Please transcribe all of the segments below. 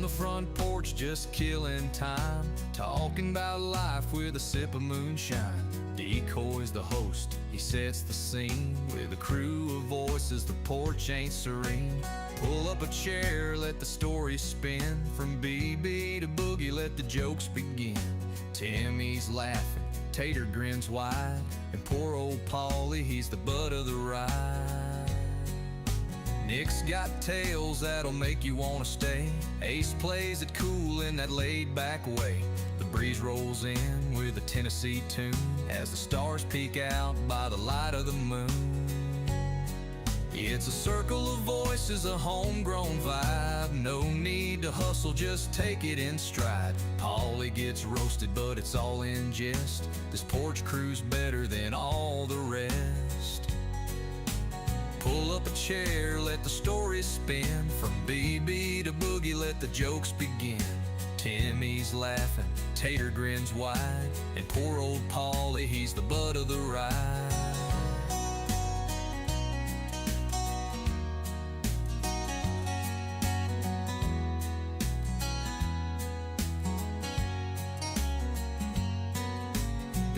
the front porch, just killing time, talking about life with a sip of moonshine. Decoy's the host, he sets the scene with a crew of voices. The porch ain't serene. Pull up a chair, let the story spin. From BB to Boogie, let the jokes begin. Timmy's laughing, Tater grins wide, and poor old Paulie, he's the butt of the ride. Nick's got tales that'll make you wanna stay. Ace plays it cool in that laid-back way. The breeze rolls in with a Tennessee tune as the stars peek out by the light of the moon. It's a circle of voices, a homegrown vibe. No need to hustle, just take it in stride. Paulie gets roasted, but it's all in jest. This porch crew's better than all the rest. Pull up a chair, let the story spin. From BB to Boogie, let the jokes begin. Timmy's laughing, Tater grins wide, and poor old Paulie, he's the butt of the ride.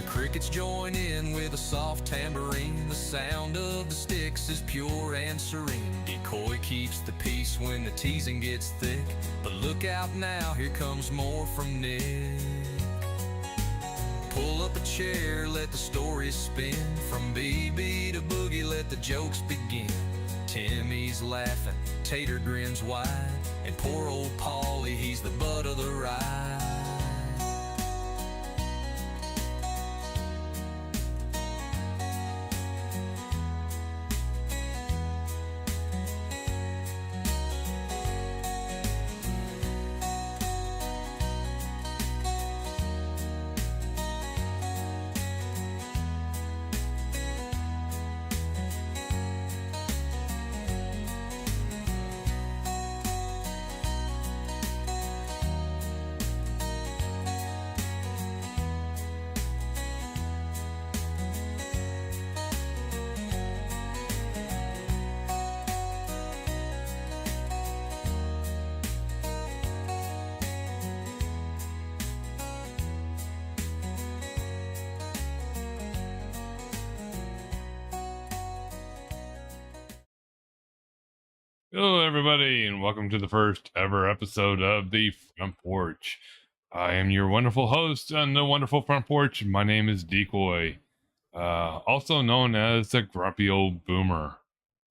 Crickets join in with a soft tambourine. The sound of the sticks is pure and serene. Decoy keeps the peace when the teasing gets thick. But look out now, here comes more from Nick. Pull up a chair, let the story spin. From BB to Boogie, let the jokes begin. Timmy's laughing, Tater grins wide, and poor old Paulie, he's the butt of the ride. Hello, everybody, and welcome to the first ever episode of the Front Porch. I am your wonderful host on the wonderful Front Porch. My name is Decoy, also known as the Grumpy Old Boomer.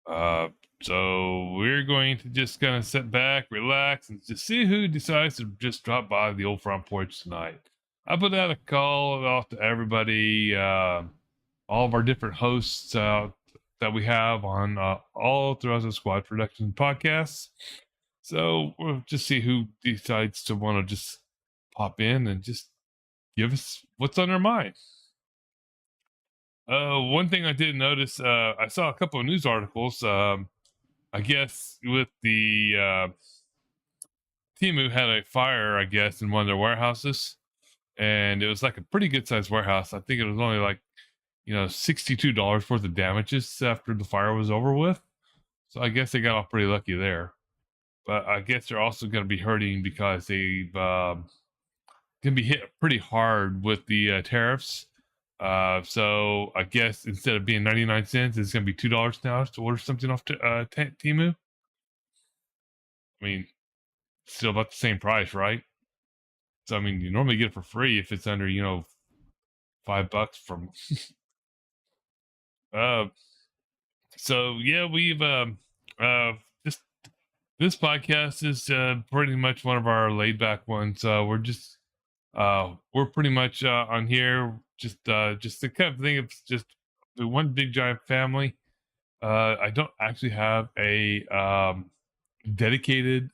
So we're going to just kind of sit back, relax, and just see who decides to just drop by the old Front Porch tonight. I put out a call off to everybody, all of our different hosts that we have on all throughout the Squad Production podcasts. So we'll just see who decides to want to just pop in and just give us what's on their mind. One thing I did notice, I saw a couple of news articles, I guess with the Temu had a fire, I guess, in one of their warehouses, and it was like a pretty good sized warehouse. I think it was only like $62 worth of damages after the fire was over with. So I guess they got off pretty lucky there. But I guess they're also going to be hurting because they've going to be hit pretty hard with the tariffs. So I guess instead of being 99 cents, it's going to be $2 now to order something off Temu. I mean, still about the same price, right? So I mean, you normally get it for free if it's under $5 from so yeah, we've just this podcast is pretty much one of our laid back ones. We're pretty much on here just the kind of thing of just the one big giant family. I don't actually have a dedicated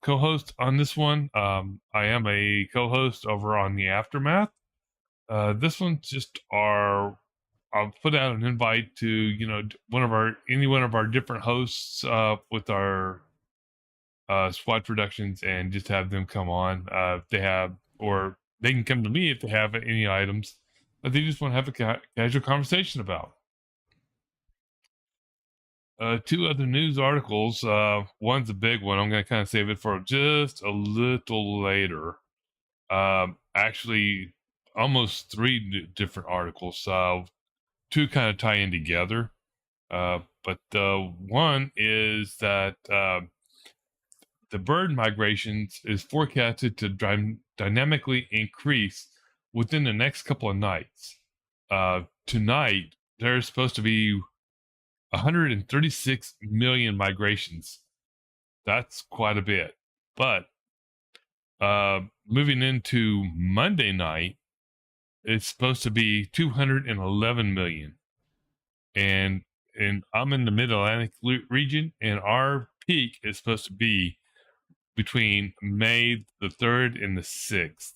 co-host on this one. I am a co-host over on the Aftermath. This one's just I'll put out an invite to any one of our different hosts with our Squad Productions, and just have them come on if they have, or they can come to me if they have any items that they just want to have a casual conversation about. Two other news articles. One's a big one. I'm going to kind of save it for just a little later. Actually, almost three different articles. Two kind of tie in together. But one is that the bird migrations is forecasted to dynamically increase within the next couple of nights. Tonight, there's supposed to be 136 million migrations. That's quite a bit. But moving into Monday night, it's supposed to be 211 million. And I'm in the Mid Atlantic region, and our peak is supposed to be between May the 3rd and the 6th.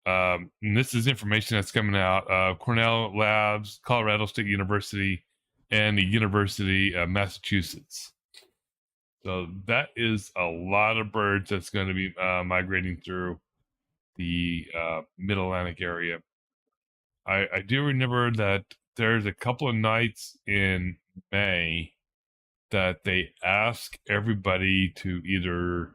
And this is information that's coming out of Cornell Labs, Colorado State University, and the University of Massachusetts. So that is a lot of birds that's going to be migrating through the Mid Atlantic area. I do remember that there's a couple of nights in May that they ask everybody to either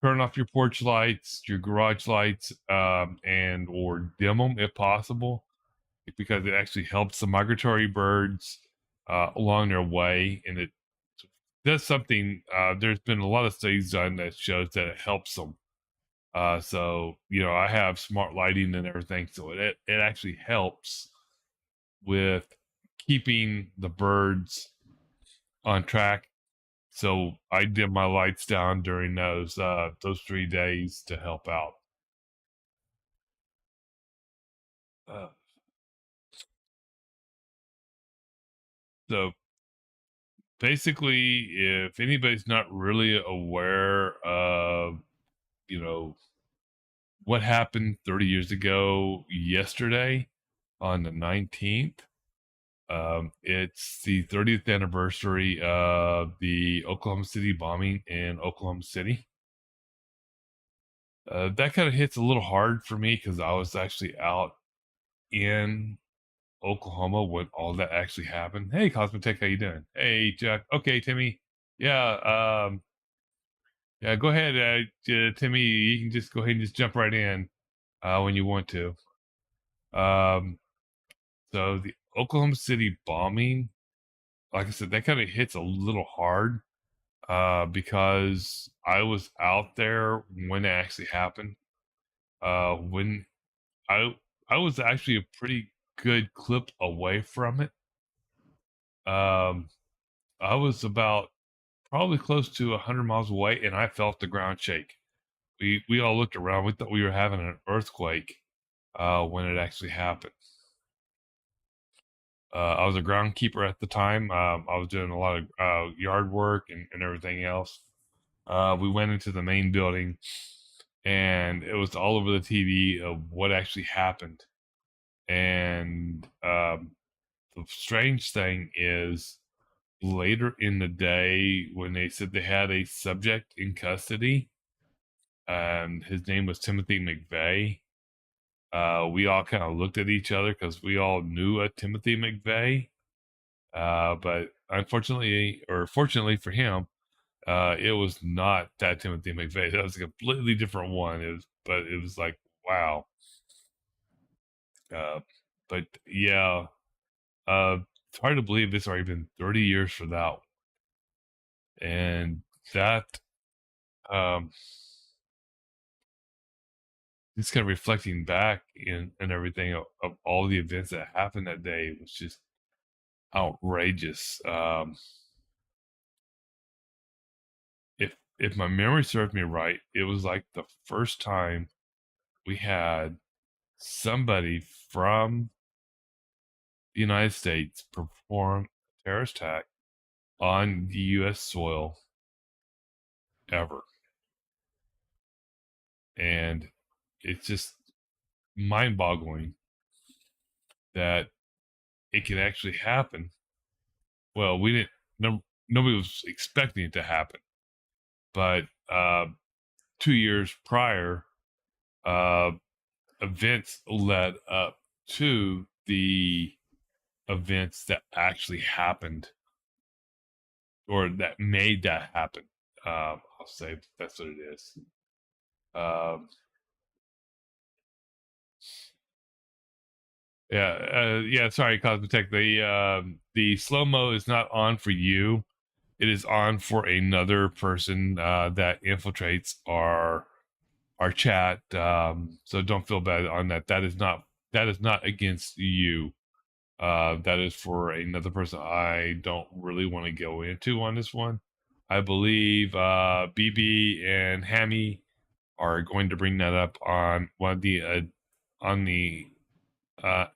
turn off your porch lights, your garage lights, and or dim them if possible, because it actually helps the migratory birds along their way, and it does something. There's been a lot of studies done that shows that it helps them. So I have smart lighting and everything, so it actually helps with keeping the birds on track. So I dim my lights down during those 3 days to help out. So basically, if anybody's not really aware of, what happened 30 years ago yesterday on the 19th, it's the 30th anniversary of the Oklahoma City bombing in Oklahoma City. That kind of hits a little hard for me because I was actually out in Oklahoma when all that actually happened. Hey, Cosmetech, how you doing? Hey, Jack. Okay, Timmy. Yeah, yeah. Go ahead, Timmy. You can just go ahead and just jump right in when you want to. Um, so the Oklahoma City bombing, like I said, that kind of hits a little hard because I was out there when it actually happened. When I I was actually a pretty good clip away from it. Um, I was about probably close to 100 miles away, and I felt the ground shake. We all looked around. We thought we were having an earthquake when it actually happened. I was a groundkeeper at the time. I was doing a lot of yard work and everything else. We went into the main building, and it was all over the TV of what actually happened. And the strange thing is, later in the day, when they said they had a subject in custody, his name was Timothy McVeigh. We all kind of looked at each other because we all knew a Timothy McVeigh. But unfortunately, or fortunately for him, it was not that Timothy McVeigh. That was a completely different one. But it was like, wow. But yeah, it's hard to believe it's already been 30 years for that one. And that, um, just kind of reflecting back and everything of all the events that happened that day was just outrageous. If my memory serves me right, it was like the first time we had somebody from the United States perform a terrorist attack on the U.S. soil ever, and it's just mind-boggling that it can actually happen. Well, we didn't. Nobody was expecting it to happen, but 2 years prior, uh, events led up to the events that actually happened or that made that happen. I'll say that's what it is. Um, yeah. Sorry, Cosmetech. The slow mo is not on for you. It is on for another person that infiltrates our chat. So don't feel bad on that. That is not against you. That is for another person. I don't really want to go into on this one. I believe BB and Hammy are going to bring that up on one of the on the uh,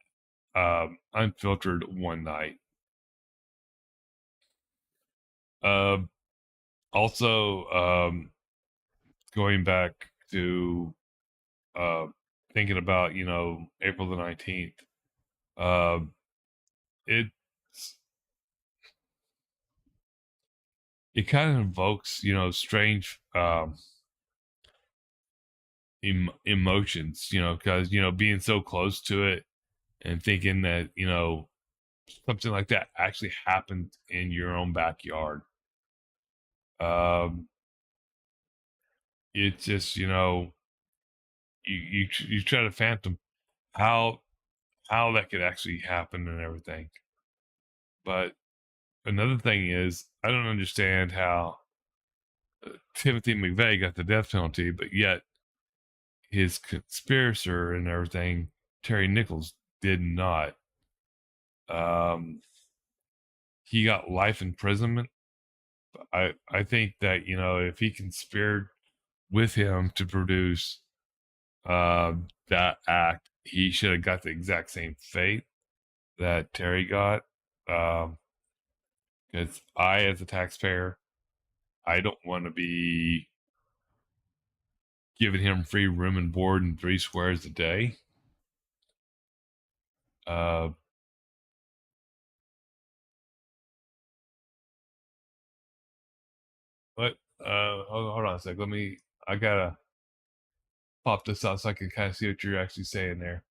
unfiltered one night. Uh, Also, going back to uh, thinking about April the 19th. Uh, it's it kind of invokes strange emotions, because being so close to it and thinking that something like that actually happened in your own backyard. Um, it's just you try to phantom how that could actually happen and everything. But another thing is, I don't understand how Timothy McVeigh got the death penalty, but yet his conspirator and everything, Terry Nichols, did not. Um, he got life imprisonment. I think that if he conspired with him to produce that act, he should have got the exact same fate that Terry got. Because I, as a taxpayer, I don't want to be giving him free room and board and 3 squares a day. Uh, but hold on a sec. I gotta pop this out so I can kind of see what you're actually saying there.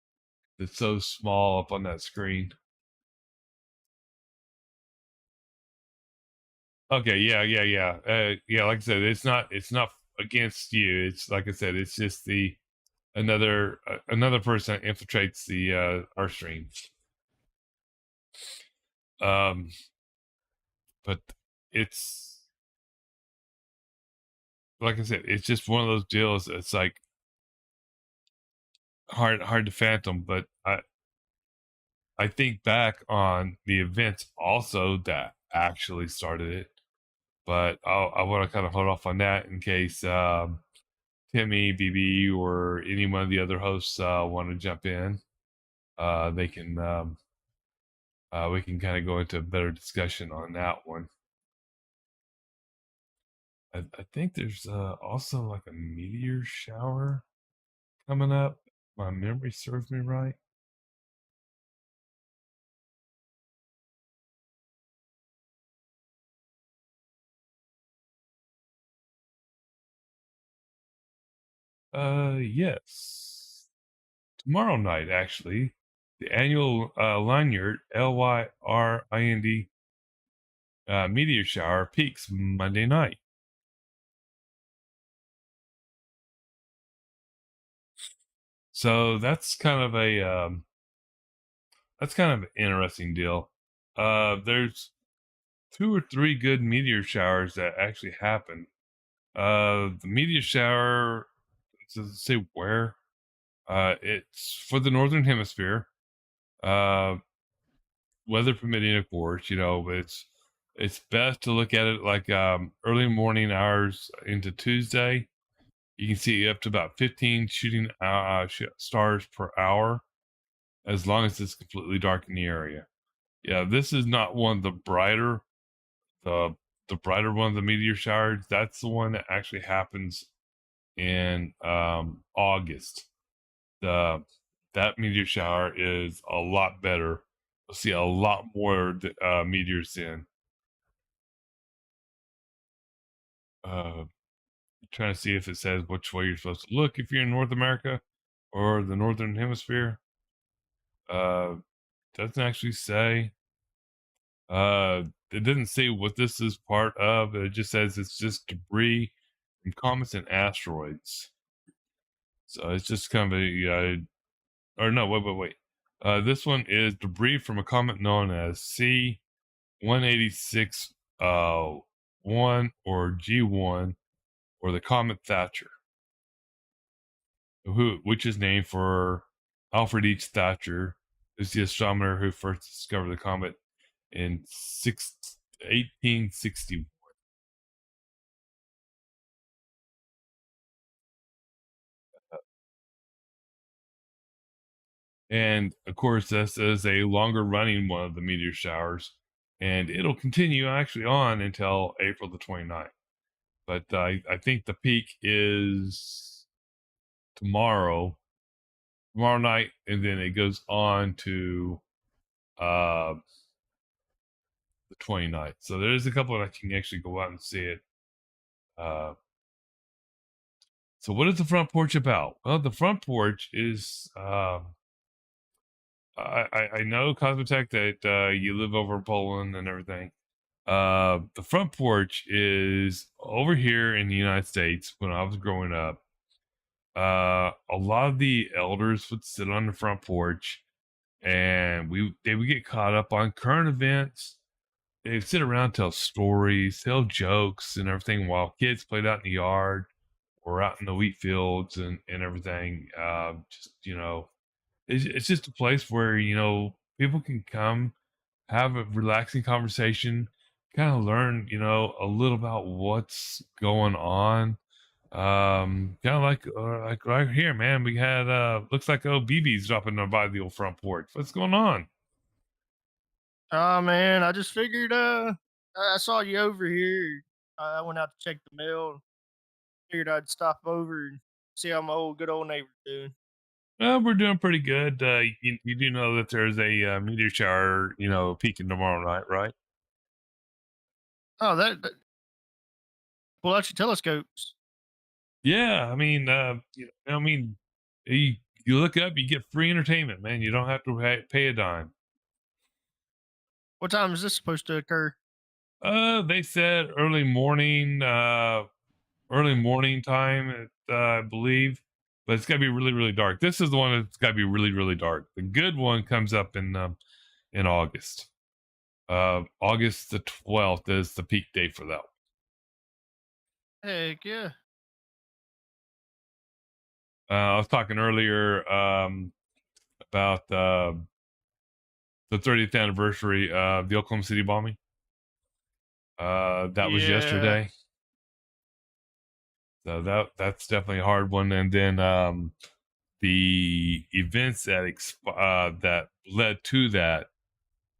It's so small up on that screen. Okay, yeah. Like I said, it's not against you. It's like I said, it's just the another person that infiltrates the our stream. Um, but it's like I said, it's just one of those deals. It's like hard to fathom. But I think back on the events also that actually started it. But I want to kind of hold off on that in case Timmy, BB, or any one of the other hosts want to jump in. They can we can kind of go into a better discussion on that one. I think there's also like a meteor shower coming up. My memory serves me right. Yes. Tomorrow night, actually, the annual Lynyard LYRIND meteor shower peaks Monday night. So that's kind of an interesting deal. There's 2 or 3 good meteor showers that actually happen. The meteor shower, does it say where? It's for the northern hemisphere. Uh, Weather permitting, of course. It's best to look at it like early morning hours into Tuesday. You can see up to about 15 shooting stars per hour, as long as it's completely dark in the area. Yeah, this is not one of the the brighter one of the meteor showers. That's the one that actually happens in August. The That meteor shower is a lot better. We'll see a lot more meteors in. Uh, Trying to see if it says which way you're supposed to look if you're in North America or the Northern Hemisphere. Doesn't actually say. It doesn't say what this is part of. It just says it's just debris from comets and asteroids. So it's just kind of or no, wait. This one is debris from a comet known as C 186 1 or G1 or the comet Thatcher, which is named for Alfred H. Thatcher, who's the astronomer who first discovered the comet in 1860. And of course, this is a longer running one of the meteor showers, and it'll continue actually on until April the 29th. But I think the peak is tomorrow night, and then it goes on to uh, the 29th. So there's a couple that I can actually go out and see it. Uh, so what is the front porch about? Well, the front porch is I know Cosmotech that you live over in Poland and everything. The front porch is over here in the United States. When I was growing up, a lot of the elders would sit on the front porch, and they would get caught up on current events. They'd sit around, tell stories, tell jokes, and everything while kids played out in the yard or out in the wheat fields and everything. Just it's just a place where people can come have a relaxing conversation, kind of learn a little about what's going on. Kind of like right here, man. We had looks like old BB's dropping by the old front porch. What's going on? Oh man, I just figured I saw you over here. I went out to check the mail. Figured I'd stop over and see how my good old neighbor's doing. We're doing pretty good. You do know that there's a meteor shower, peaking tomorrow night, right? Oh, that pull out your telescopes. Yeah, I mean, you look up, you get free entertainment, man. You don't have to pay a dime. What time is this supposed to occur? They said early morning time, I believe, but it's got to be really, really dark. This is the one that's got to be really, really dark. The good one comes up in August. August the 12th is the peak day for that one. Heck yeah. I was talking earlier about the 30th anniversary of the Oklahoma City bombing. That was Yeah. yesterday. So that's definitely a hard one. And then the events that led to that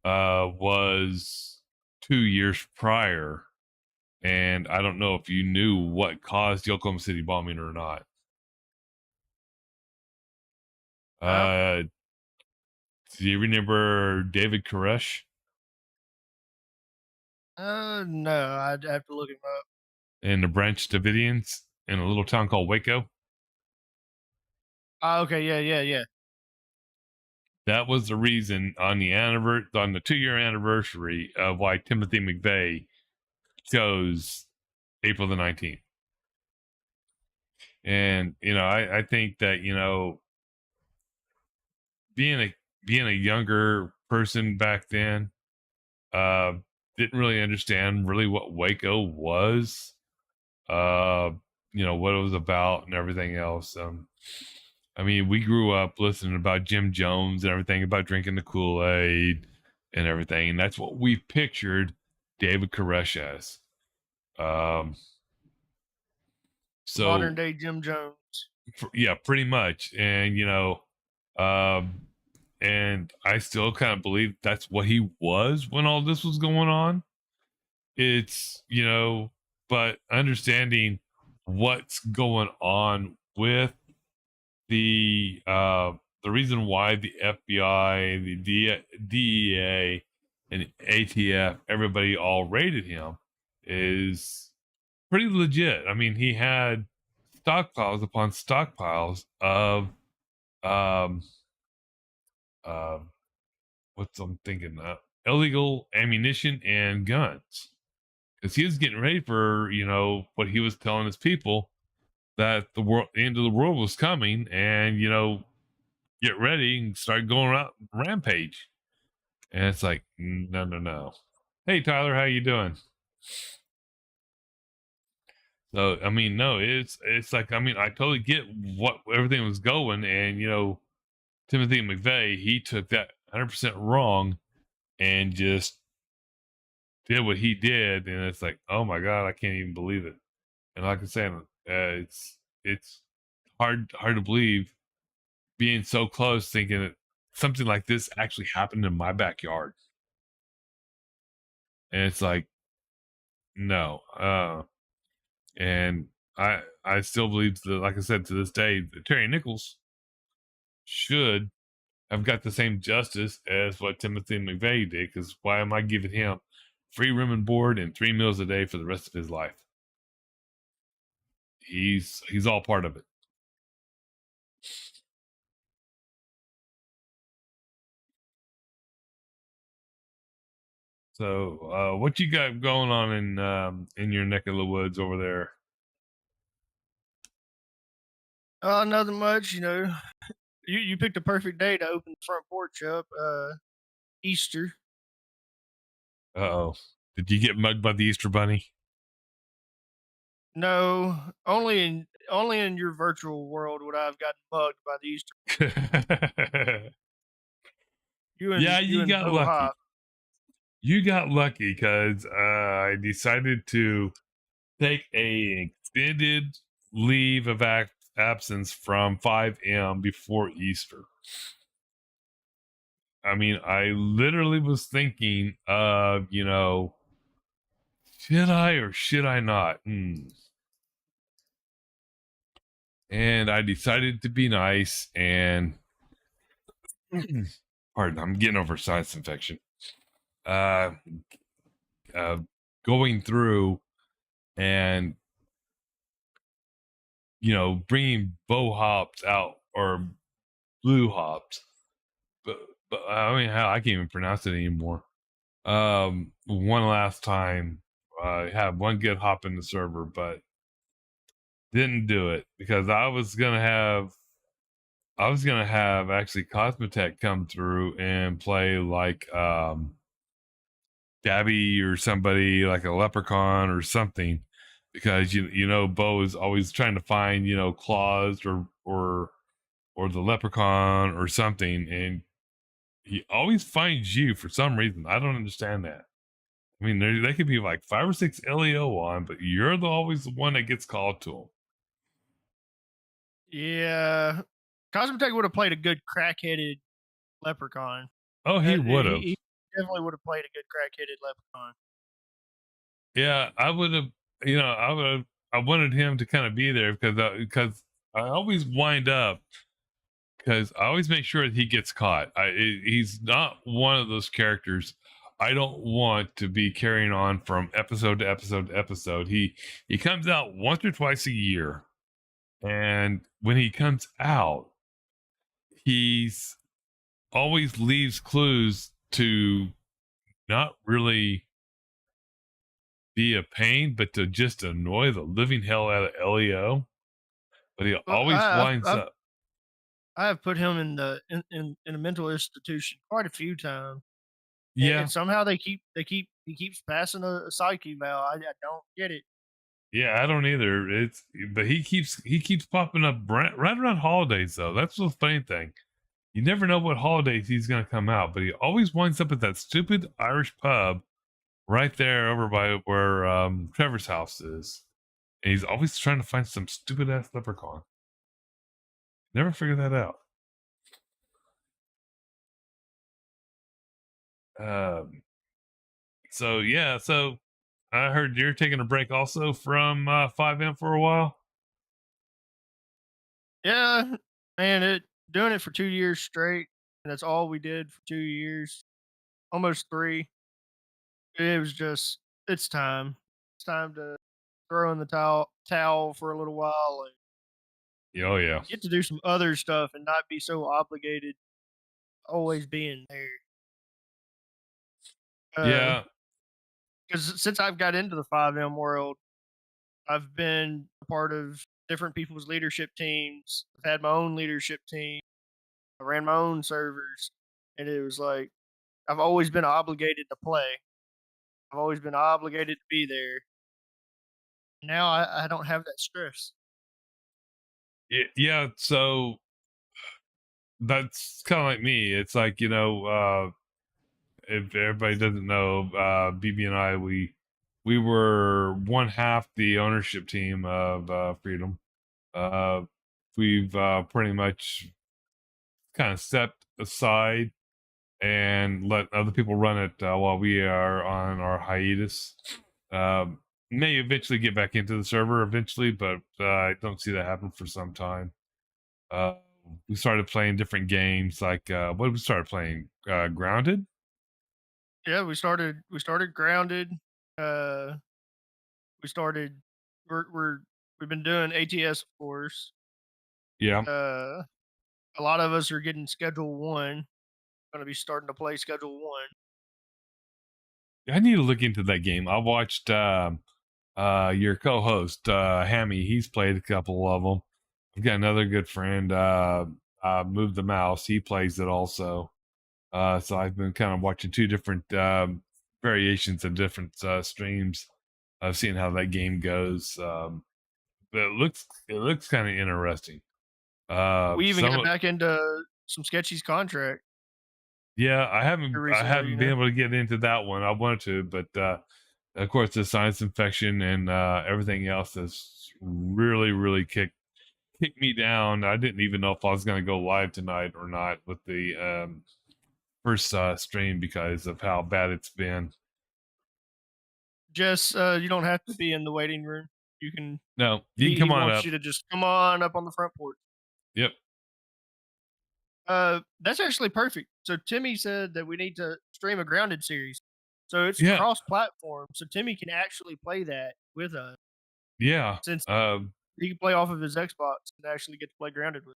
was 2 years prior, and I don't know if you knew what caused the Oklahoma City bombing or not. Uh, Do you remember David Koresh no, I'd have to look him up. and the Branch Davidians in a little town called Waco? Oh, okay, yeah. That was the reason on the 2 year anniversary of why Timothy McVeigh chose April the 19th. And I think that being a younger person back then, uh, didn't really understand really what Waco was, what it was about and everything else. I mean, we grew up listening about Jim Jones and everything about drinking the Kool-Aid and everything, and that's what we pictured David Koresh as. Um, Modern so day Jim Jones. yeah, pretty much, and um, and I still kind of believe that's what he was when all this was going on. It's but understanding what's going on with the reason why the FBI, the DEA, and ATF, everybody all rated him is pretty legit. I mean, he had stockpiles upon stockpiles of um what's I'm thinking illegal ammunition and guns because he was getting ready for what he was telling his people that the end of the world was coming, and get ready and start going out rampage. And it's like, no, no, no. Hey, Tyler, how you doing? So, I mean, no, it's like, I mean, I totally get what everything was going, and Timothy McVeigh, he took that 100% wrong and just did what he did, and it's like, oh my god, I can't even believe it. And like I said, it's hard to believe being so close, thinking that something like this actually happened in my backyard, and it's like, no, and I still believe that, like I said, to this day, that Terry Nichols should have got the same justice as what Timothy McVeigh did. Because why am I giving him free room and board and 3 meals a day for the rest of his life? He's all part of it. So, what you got going on in your neck of the woods over there? Nothing much. You picked a perfect day to open the front porch up. Easter. Oh, did you get mugged by the Easter Bunny? No, only in your virtual world would I have gotten bugged by the Easter. Yeah, You you and got Bo lucky. Hop. You got lucky because I decided to take a extended leave of absence from 5M before Easter. I mean, I literally was thinking of, should I or should I not? And I decided to be nice and, pardon, I'm getting over sinus infection. Uh, uh, Going through and, bringing bow hops out or blue hops. But, I mean, hell, I can't even pronounce it anymore. One last time, I had one good hop in the server, but didn't do it because I was gonna have actually Cosmotech come through and play like Gabby or somebody like a leprechaun or something, because Bo is always trying to find Claus or the leprechaun or something, and he always finds you for some reason. I don't understand that. I mean, they could be like 5 or 6 LEO on, but you're always the one that gets called to them. Yeah, Cosmotech would have played a good crack-headed leprechaun. Oh, he would have. He definitely would have played a good crack-headed leprechaun. Yeah, I would have. I would have. I wanted him to kind of be there because I always wind up because I always make sure that he gets caught. He's not one of those characters I don't want to be carrying on from episode to episode to episode. He comes out once or twice a year, and when he comes out, he's always leaves clues to not really be a pain, but to just annoy the living hell out of Leo. But he Well, always winds up. I have put him in a mental institution quite a few times, Yeah, and somehow he keeps passing a psyche eval. I don't get it. yeah, I don't either. But he keeps popping up right around holidays though. That's the funny thing. You never know what holidays he's gonna come out, but he always winds up at that stupid Irish pub right there over by where Trevor's house is. And he's always trying to find some stupid ass leprechaun. Never figure that out. Um, so yeah, so I heard you're taking a break also from 5M for a while. Yeah, man, doing it for 2 years straight, and that's all we did for 2 years, almost three. It was just it's time. It's time to throw in the towel for a little while and Oh yeah. get to do some other stuff and not be so obligated always being there. Yeah. Because since I've got into the 5M world, I've been a part of different people's leadership teams. I've had my own leadership team. I ran my own servers, and it was like I've always been obligated to play. I've always been obligated to be there. Now I don't have that stress. Yeah. So that's kind of like me. It's like, if everybody doesn't know, BB and I, we were one half the ownership team of Freedom. Uh, we've pretty much kind of stepped aside and let other people run it while we are on our hiatus. May eventually get back into the server eventually, but I don't see that happen for some time. Uh, we started playing different games, like what did we start playing? Grounded. Yeah, we started grounded. Uh, we started we've been doing ATS, of course. Yeah, Uh, a lot of us are getting Schedule One. Going to be starting to play Schedule One. I need to look into that game. I watched your co-host Hammy. He's played a couple of them. I've got another good friend, Move the Mouse. He plays it also. So I've been kind of watching two different variations of different streams of seeing how that game goes. But it looks kind of interesting. We even got Some back into some Sketchy's contract Yeah, here I recently. haven't been able to get into that one. I wanted to, but of course the science infection and everything else has really kicked me down. I didn't even know if I was going to go live tonight or not with the first stream because of how bad it's been. Just you don't have to be in the waiting room. You can. No, you can He come on wants up. you to just come on up on the front porch. Yep. That's actually perfect. So Timmy said that we need to stream a grounded series. So it's Yeah. cross-platform. So Timmy can actually play that with us Yeah. since Um, he can play off of his Xbox and actually get to play grounded with.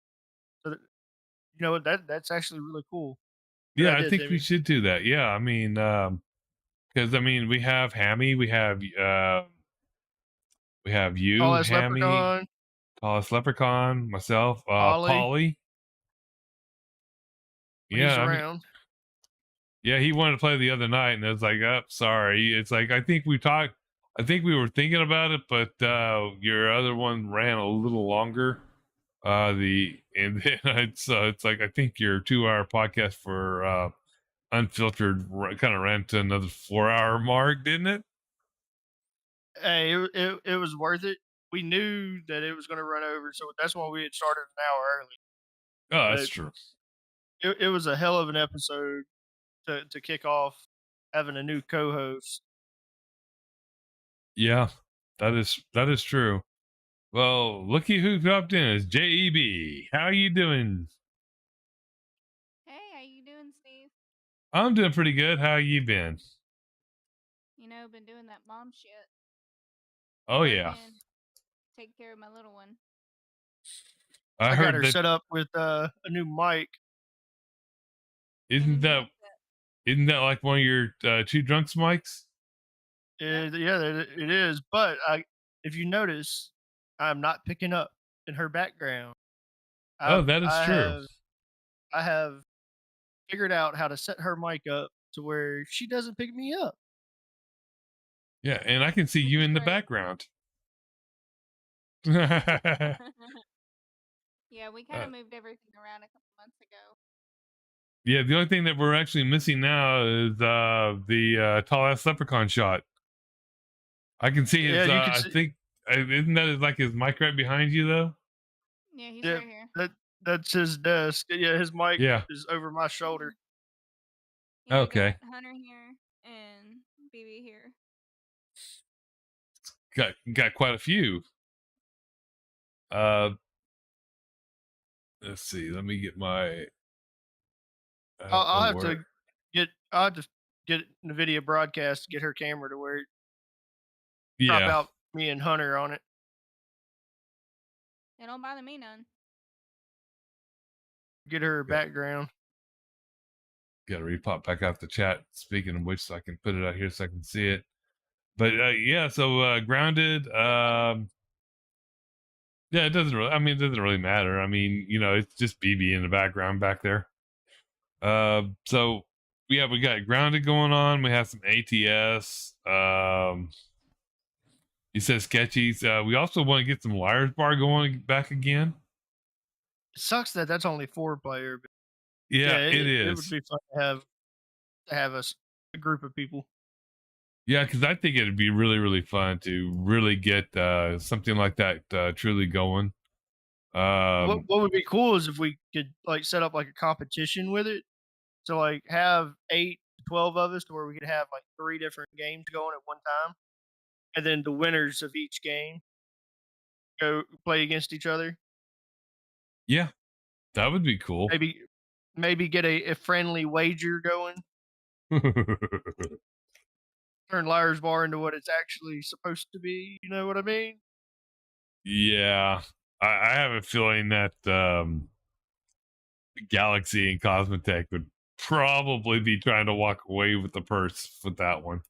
Us. So that, that's actually really cool. Good yeah, I idea, think we Timmy. should do that. Yeah, I mean, because I mean, we have Hammy, we have Tall you, ass Hammy, leprechaun, Tallest Leprechaun, myself, Ollie Polly. when he's Yeah, I mean, around. yeah, he wanted to play the other night, and it was like, oh, sorry. It's like I think we were thinking about it, but your other one ran a little longer. And then it's like I think your 2 hour podcast for unfiltered kind of ran to another 4 hour mark, didn't it? Hey, it was worth it. We knew that it was going to run over, so that's why we had started an hour early. Oh, that's But true. it was a hell of an episode to kick off having a new co-host. Yeah, that is true. Well, looky who dropped in. It's JEB. How you doing? Hey, how you doing, Steve? I'm doing pretty good. How you been? Been doing that mom shit. Oh yeah, Working, take care of my little one. I I got heard her that. set up with a new mic. Isn't that isn't that like one of your two drunks mics? Yeah, it is. But if you notice, I'm not picking up in her background. Oh, I've that is I true. have I have figured out how to set her mic up to where she doesn't pick me up. Yeah, and I can see Which you is in the great. background. Yeah, we kind of moved everything around a couple months ago. Yeah, the only thing that we're actually missing now is the tall ass leprechaun shot. I can see Yeah, his. you can I see. think isn't that like his mic right behind you though? Yeah, he's Yeah, right here. that's his desk. Yeah, his mic Yeah. is over my shoulder. Yeah, we Okay. got Hunter here and BB here. Got quite a few. Uh, let's see. Let me get my. I I'll, don't know I'll have where. to I'll just get NVIDIA broadcast to get her camera to where it crop Yeah. out me and Hunter on it. It don't bother me none. Get her Yeah. background. Got to repop back out the chat. Speaking of which, so I can put it out here so I can see it. But yeah, so grounded. Yeah, it doesn't really. I mean, it doesn't really matter. I mean, it's just BB in the background back there. So yeah, we got grounded going on. We have some ATS. He says sketchies. We also want to get some Liars Bar going back again. It sucks that that's only 4-player, but Yeah, yeah, it it would is. be fun to have a group of people. Yeah, because I think it'd be really, really fun to really get something like that truly going. What would be cool is if we could like set up like a competition with it. So like have 8 to 12 of us to where we could have like 3 different games going at one time. And then the winners of each game go play against each other. Yeah, that would be cool. Maybe get a friendly wager going. Turn Liar's Bar into what it's actually supposed to be. You know what I mean? Yeah, I have a feeling that Galaxy and Cosmotech would probably be trying to walk away with the purse with that one.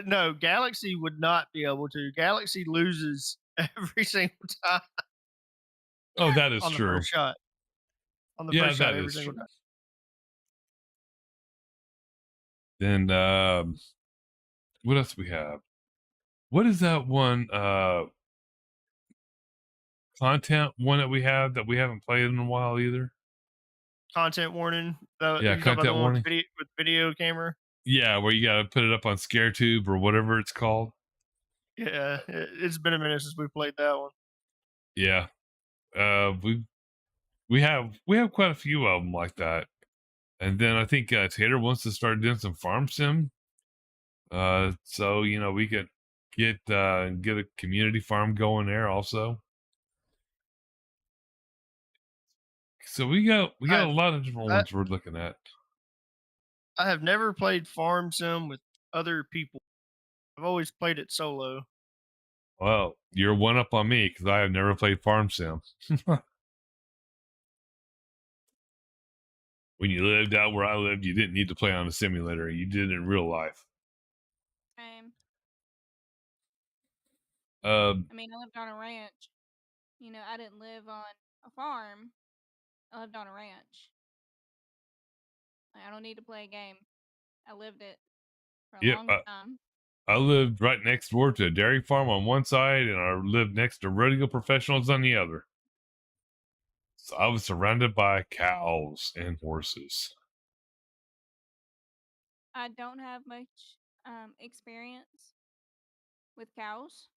No, Galaxy would not be able to. Galaxy loses every single time Oh, that is on the true. first shot. On the Yeah, first shot, that every is single true. time. Then what else we have? What is that one content one that we have that we haven't played in a while either? Content warning. Yeah, You talking about the content one warning. with video camera? Yeah, where you got to put it up on ScareTube or whatever it's called. Yeah, it's been a minute since we played that one. Yeah, we have quite a few of them like that. And then I think Tater wants to start doing some farm sim. So we could get a community farm going there also. So we got a lot of different I, ones we're looking at. I have never played Farm Sim with other people. I've always played it solo. Well, you're one up on me because I have never played farm sim. When you lived out where I lived, you didn't need to play on a simulator. You did it in real life. I mean, I lived on a ranch. I didn't live on a farm. I lived on a ranch. I don't need to play a game. I lived it for a Yep. long time. I lived right next door to a dairy farm on one side, and I lived next to rodeo professionals on the other. So I was surrounded by cows and horses. I don't have much experience with cows.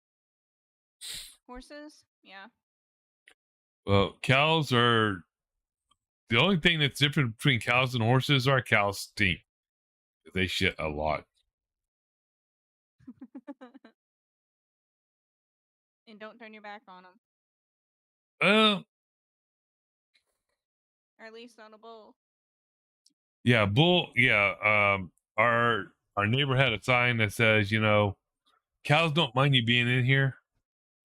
Horses, yeah. Well, cows are the only thing that's different between cows and horses are cows stink. They shit a lot. And don't turn your back on them. Or at least on a bull. Yeah, bull. Yeah, our neighbor had a sign that says, cows don't mind you being in here,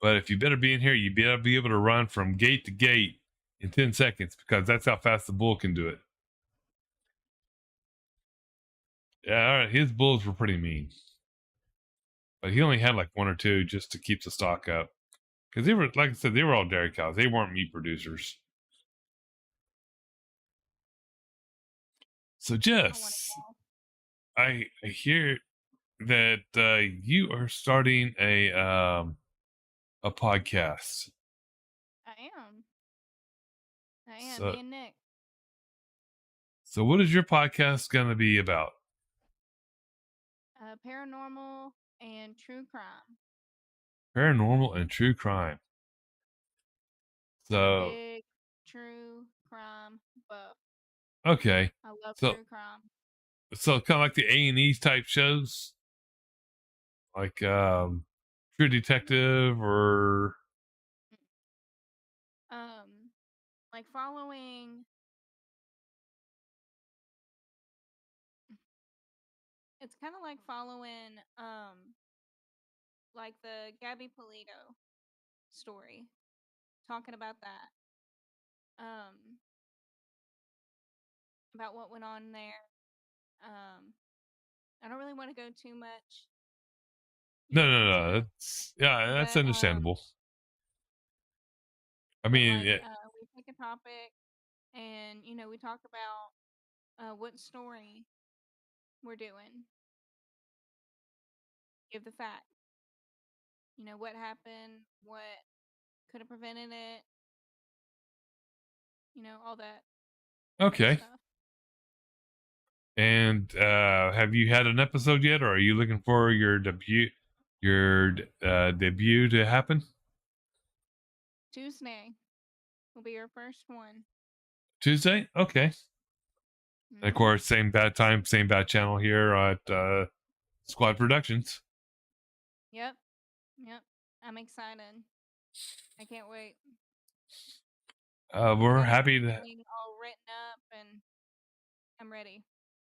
but if you better be in here, you better be able to run from gate to gate in 10 seconds because that's how fast the bull can do it. Yeah, all right, his bulls were pretty mean, but he only had like one or two just to keep the stock up because they were, like I said, they were all dairy cows. They weren't meat producers. So, Jess, I hear that you are starting a podcast. I am. So, me and Nick. So what is your podcast going to be about? Paranormal and true crime. Paranormal and true crime. I'm a So big true crime buff. okay. I love So true crime. so kind of like the A&E type shows, like True Detective or like following. It's kind of like following like the Gabby Polito story, talking about that. about what went on there. I don't really want to go too much. No, into it, that's but understandable. I mean, we pick a topic, and we talk about what story we're doing. Give the fact. What happened, what could have prevented it. All that good okay. stuff. And have you had an episode yet, or are you looking for your debut to happen? Tuesday will be your first one. Tuesday? Okay. And of course, same bad time, same bad channel here at Squad Productions. Yep. I'm excited. I can't wait. We're happy to. Everything all written up, and I'm ready.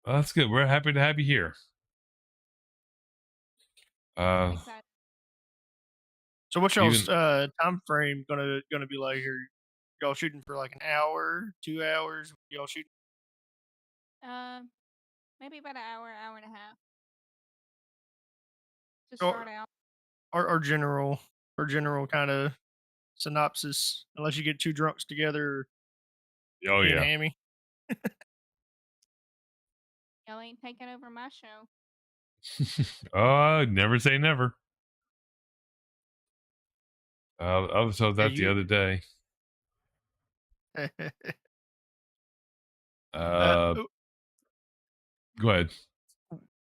Well, that's good. We're happy to have you here. I'm excited. So what's y'all's time frame gonna be like here? Y'all shooting for like an hour, 2 hours? Y'all shooting? Maybe about an hour and a half to Or start out. our general kind of synopsis, unless you get two drunks together. Oh being yeah. hammy. Y'all ain't taking over my show. Never say never. I was told that the other day. Go ahead.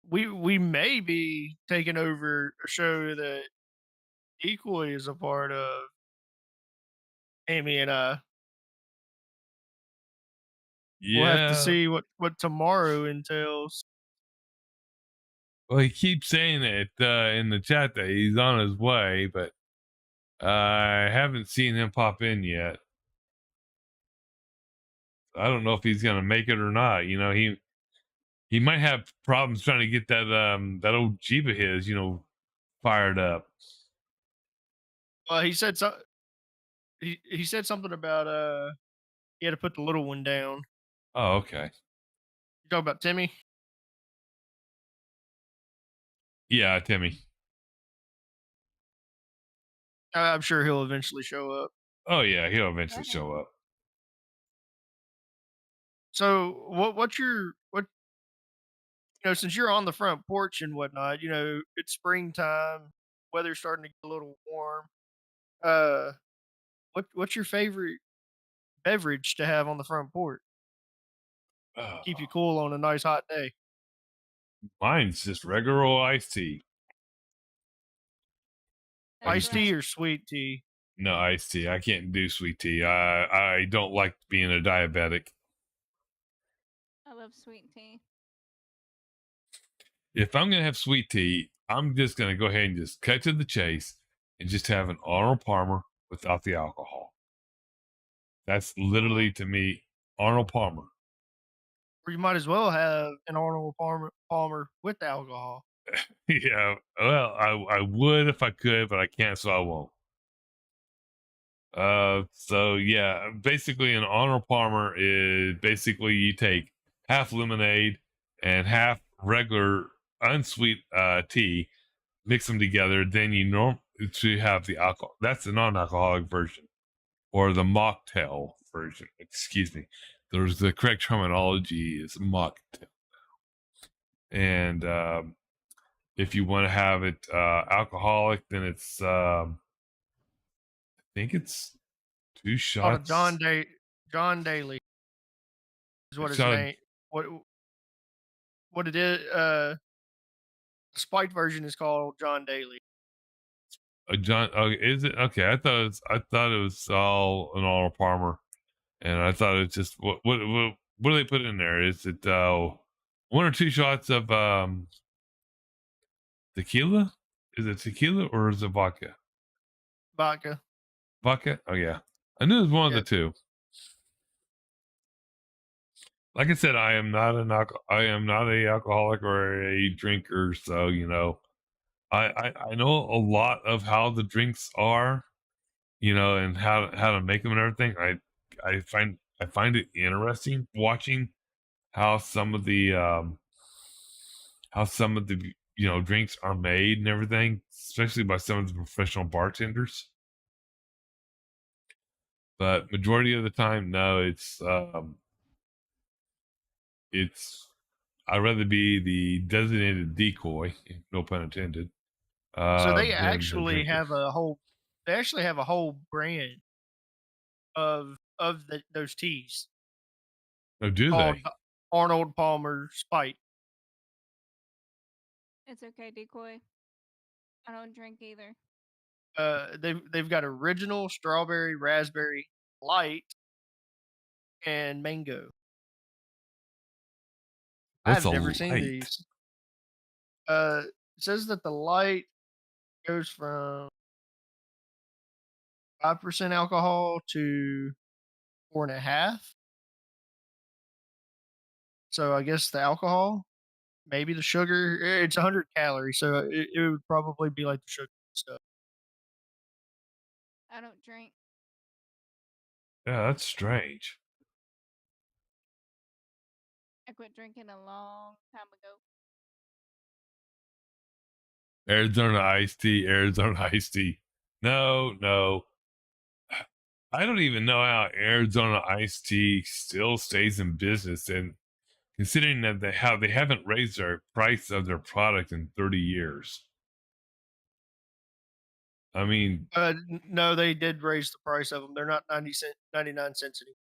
We may be taking over a show that Equally is a part of. Amy and I. Yeah. We'll have to see what tomorrow entails. Well, he keeps saying it in the chat that he's on his way, but I haven't seen him pop in yet. I don't know if he's gonna make it or not. He might have problems trying to get that old Jeep of his, fired up. Well, he said he said something about he had to put the little one down. Oh, okay. You talking about Timmy? Yeah, Timmy. I'm sure he'll eventually show up. Oh yeah, he'll eventually show up. So what's your since you're on the front porch and whatnot, it's springtime, weather's starting to get a little warm. What's your favorite beverage to have on the front porch? Keep you cool on a nice hot day. Mine's just regular old iced tea. Iced tea or sweet tea? No, iced tea. I can't do sweet tea. I don't like being a diabetic. I love sweet tea. If I'm gonna have sweet tea, I'm just gonna go ahead and just cut to the chase and just have an Arnold Palmer without the alcohol. That's literally, to me, Arnold Palmer. Or you might as well have an Arnold Palmer with alcohol. Yeah, well, I would if I could, but I can't, so I won't. So yeah, basically an Arnold Palmer is basically you take half lemonade and half regular unsweet tea, mix them together, then you have the alcohol. That's the non-alcoholic version, or the mocktail version. Excuse me. There's the correct terminology is mocktail. And if you want to have it alcoholic, then it's I think it's 2 shots. John Daly is what his name. What it is? The spiked version is called John Daly. John, is it okay? I thought it was all an Arnold Palmer, and I thought it's just what do they put in there? Is it 1 or 2 shots of tequila? Is it tequila or is it vodka? Vodka. Vodka? Oh yeah, I knew it was one of the two. Like I said, I am not a alcoholic or a drinker, so I know a lot of how the drinks are, and how to make them and everything. I find it interesting watching how some of the drinks are made and everything, especially by some of the professional bartenders. But majority of the time, no, it's I'd rather be the designated decoy, no pun intended, So they than the actually drinker. have a whole they actually have a whole brand of those teas Oh, do called they? Arnold Palmer Spite. It's okay, decoy. I don't drink either. They've got original, strawberry, raspberry, light, and mango. What's I've a never seen light? these. It says that the light goes from 5% alcohol to 4.5. So I guess the alcohol, maybe the sugar. It's 100 calories, so it would probably be like the sugar stuff. I don't drink. Yeah, that's strange. I quit drinking a long time ago. Arizona iced tea, Arizona iced tea. No, no. I don't even know how Arizona iced tea still stays in business, and considering that they haven't raised their price of their product in 30 years. I mean, No, they did raise the price of them. They're not 99 cents anymore.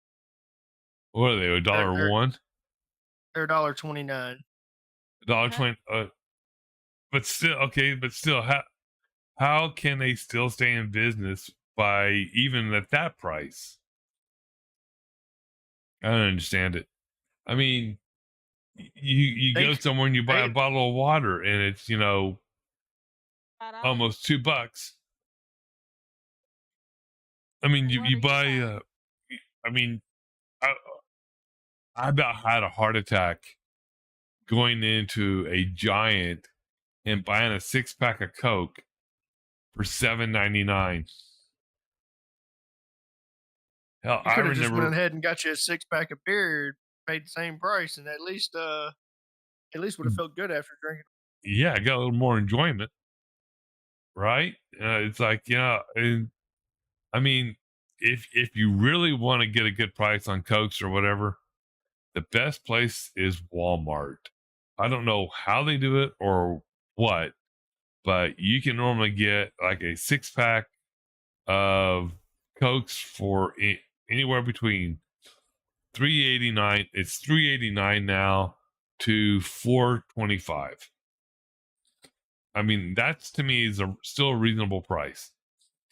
what are they? A They're dollar they're one, they're $1.29. dollar Huh? 20. But still, okay. But still, how can they still stay in business by even at that price? I don't understand it. I mean, you They go somewhere and you buy a they bottle of water and it's $5. almost $2. I mean, What you water you buy. buy? I mean, I, I about had a heart attack going into a Giant and buying a 6 pack of Coke for $7.99. Hell, You I could have just went remember. ahead and got you a 6 pack of beer, paid the same price, and at least would have felt good after drinking. Yeah, I got a little more enjoyment, right? It's like and I mean, if you really want to get a good price on Cokes or whatever, the best place is Walmart. I don't know how they do it or what, but you can normally get like a 6 pack of Cokes for anywhere between 389. It's 389 now to 425. I mean, that's to me is still a reasonable price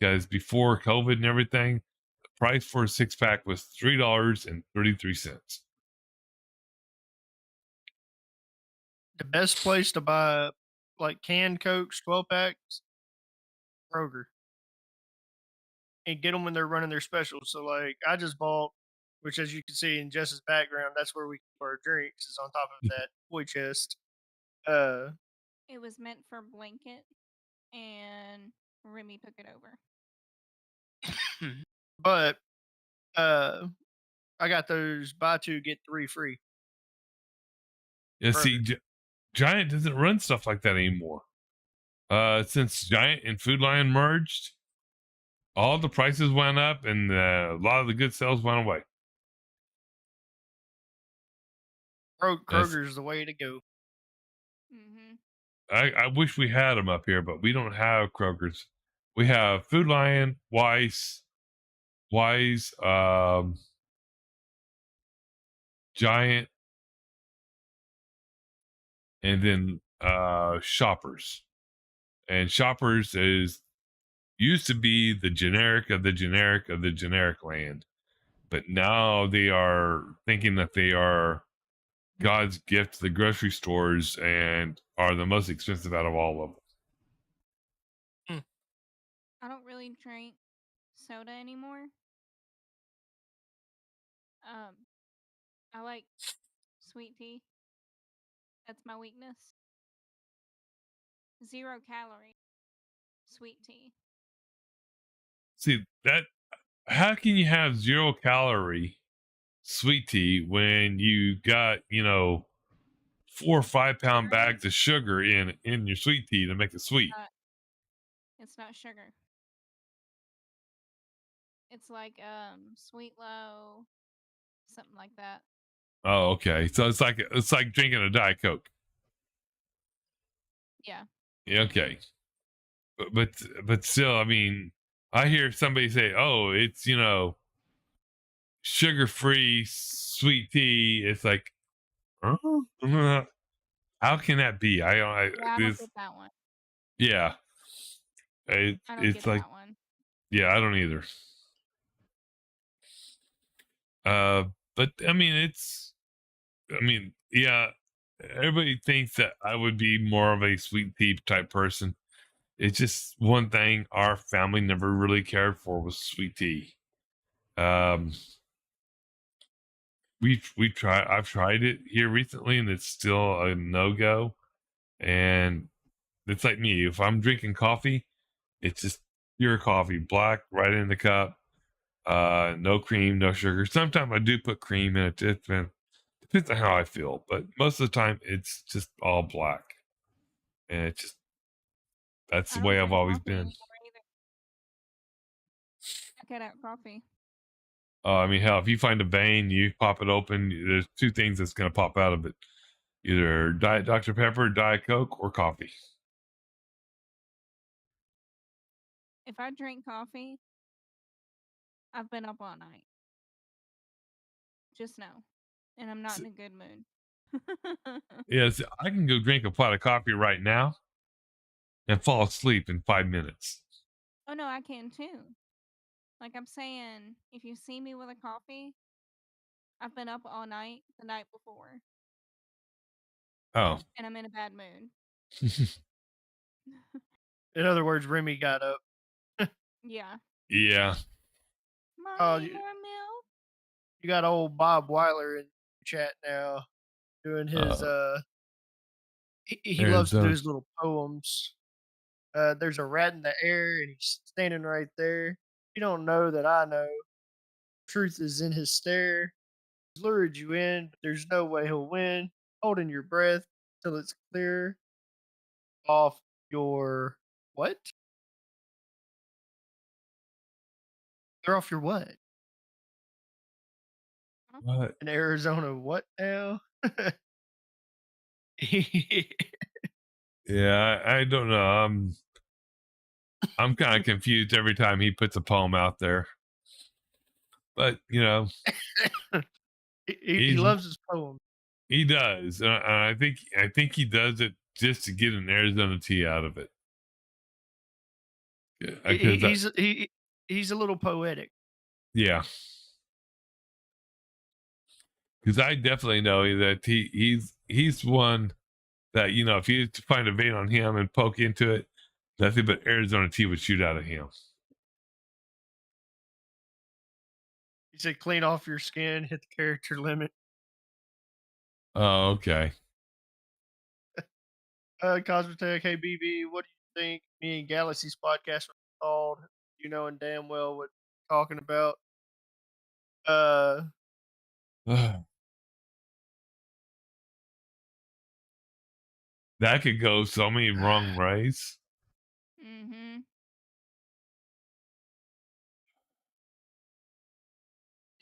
because before COVID and everything, the price for a 6 pack was $3.33. The best place to buy like canned Cokes, 12 packs, Kroger, and get them when they're running their specials. So like I just bought, which as you can see in Jess's background, that's where we keep our drinks. Is on top of that toy chest. Uh, It was meant for blanket, and Remy took it over. but uh, I got those buy two get three free. Yeah, see, Kroger. Giant doesn't run stuff like that anymore. Since Giant and Food Lion merged, all the prices went up and a lot of the good sales went away. That's Kroger's the way to go. Mm-hmm. I wish we had them up here, but we don't have Kroger's. We have Food Lion, Wise, Giant, and then Shoppers. And Shoppers is used to be the generic of the generic of the generic land, but now they are thinking that they are God's gift to the grocery stores and are the most expensive out of all of them. Hmm. I don't really drink soda anymore. Um, I like sweet tea. That's my weakness. 0 calorie sweet tea. See that? How can you have 0 calorie sweet tea when you got 4 or 5 pound bags of sugar in your sweet tea to make it sweet? It's not sugar. It's like sweet low, something like that. Oh, okay. So it's like drinking a Diet Coke. Yeah. Yeah, okay. But still, I mean, I hear somebody say, "Oh, it's sugar-free sweet tea." It's like, huh? How can that be? I don't. Yeah, I don't This, get that one. yeah, I don't it's get like, that one. yeah, I don't either. Uh, but I mean, yeah, everybody thinks that I would be more of a sweet tea type person. It's just one thing our family never really cared for was sweet tea. Um, I've tried it here recently, and it's still a no go. And it's like me. If I'm drinking coffee, it's just pure coffee, black, right in the cup. No cream, no sugar. Sometimes I do put cream in it. It depends on how I feel, but most of the time it's just all black, and it's just that's the I way don't I've drink always coffee been. anymore either. I cut out coffee. I mean, hell, if you find a vein, you pop it open. There's two things that's going to pop out of it: either Diet Dr Pepper, Diet Coke, or coffee. If I drink coffee, I've been up all night. Just know. And I'm not in a good mood. Yes, I can go drink a pot of coffee right now and fall asleep in 5 minutes. Oh no, I can too. Like I'm saying, if you see me with a coffee, I've been up all night the night before, Oh, and I'm in a bad mood. In other words, Remy got up. Yeah. yeah. Oh, Mommy, more milk? you got old Bob Weiler in chat now doing his Uh, he loves to do Arizona. his little poems. There's a rat in the air and he's standing right there. You don't know that I know. Truth is in his stare. He's lured you in, but there's no way he'll win. Holding your breath till it's clear off your what? They're off your what? What? In Arizona, what now? Yeah, I don't know. I'm kind of confused every time he puts a poem out there. But he he's loves his poem. he does, and I think he does it just to get an Arizona tea out of it. Because He's a little poetic. yeah, because I definitely know that he's one that if you find a vein on him and poke into it, nothing but Arizona tea would shoot out of him. He said, "Clean off your skin, hit the character limit." Oh, okay. Cosmetech, hey BB, what do you think me and Galaxy's podcast was called? You knowing damn well what we're talking about. Uh, That could go so many wrong ways. Mm-hmm.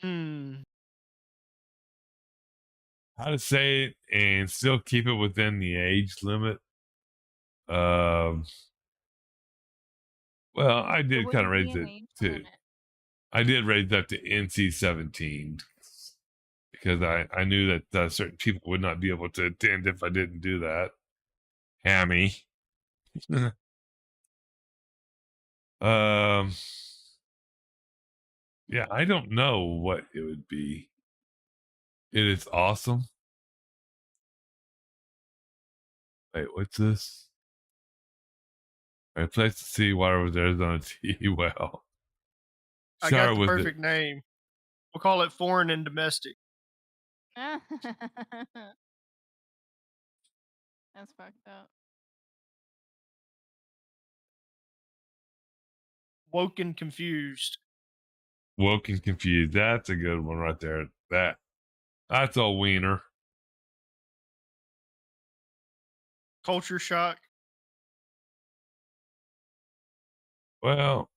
hmm. How to say it and still keep it within the age limit? Um, well, I There did kind of wouldn't be raise an it age too. limit. I did raise that to NC-17 because I knew that certain people would not be able to attend if I didn't do that. Hammy. um, yeah, I don't know what it would be. It is awesome. Wait, what's this? All right, place to see water was Arizona tea well. I got Shower the with it. perfect name. We'll call it foreign and domestic. That's fucked up. Woke and confused. Woke and confused. That's a good one right there. That's a wiener. Culture shock. Well,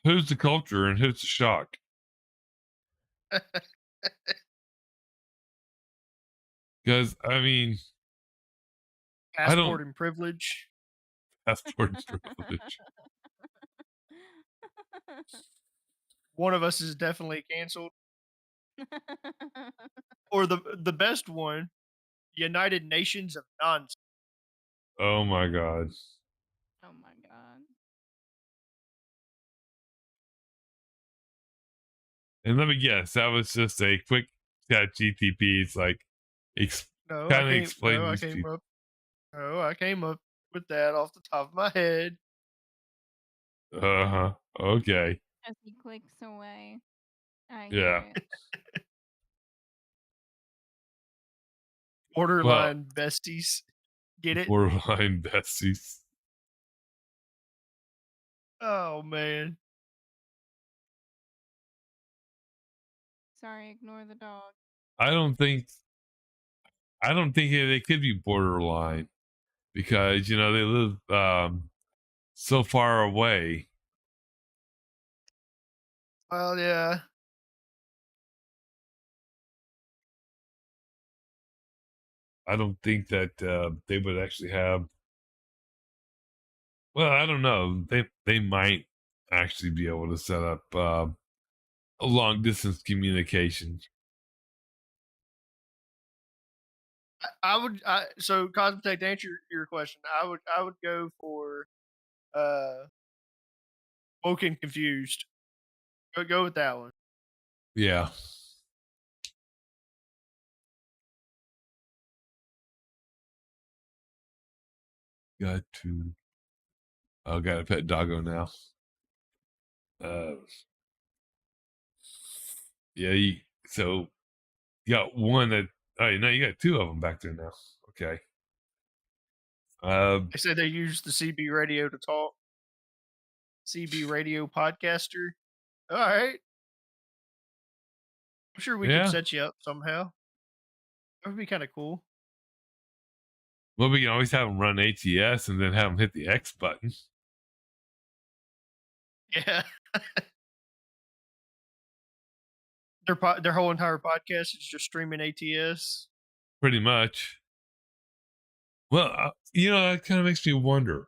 who's the culture and who's the shock? Because I mean, I Passport don't and privilege. passport and privilege. One of us is definitely canceled. Or the best one, United Nations of Nonsense. Oh my god. Oh my god. And let me guess, that was just a quick chat GTP. It's like No, kind of explain I these came people. up. No, I came up with that off the top of my head. Uh-huh. Okay. As he clicks away. I Yeah. hear it. Well, Borderline besties. Get it? borderline besties. Oh man. Sorry, ignore the dog. I don't think they could be borderline because they live so far away. Well, yeah. I don't think that they would actually have. Well, I don't know. They might actually be able to set up a long distance communication. So Cosmetech, to answer your question, I would go for woke and confused. Go with that one. Yeah. Got to. Oh, got a pet doggo now. Yeah. So you got one that. Oh, no, you got two of them back there now. Okay. They said they use the CB radio to talk. CB radio podcaster. All right. I'm sure we could Yeah. set you up somehow. That would be kind of cool. Well, we can always have them run ATS and then have them hit the X button. Yeah. Their whole entire podcast is just streaming ATS. Pretty much. Well, that kind of makes me wonder.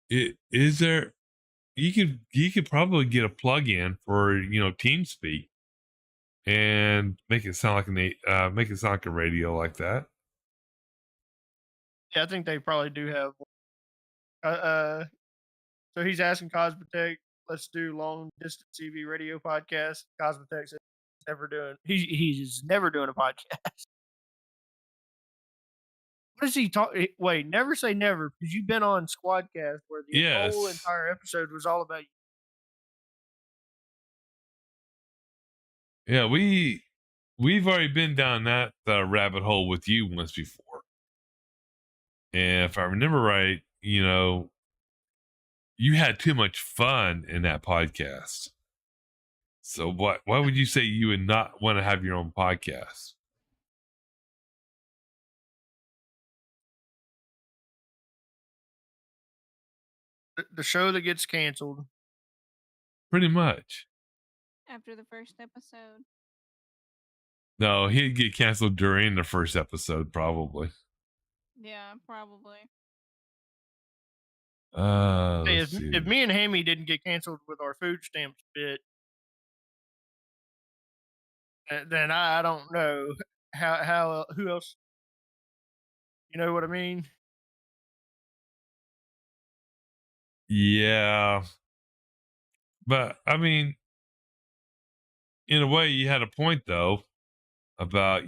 Is there? You could probably get a plug-in for TeamSpeak and make it sound like a radio like that. Yeah, I think they probably do have. So he's asking Cosmetech, let's do long distance CV radio podcast. Cosmetech says he's never doing. He's never doing a podcast. What is he talk? Wait, never say never, because you've been on Squadcast where the whole Yes. entire episode was all about you. Yeah, we've already been down that rabbit hole with you once before. And if I remember right, you had too much fun in that podcast. So why would you say you would not want to have your own podcast? The show that gets canceled. Pretty much. After the first episode. No, he'd get canceled during the first episode, probably. Yeah, probably. Hey, Let's see. if me and Hammy didn't get canceled with our food stamps bit, then I don't know how who else. You know what I mean? Yeah. But I mean, in a way, you had a point though about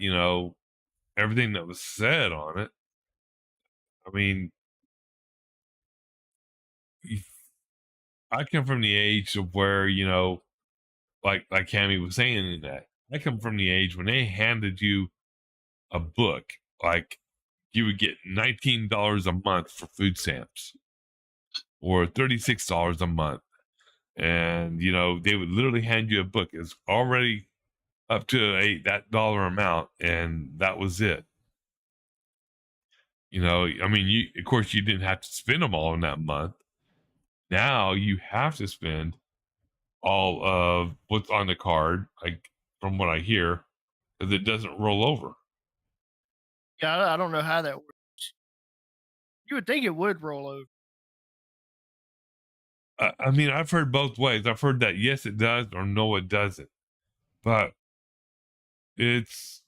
everything that was said on it. I mean, I come from the age of where like Cammy was saying in that. I come from the age when they handed you a book, like you would get $19 a month for food stamps, or $36 a month, And they would literally hand you a book. It's already up to that dollar amount, and that was it. I mean, of course, you didn't have to spend them all in that month. Now you have to spend all of what's on the card, like from what I hear, because it doesn't roll over. Yeah, I don't know how that works. You would think it would roll over. I mean, I've heard both ways. I've heard that yes, it does, or no, it doesn't. But it's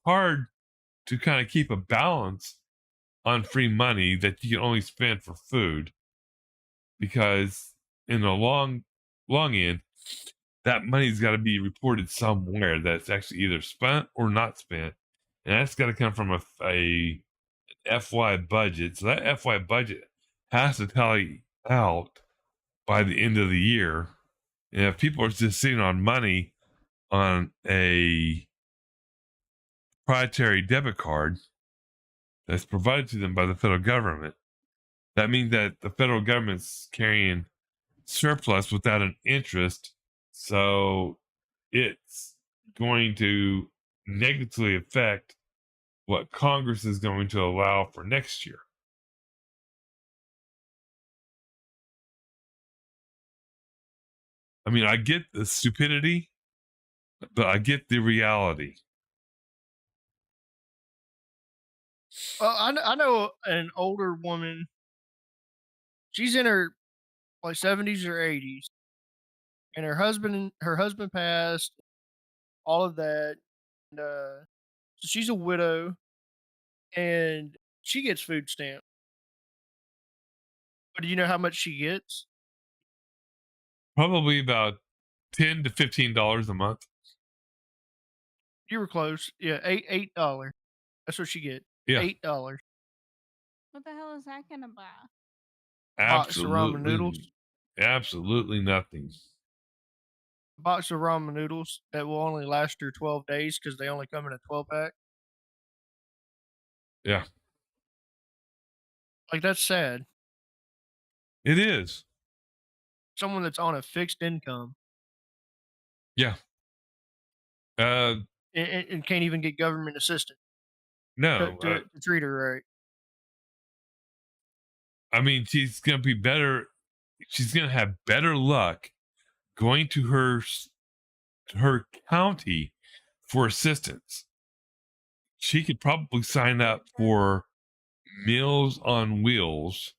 hard to kind of keep a balance on free money that you can only spend for food, because in the long end, that money's got to be reported somewhere that's actually either spent or not spent, and that's got to come from a FY budget. So that FY budget has to tally out by the end of the year. And if people are just sitting on money on a proprietary debit card that's provided to them by the federal government, that means that the federal government's carrying surplus without an interest. So it's going to negatively affect what Congress is going to allow for next year. I mean, I get the stupidity, but I get the reality. Well, I know an older woman. She's in her like 70s or 80s, and her husband passed. All of that, and so she's a widow, and she gets food stamps. But do you know how much she gets? Probably about $10 to $15 a month. You were close. Yeah, $8. That's what she get. Yeah, $8. What the hell is that gonna buy? Box of ramen noodles. Absolutely nothing. A box of ramen noodles that will only last her 12 days because they only come in a 12 pack. Yeah, Like that's sad. it is. Someone that's on a fixed income Yeah. Uh, and can't even get government assistance no. to treat her right. I mean, she's going to be better. She's going to have better luck going to her county for assistance. She could probably sign up for Meals on Wheels,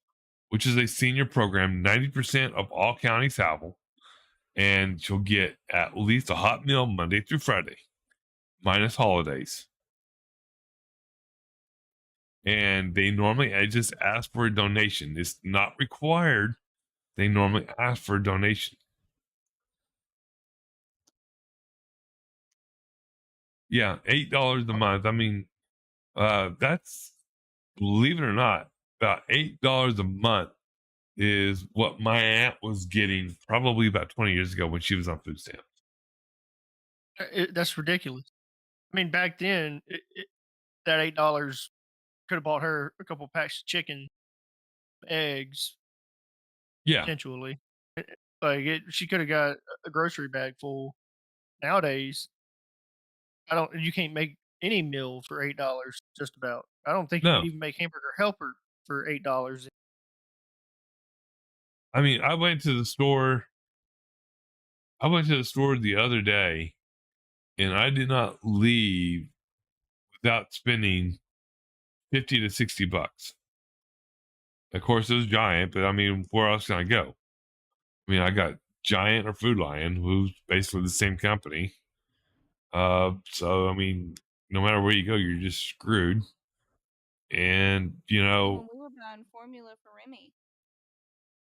which is a senior program. 90% of all counties have them, and she'll get at least a hot meal Monday through Friday, minus holidays. And they normally just ask for a donation. It's not required. They normally ask for a donation. Yeah, $8 a month. I mean, that's, believe it or not, about $8 a month is what my aunt was getting probably about 20 years ago when she was on food stamps. That's ridiculous. I mean, back then, that $8 could have bought her a couple packs of chicken, eggs, Yeah. potentially. Like she could have got a grocery bag full. Nowadays, you can't make any meal for $8. Just about. I don't think you No. can even make hamburger helper for $8. I mean, I went to the store the other day, and I did not leave without spending 50 to 60 bucks. Of course, it was Giant, but I mean, where else can I go? I mean, I got Giant or Food Lion, who's basically the same company. So I mean, no matter where you go, you're just screwed. And When we were buying formula for Remy,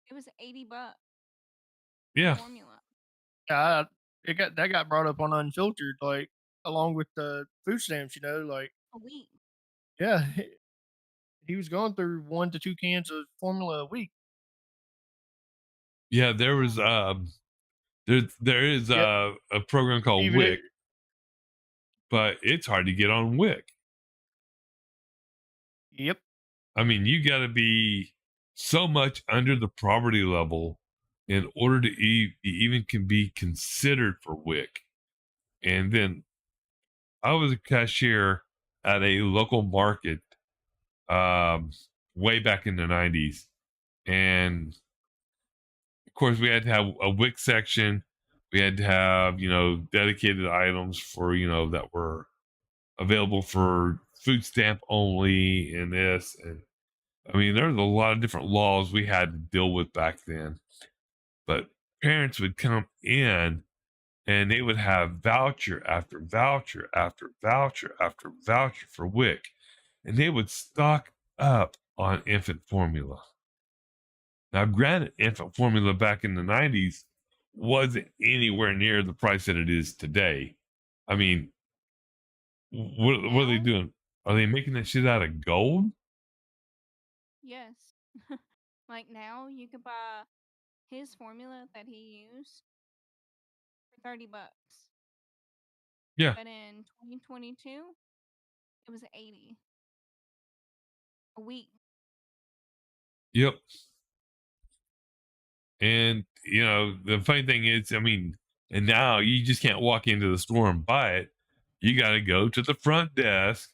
it was $80. yeah, Formula. Yeah, that got brought up on Unfiltered, like along with the food stamps. Like A week. yeah, he was going through 1 to 2 cans of formula a week. yeah. There was there is Yep. a program called Even WIC, but it's hard to get on WIC. Yep. I mean, you got to be so much under the poverty level in order to even can be considered for WIC. And then I was a cashier at a local market um, way back in the 90s. And of course, we had to have a WIC section. We had to have, dedicated items for, that were available for food stamp only and this. And I mean, there was a lot of different laws we had to deal with back then. But parents would come in and they would have voucher after voucher after voucher after voucher for WIC. And they would stock up on infant formula. Now, granted, infant formula back in the 90s wasn't anywhere near the price that it is today. I mean, what are they Now, doing? Are they making that shit out of gold? yes. Like now, you could buy his formula that he used for $30. Yeah. But in 2022, it was 80 a week. Yep. And the funny thing is, I mean, and now you just can't walk into the store and buy it. You got to go to the front desk.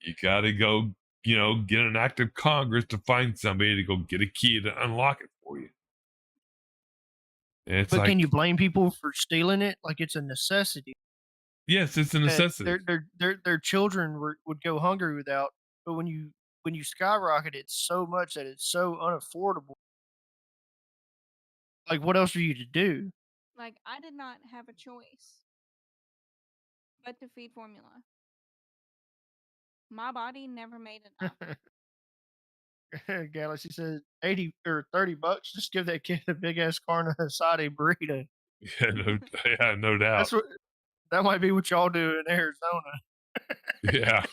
You got to go, get an act of Congress to find somebody to go get a key to unlock it for you. And it's But like, can you blame people for stealing it? Like it's a necessity. yes, it's a That necessity. their children would go hungry without. But when you skyrocket it so much that it's so unaffordable, like what else are you to do? Like, I did not have a choice but to feed formula. My body never made enough. Galaxy says 80 or $30. Just give that kid a big ass carne asada burrito. Yeah, no doubt. That's what that might be what y'all do in Arizona. Yeah.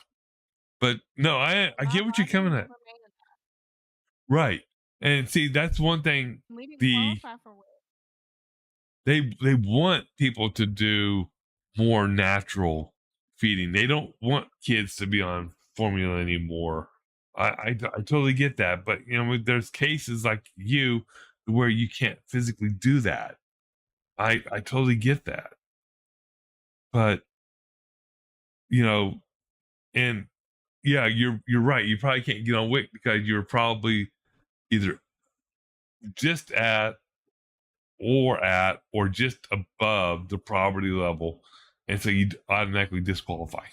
But no, I My get what you're body coming at. never made enough. Right. And see, that's one thing. We didn't The qualify for WIC. they want people to do more natural feeding. They don't want kids to be on formula anymore. I totally get that, but there's cases like you where you can't physically do that. I totally get that, but and yeah, you're right. You probably can't get on WIC because you're probably either just or just above the poverty level, and so you automatically disqualify.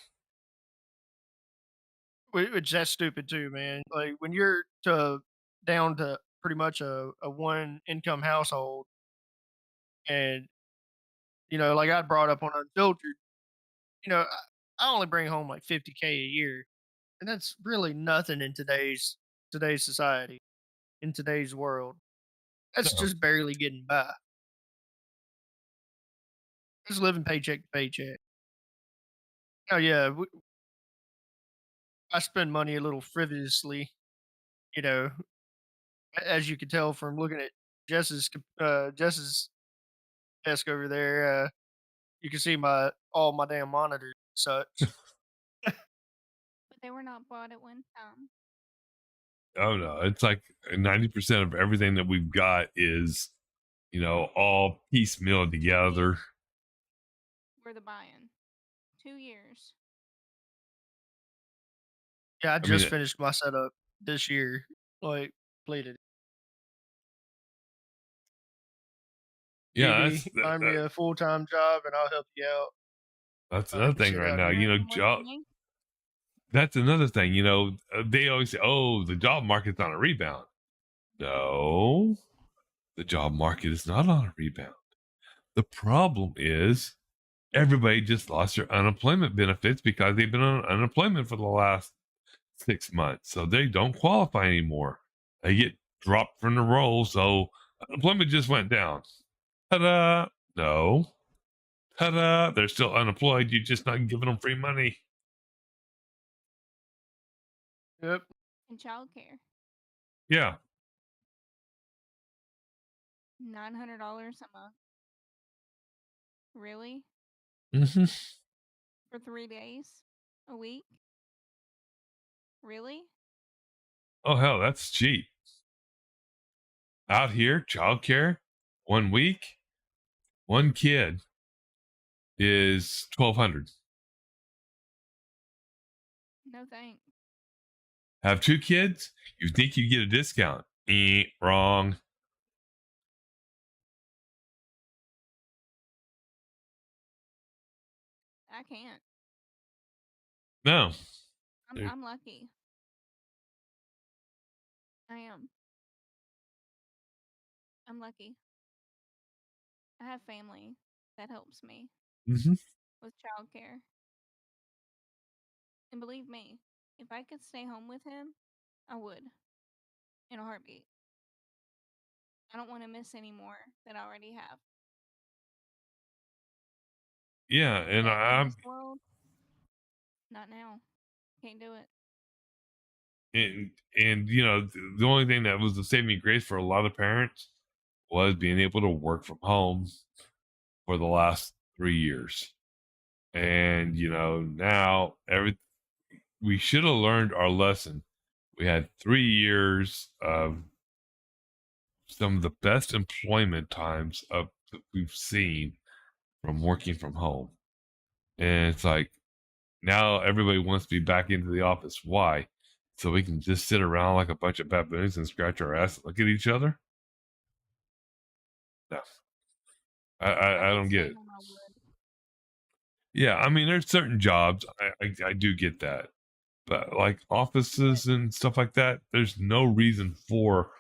Which that's stupid too, man. Like when you're down to pretty much a one income household, and like I brought up on Unfiltered, I only bring home like 50K a year, and that's really nothing in today's society, in today's world. That's No. just barely getting by. Just living paycheck to paycheck. Oh yeah, I spend money a little frivolously, you know, as you can tell from looking at Jess's desk over there. You can see all my damn monitors and such. But they were not bought at one time. Oh no, it's like 90% of everything that we've got is, all piecemeal together. Were the buy-in 2 years. Yeah, I I mean, just finished my setup this year, like completed. yeah, Maybe find me a full time job and I'll help you out. that's I'll another help you thing sit right out now. here. More than me. That's another thing. They always say, "Oh, the job market's on a rebound." No, the job market is not on a rebound. The problem is everybody just lost their unemployment benefits because they've been on unemployment for the last 6 months. So they don't qualify anymore. They get dropped from the roll. So unemployment just went down. Ta-da. No. Ta-da. They're still unemployed. You're just not giving them free money. Yep. And childcare. Yeah. $900 a month. Really? Mm-hmm. For 3 days a week? Really? Oh, hell, that's cheap. Out here, childcare, 1 week, one kid is 1,200. No thanks. Have 2 kids, you think you get a discount. Wrong. I can't. No. I'm lucky. I am. I'm lucky. I have family that helps me Mm-hmm. with childcare. And believe me, if I could stay home with him, I would in a heartbeat. I don't want to miss any more that I already have. Yeah, and But in I'm this world, not now. Can't do it. and you know, the only thing that was the saving grace for a lot of parents was being able to work from home for the last 3 years. And you know, now we should have learned our lesson. We had 3 years of some of the best employment times that we've seen from working from home. And it's like now everybody wants to be back into the office. Why? So we can just sit around like a bunch of baboons and scratch our ass and look at each other? No. If I I could don't get stay it. home, I would. Yeah, I mean there's certain jobs I do get that. But like But offices and stuff like that, there's no reason for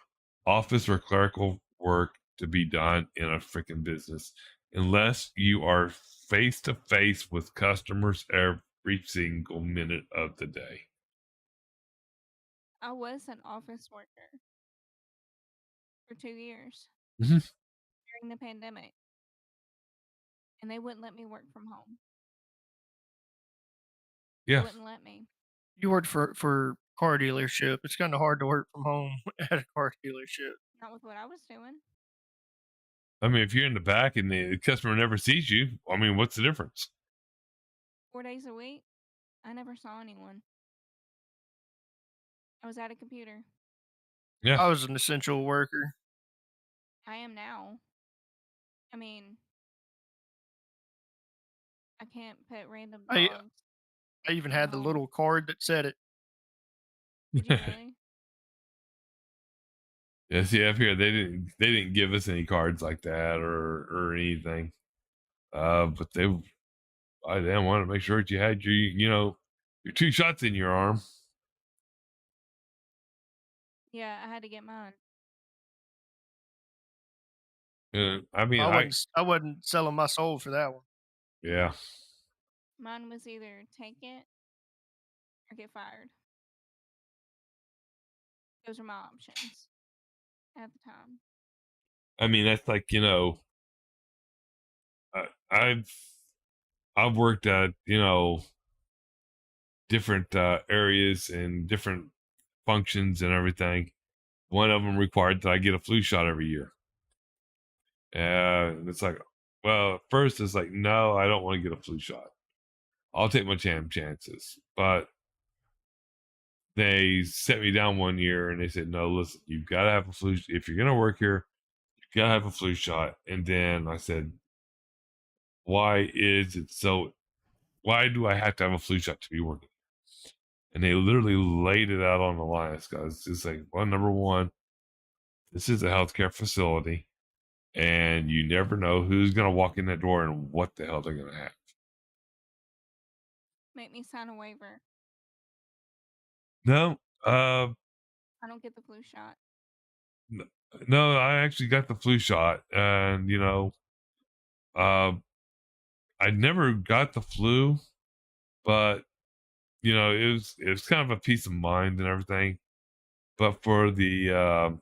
office or clerical work to be done in a freaking business unless you are face to face with customers every single minute of the day. I was an office worker for 2 years Mhm. during the pandemic, and they wouldn't let me work from home. They Yeah. wouldn't let me. You worked for car dealership. It's kind of hard to work from home at a car dealership. Not with what I was doing. I mean, if you're in the back and the customer never sees you, I mean, what's the difference? 4 days a week, I never saw anyone. I was at a computer. Yeah. I was an essential worker. I am now. I mean, I can't pet random I dogs I even at had the home. little card that said it. Did you really? Yeah, see up here they didn't give us any cards like that or anything. But I didn't want to make sure that you had your 2 shots in your arm. Yeah, I had to get mine. I mean, I wasn't selling my soul for that one. yeah. Mine was either take it or get fired. Those are my options at the time. I mean, that's like, I, I've I've worked at, different areas and different functions and everything. One of them required that I get a flu shot every year. And it's like, well, at first it's like, no, I don't want to get a flu shot. I'll take my chances. But they set me down one year and they said, no, listen, you've got to have a flu. If you're going to work here, you've got to have a flu shot. And then I said, why is it so? Why do I have to have a flu shot to be working? And they literally laid it out on the line. It's just like, well, number one, this is a healthcare facility, and you never know who's going to walk in that door and what the hell they're going to have. Make me sign a waiver. No, I don't get the flu shot. no, I actually got the flu shot, and uh, I never got the flu, but it was kind of a peace of mind and everything. But for the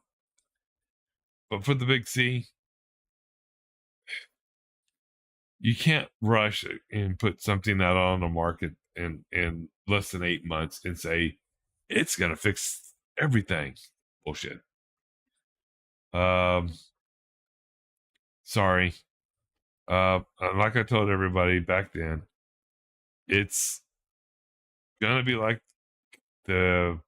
big C, you can't rush it and put something out on the market in less than 8 months and say it's gonna fix everything. Bullshit. Um, sorry. Like I told everybody back then, it's gonna be like the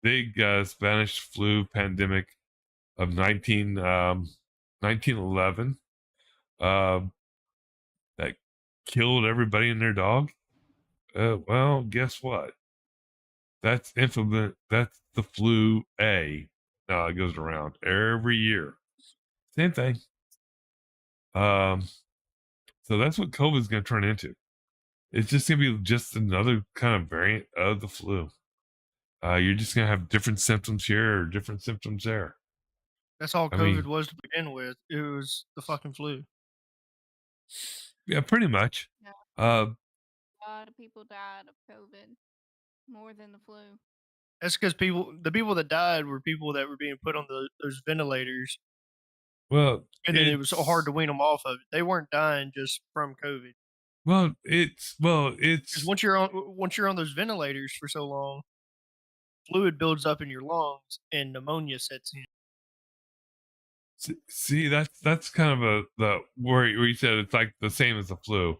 big Spanish flu pandemic of 1911 that killed everybody and their dog. Well, guess what? That's infamous. That's the flu A. It goes around every year. Same thing. So that's what COVID is going to turn into. It's just going to be just another kind of variant of the flu. You're just going to have different symptoms here or different symptoms there. That's all I COVID mean, was to begin with. It was the fucking flu. yeah, pretty much. Yeah. Uh, A lot of people died of COVID more than the flu. That's because the people that died were people that were being put on those ventilators, well, and then it was so hard to wean them off of it. They weren't dying just from COVID. It's Because once you're on those ventilators for so long, fluid builds up in your lungs and pneumonia sets in. see that's kind of the where you said it's like the same as the flu.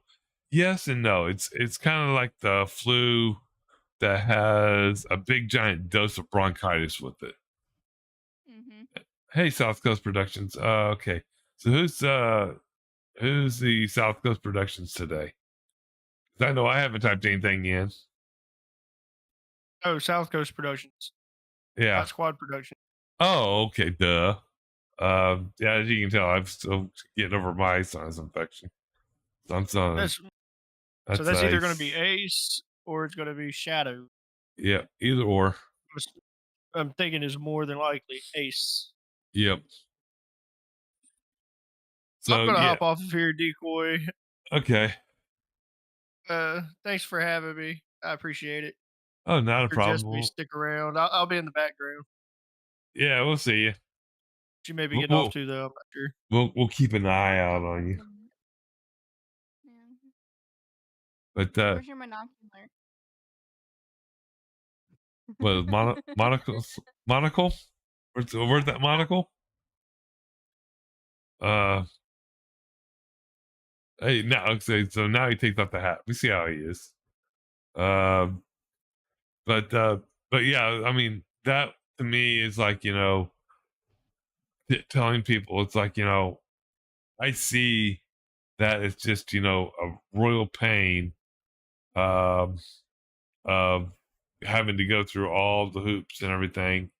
Yes and no. It's kind of like the flu that has a big giant dose of bronchitis with it. Mm-hmm. Hey, South Coast Productions. Okay. So who's the South Coast Productions today? 'Cause I know I haven't typed anything in. Oh, South Coast Productions, Yeah. not Squad Productions. Oh, okay. Duh. Yeah, as you can tell, I'm still getting over my sinus infection. So That's that's either going to be Ace or it's going to be Shadow. yeah, either or. I'm thinking is more than likely Ace. Yep. I'm So going to yeah. hop off of here, Decoy. Okay. Thanks for having me. I appreciate it. Oh, not a Or just me problem. stick around. I'll be in the background. Yeah, we'll see you. She may be getting off too, though. I'm not sure. We'll keep an eye out on you. Yeah. But Where's your monocular? what monocle? Where's that monocle? Hey, now so now he takes off the hat. We see how he is. But yeah, I mean that to me is like telling people it's like I see that it's just a royal pain um of having to go through all the hoops and everything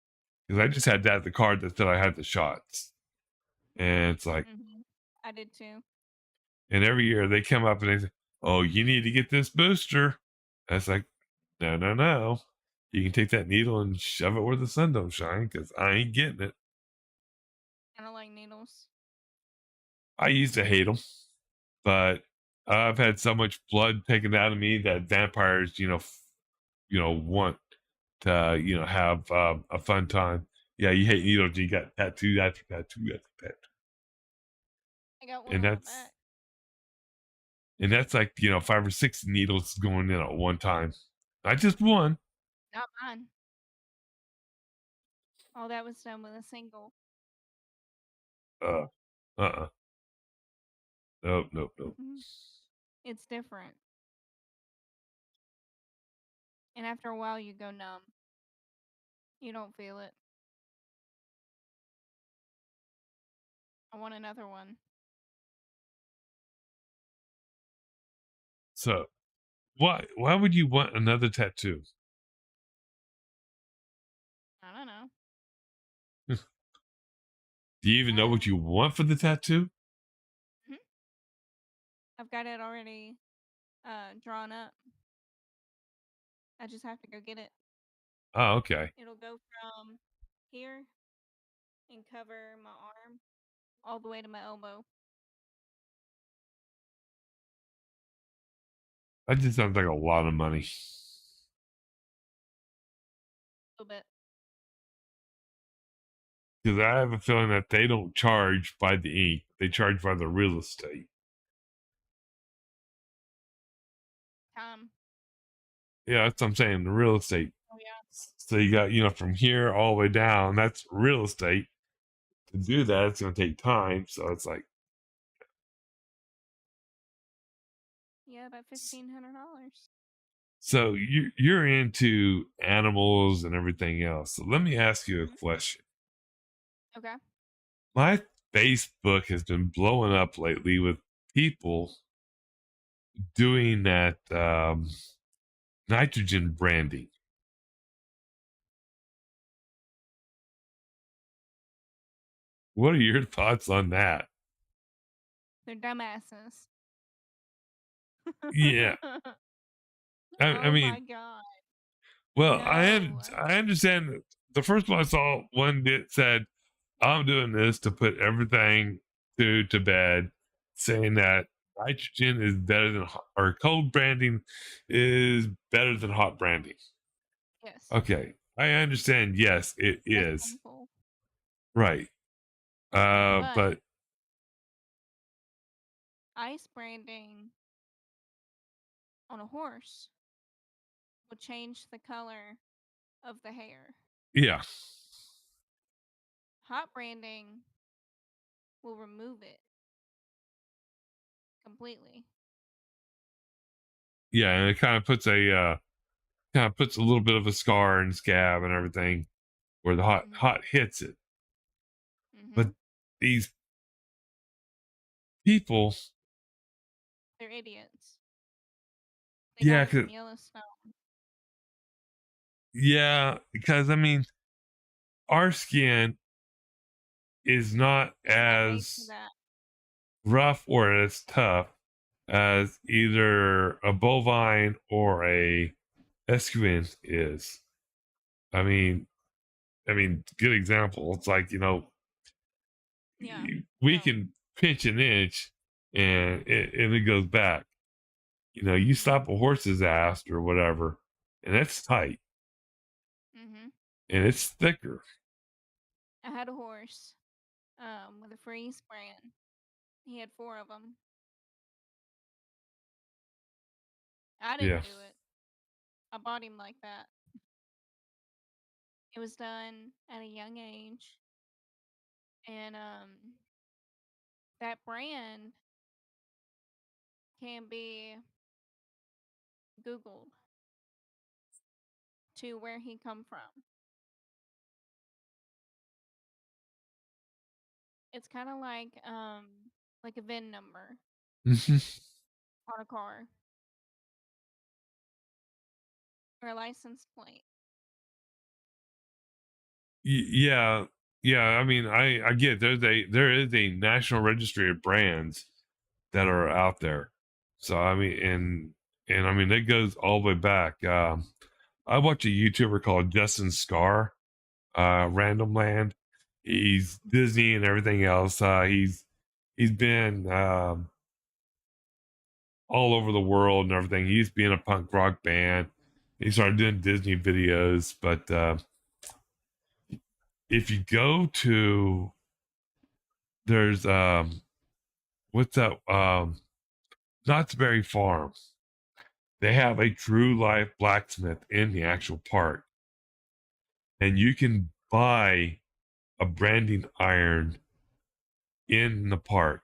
because I just had that the card that said I had the shots and it's like Mm-hmm. I did too. and every year they come up and they say, oh, you need to get this booster. And it's like no, you can take that needle and shove it where the sun don't shine because I ain't getting it. I don't like needles. I used to hate them, but I've had so much blood taken out of me that vampires want to have a fun time. Yeah, you hate needles. You got tattoo after tattoo after tattoo, I got one and on my back. that's like 5 or 6 needles going in at one time, not just one. Not mine. All that was done with a single. Nope. Mm-hmm. It's different. And after a while, you go numb. You don't feel it. I want another one. So why would you want another tattoo? I don't know. Do you even know what you want for the tattoo? Mm-hmm. I've got it already drawn up. I just have to go get it. Oh, okay. It'll go from here and cover my arm all the way to my elbow. That just sounds like a lot of money. A little bit. Because I have a feeling that they don't charge by the ink; they charge by the real estate. Time. Yeah, that's what I'm saying. The real estate. Oh yeah. So you got from here all the way down. That's real estate. To do that, it's going to take time. So it's like Yeah, about $1,500. so you're into animals and everything else. So let me ask you a question. Okay. My Facebook has been blowing up lately with people doing that nitrogen branding. What are your thoughts on that? They're dumbasses. Yeah, I Oh my mean, god. well, No. I understand that the first one I saw one that said, "I'm doing this to put everything to bed," saying that nitrogen is better than or cold branding is better than hot branding. Yes. Okay, I understand. Yes, it Less is harmful. right, But but ice branding on a horse will change the color of the hair. yeah, Hot branding will remove it completely. yeah, and it kind of puts a little bit of a scar and scab and everything where the Mhm. hot hits it. But Mhm. these people, They're idiots. They got yeah, it from Yellowstone. yeah, because I mean, our skin is not It's not made for as that. rough or as tough as either a bovine or a equine is. I mean, good example. It's like, Yeah. we No. can pinch an inch and it goes back. You Mhm. stop a horse's ass or whatever, and it's tight Mhm. and it's thicker. I had a horse with a freeze brand. He had 4 of them. I Yeah. didn't do it. I bought him like that. It was done at a young age, and that brand can be Googled to where he come from. It's kind of like a VIN number on a car or a license plate. Yeah, yeah. I mean, I get there is a national registry of brands that are out there. So I mean, and I mean it goes all the way back. I watch a YouTuber called Justin Scar, Random Land. He's Disney and everything else. He's been all over the world and everything. He used to be in a punk rock band. He started doing Disney videos, but if you go to there's what's that Knott's Berry Farm. They have a true life blacksmith in the actual park, and you can buy a branding iron in the park.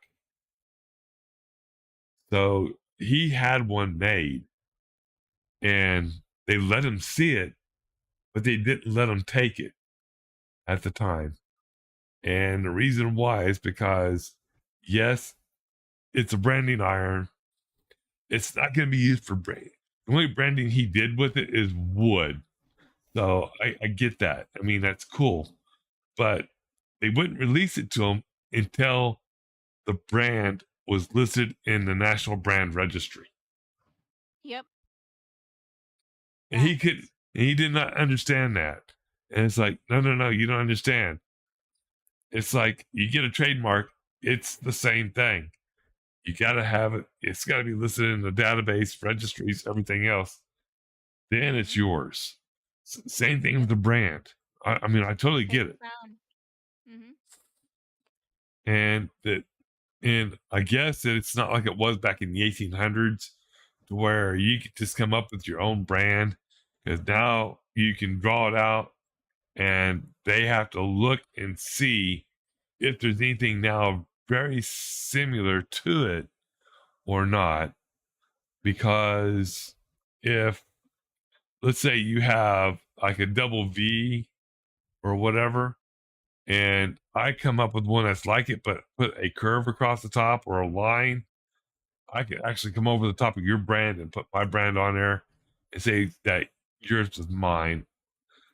So he had one made, and they let him see it, but they didn't let him take it at the time. And the reason why is because, yes, it's a branding iron. It's not going to be used for branding. The only branding he did with it is wood. So I get that. I mean, that's cool. But they wouldn't release it to him until the brand was listed in the National Brand Registry. Yep, And facts. he did not understand that. And it's like, no, you don't understand. It's like you get a trademark, it's the same thing. You got to have it. It's got to be listed in the database, registries, everything else. Then it's Mhm. yours. Same thing with Yep. the brand. I mean, I totally Safe get and it. sound. Mhm. And that, and I guess that it's not like it was back in the 1800s to where you could just come up with your own brand, because now you can draw it out and they have to look and see if there's anything now very similar to it or not. Because if, let's say, you have like a double V or whatever, and I come up with one that's like it, but put a curve across the top or a line, I could actually come over the top of your brand and put my brand on there and say that yours is mine.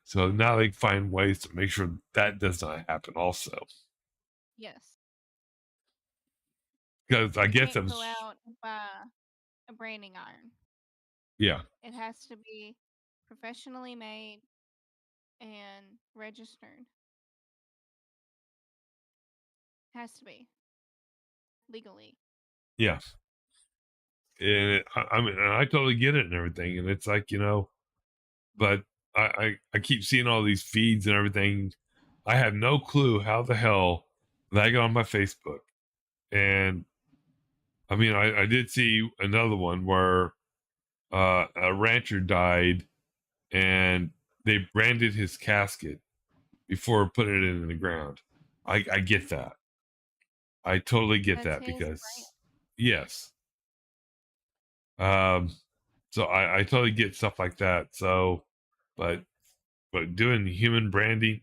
So now they find ways to make sure that does not happen also. Yes. Because I You guess can't that go was, out and buy a branding iron. yeah. It has to be professionally made and registered. Has to be legally. Yeah. And I mean, and I totally get it and everything. And it's like, but I keep seeing all these feeds and everything. I have no clue how the hell that I got on my Facebook. And I mean, I did see another one where a rancher died and they branded his casket before putting it in the ground. I get that. I totally get That's that his brand. because yes. Um so I totally get stuff like that. So but doing human branding,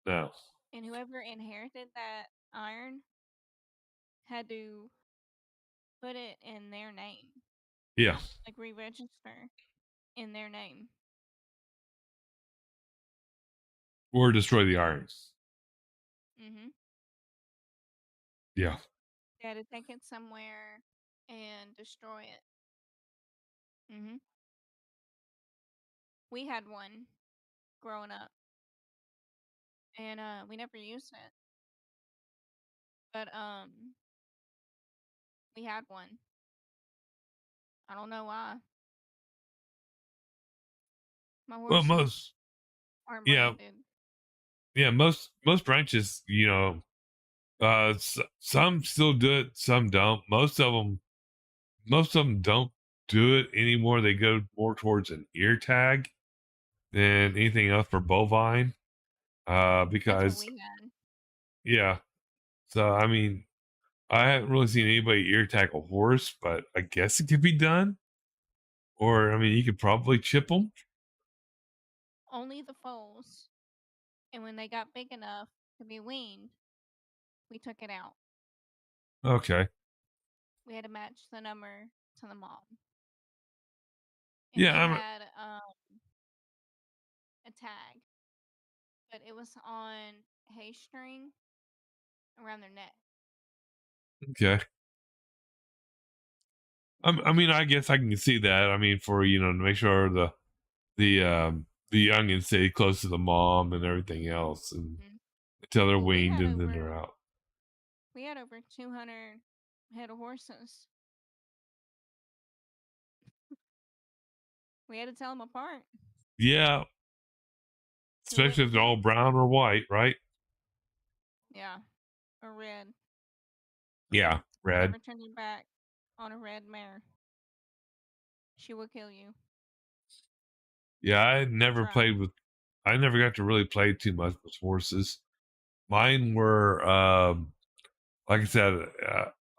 no. And whoever inherited that iron had to put it in their name, Yeah. like re-register in their name. Or destroy the irons. Mhm. Yeah. They had to take it somewhere and destroy it. Mhm. We had one growing up, and we never used it, but we had one. I don't know why. My Well, horses most aren't yeah, branded. yeah, most branches, some still do it, some don't. Most of them don't do it anymore. They go more towards an ear tag than anything else for bovine. That's what Because we had. yeah. So I mean, I haven't really seen anybody ear tag a horse, but I guess it could be done. Or I mean, you could probably chip them. Only the foals. And when they got big enough to be weaned, we took it out. Okay. We had to match the number to the mom. And Yeah. they had a tag, but it was on hay string around their neck. Okay. I mean, I guess I can see that. I mean, for to make sure the youngins stay close to the mom and everything else, and Mhm. until they're Well, weaned and then they're out. we had over 200 head of horses. We had to tell them apart. Yeah, Who especially if wouldn't they're all you? brown or white, right? Yeah, or red. Yeah, red. Never turn your back on a red mare. She will kill you. Yeah, Don't try. I never got to really play too much with horses. Mine were, like I said,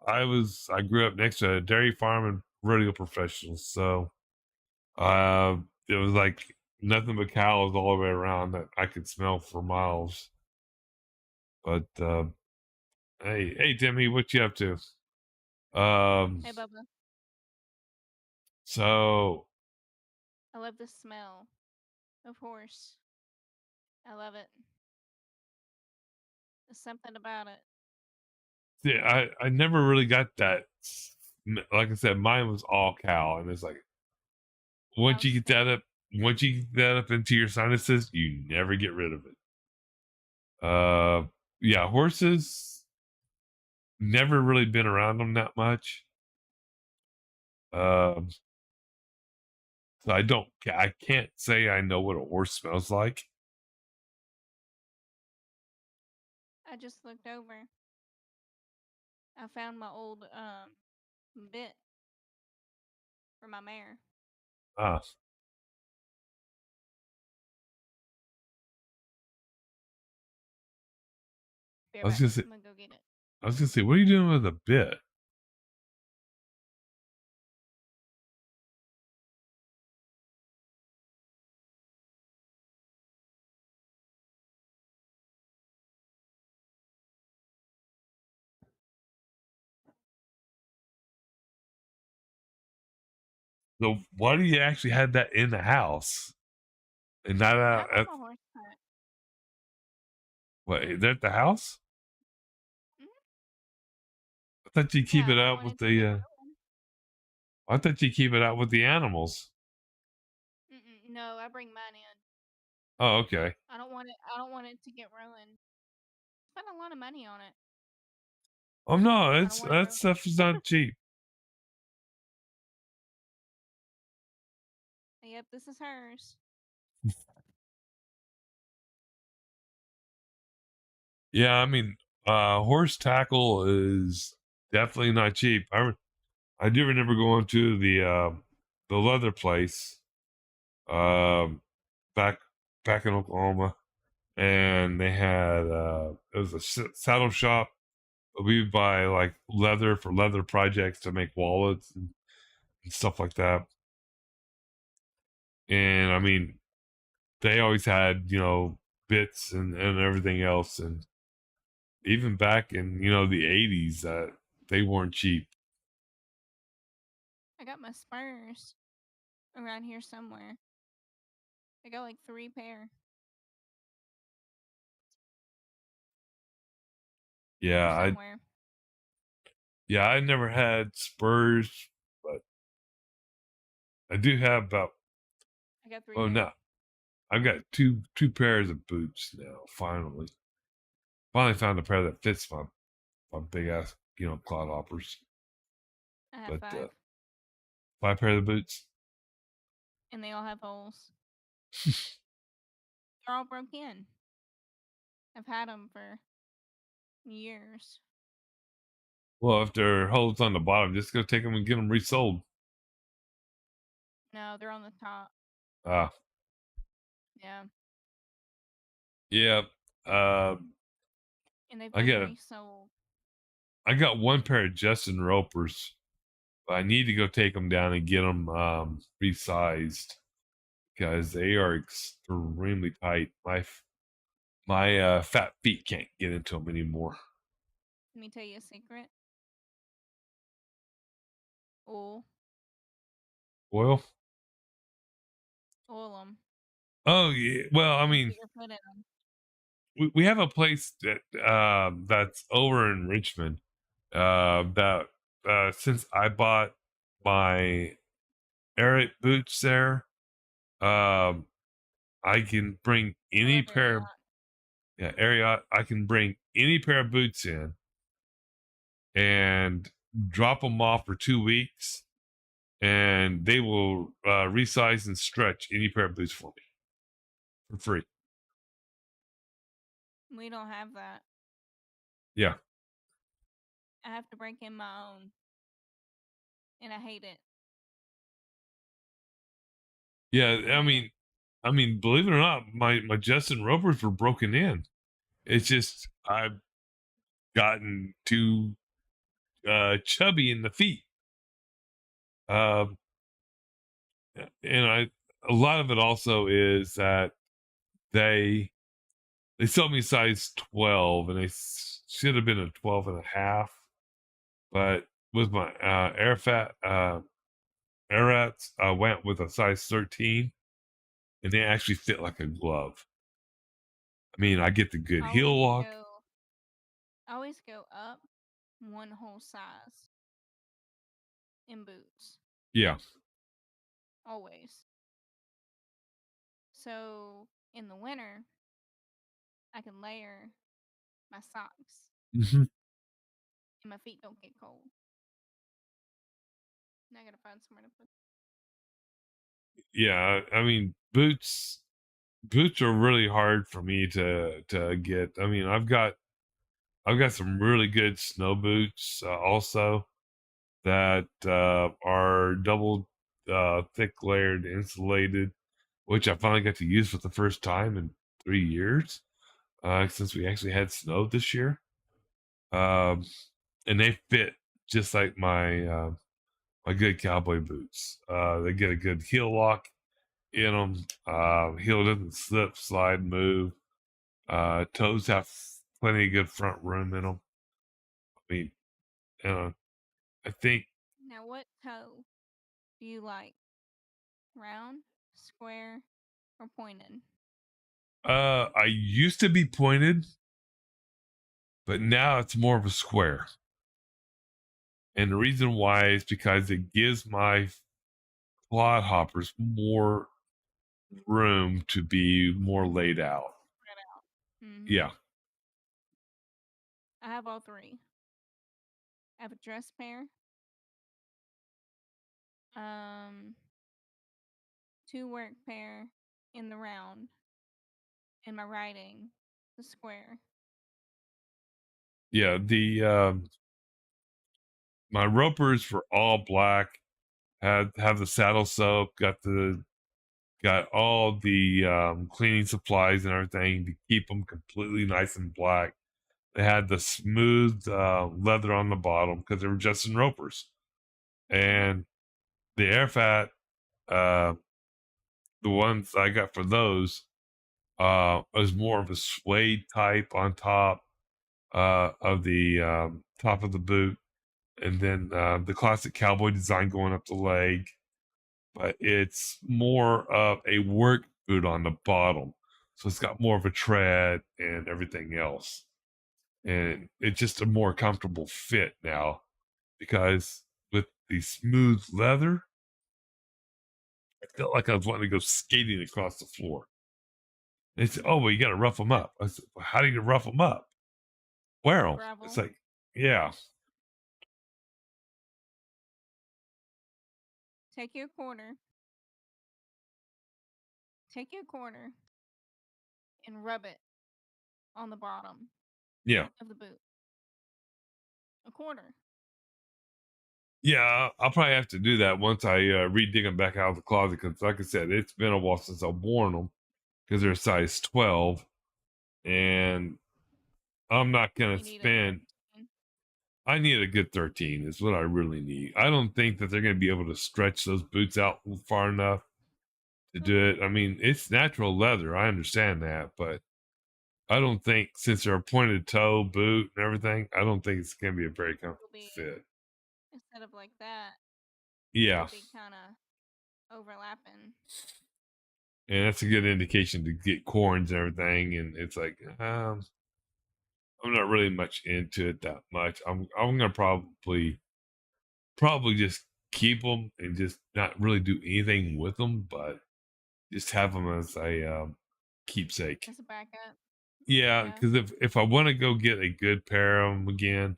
I grew up next to a dairy farm and rodeo professionals. So, it was like nothing but cows all the way around that I could smell for miles. But, hey, Timmy, what you up to? Um, Hey, Bubba. so I love the smell of horse. I love it. There's something about it. yeah, I never really got that. Like I said, mine was all cow, and it's like once Cow you get that stain. up, once you get that up into your sinuses, you never get rid of it. Yeah, horses never really been around them that much. Um, so I can't say I know what a horse smells like. I just looked over. I found my old bit for my mare. Ah, Be I right was back. gonna say, I'm gonna go get it. what are you doing with a bit? So why do you actually have that in the house and not I out love at a horse hunt. what? Is that at the house? Mhm. I thought you keep Yeah, it I don't out want with it to get the. ruined. I thought you keep it out with the animals. No, I bring mine in. Oh, okay. I don't want it. I don't want it to get ruined. Spend a lot of money on it. Oh no, I don't it's want it that ruined. stuff is not cheap. Yep, this is hers. Yeah, I mean, horse tackle is definitely not cheap. I do remember going to the leather place um back back in Oklahoma, and they had it was a saddle shop. We would buy like leather for leather projects to make wallets and stuff like that. And I mean, they always had bits and everything else, and even back in the 80s, they weren't cheap. I got my spurs around here somewhere. I got like 3 pair Yeah, I somewhere. yeah, I never had spurs, but I do have about I got 3 oh pair. no, I've got two pairs of boots now. Finally found a pair that fits my big ass clodhoppers. I have But 5, 5 pair of boots. and they all have holes. They're all broke in. I've had them for years. Well, if there are holes on the bottom, just go take them and get them resold. No, they're on the top. Ah, Yeah, yeah. Uh, and they've I been got resold. I got one pair of Justin Ropers, but I need to go take them down and get them resized because they are extremely tight. My fat feet can't get into them anymore. Let me tell you a secret. Oil, Well, oil them. oh yeah. Well, I And mean, put your foot in them. we have a place that's over in Richmond that since I bought my Eric boots there, um, I can bring I any love pair of Ariat. Ariat. I can bring any pair of boots in and drop them off for 2 weeks, and they will resize and stretch any pair of boots for me for free. We don't have that. Yeah, I have to break in my own, and I hate it. yeah. I hate it. I mean, believe it or not, my Justin Rovers were broken in. It's just I've gotten too chubby in the feet. Um, and a lot of it also is that they sold me size 12 and they should have been a 12 and a half, but with my airfats, I went with a size 13 and they actually fit like a glove. I mean, I get the good I heel always lock. go. I always go up one whole size in boots. Yeah. Always. So in the winter, I can layer my socks, Hmm. and my feet don't get cold. Now I gotta find somewhere to put. Yeah, I mean, boots are really hard for me to get. I mean, I've got some really good snow boots also that are double thick layered insulated, which I finally got to use for the first time in 3 years since we actually had snow this year. Um, and they fit just like my good cowboy boots. They get a good heel lock in them. Heel doesn't slip, slide, move. Toes have plenty of good front room in them. I mean, uh, I think Now, what toe do you like? round, square, or pointed? I used to be pointed, but now it's more of a square. And the reason why is because it gives my quad hoppers more room to be more laid out. Spread out. Mm-hmm. Yeah. I have all three. I have a dress pair, um, two work pair in the round, and my riding, the square. Yeah. The my ropers were all black, had have the saddle soap, got all the cleaning supplies and everything to keep them completely nice and black. They had the smooth leather on the bottom because they were Justin ropers, and the air fat, uh, the ones I got for those, was more of a suede type on top of the top of the boot, and then the classic cowboy design going up the leg. But it's more of a work boot on the bottom, so it's got more of a tread and everything else, and it's just a more comfortable fit now because with the smooth leather, I felt like I was wanting to go skating across the floor. They said, "Oh, well, you got to rough them up." I said, well, "How do you rough them up? Wear them." It's Gravel. like, yeah, Take your quarter. Take your quarter and rub it on the bottom yeah, of the boot. A quarter. yeah. I'll probably have to do that once I redig them back out of the closet because, like I said, it's been a while since I've worn them because they're size 12, and I'm not gonna You need a spend. 13. I need a good 13 is what I really need. I don't think that they're going to be able to stretch those boots out far enough to do it. I mean, it's natural leather. I understand that, but I don't think since they're a pointed toe boot and everything, I don't think it's going to be a very It'll comfortable be, fit. instead of like that, Yeah. it'll be kind of overlapping. And that's a good indication to get corns and everything. And it's like, I'm not really much into it that much. I'm going to probably just keep them and just not really do anything with them, but just have them as a keepsake. As a backup. Yeah, Yeah. because if I want to go get a good pair of them again,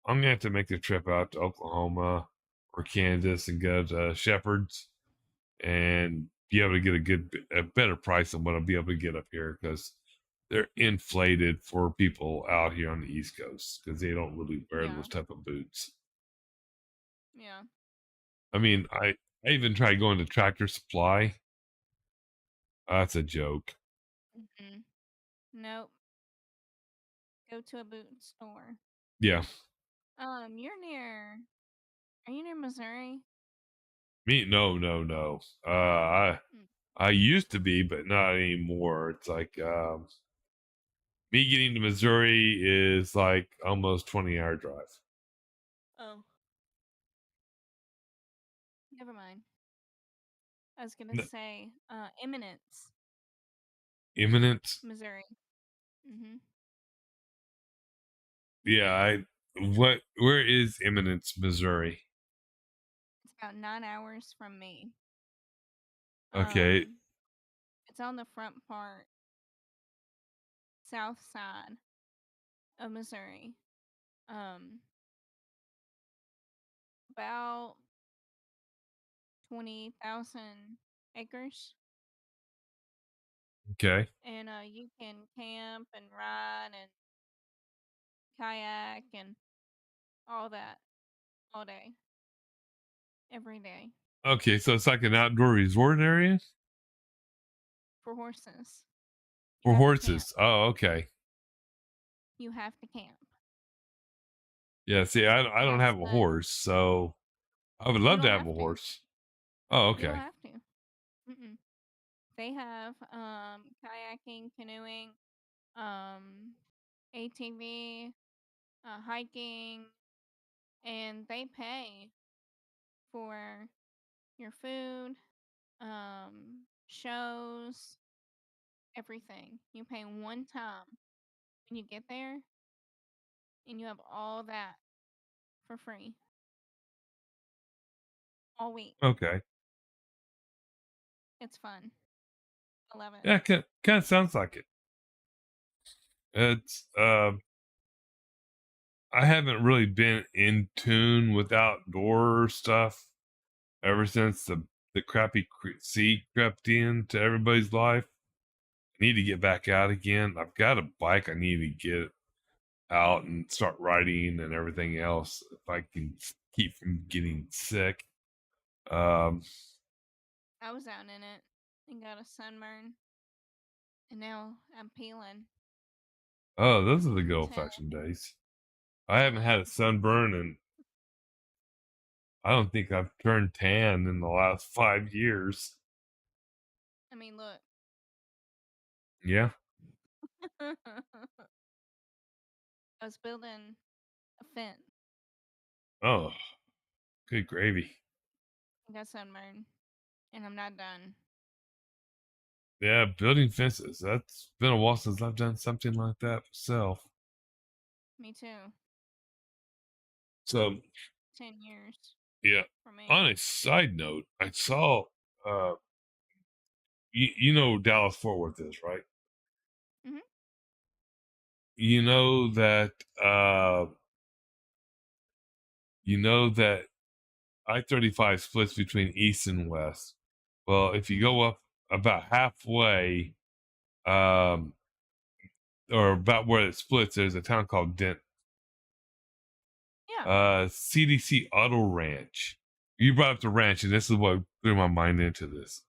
I'm gonna have to make the trip out to Oklahoma or Kansas and go to Shepherd's and be able to get a better price than what I'll be able to get up here because they're inflated for people out here on the East Coast because they don't really wear Yeah. those type of boots. Yeah. I mean, I even tried going to Tractor Supply. That's a joke. Mm-hmm. Nope. Go to a boot store. Yeah, You're near. Are you near Missouri? me no. Mm. I used to be, but not anymore. It's like me getting to Missouri is like almost 20-hour drive. Oh. Never mind. I was gonna N- say, Eminence, Imminent. Missouri. Mm-hmm. Yeah, where is Imminence, Missouri? It's about 9 hours from me. Okay. Um, it's on the front part, south side of Missouri. Um, about 20,000 acres, Okay. and you can camp and ride and kayak and all that all day, every day, Okay, so it's like an outdoor resort area for horses. You for have to camp. horses. Oh, okay. You have to camp. Yeah, see, I They don't have have a sled. horse, so I would You love to don't have a have to. horse. Oh, You don't okay. have to. Mm-mm. They have kayaking, canoeing, um, ATV, hiking, and they pay for your food, shows, everything. You pay one time when you get there, and you have all that for free all week. Okay. It's fun. I love it. Yeah, kind of sounds like it. It's I haven't really been in tune with outdoor stuff ever since the crappy sea crept into everybody's life. I need to get back out again. I've got a bike. I need to get out and start riding and everything else if I can keep from getting sick. I was out in it and got a sunburn, and now I'm peeling. Oh, those are the good I'm old 10. fashioned days. I haven't had a sunburn, and I don't think I've turned tan in the last 5 years. I mean, look. Yeah. I was building a fence. Oh, good gravy. I got sunburned, and I'm not done. Yeah, building fences. That's been a while since I've done something like that myself. Me too. So, 10 years yeah. for me. On a side note, I saw, you know Dallas Fort Worth is, right? Mhm. You know that, I-35 splits between east and west. Well, if you go up about halfway, or about where it splits, there's a town called Denton. Yeah. CDC Auto Ranch. You brought up the ranch, and this is what threw my mind into this.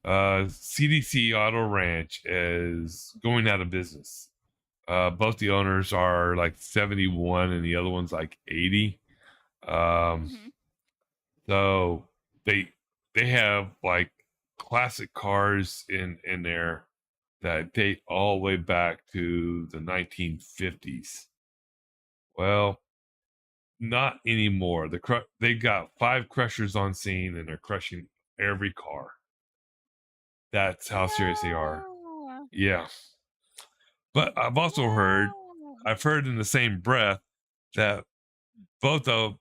CDC Auto Ranch is going out of business. Both the owners are like 71 and the other one's like 80. Mhm. So they have like classic cars in there that date all the way back to the 1950s. Well, not anymore. They got 5 crushers on scene and they're crushing every car. That's how serious they are. No. Yeah. But I've heard in the same breath that both of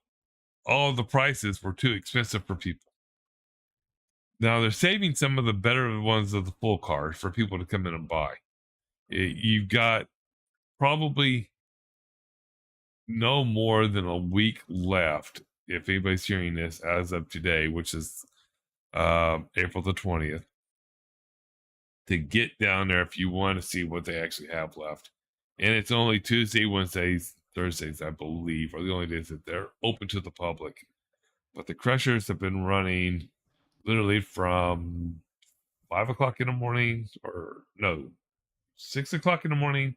all the prices were too expensive for people. Now they're saving some of the better ones of the full cars for people to come in and buy. You've got probably no more than a week left, if anybody's hearing this as of today, which is April the 20th, to get down there if you want to see what they actually have left. And it's only Tuesday, Wednesdays, Thursdays, I believe, are the only days that they're open to the public. But the crushers have been running literally from 5 o'clock in the morning, or no, 6 o'clock in the morning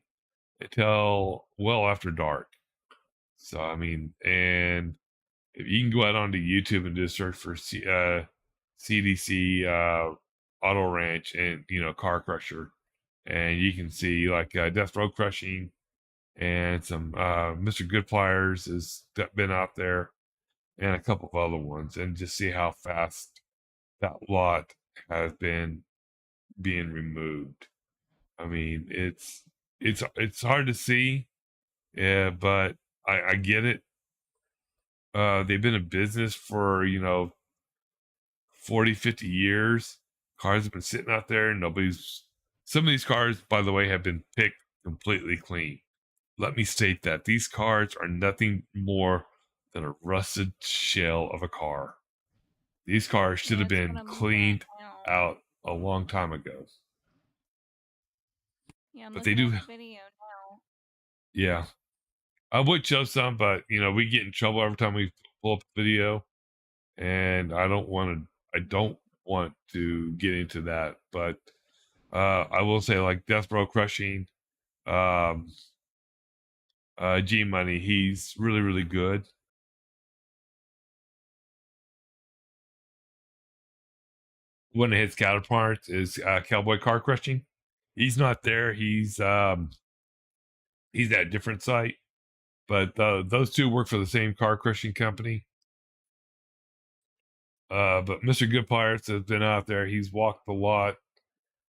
until well after dark. So, I mean, and if you can go out onto YouTube and just search for CDC Auto Ranch and, car crusher, and you can see like Death Row Crushing and some Mr. Good Pliers has been out there, and a couple of other ones, and just see how fast that lot has been being removed. I mean, it's hard to see, yeah, but I get it. They've been in business for 40, 50 years. Cars have been sitting out there, and some of these cars, by the way, have been picked completely clean. Let me state that these cars are nothing more than a rusted shell of a car. These cars should have That's what been I'm looking at cleaned now. out a long time ago. Yeah, I'm But they looking do, at the video now. yeah. I would show some, but we get in trouble every time we pull up a video, and I don't want to get into that. But I will say, like Death Row Crushing, um, G Money, he's really, really good. One of his counterparts is Cowboy Car Crushing. He's not there. He's at a different site, but those two work for the same car crushing company. But Mr. Good Pirates has been out there. He's walked a lot.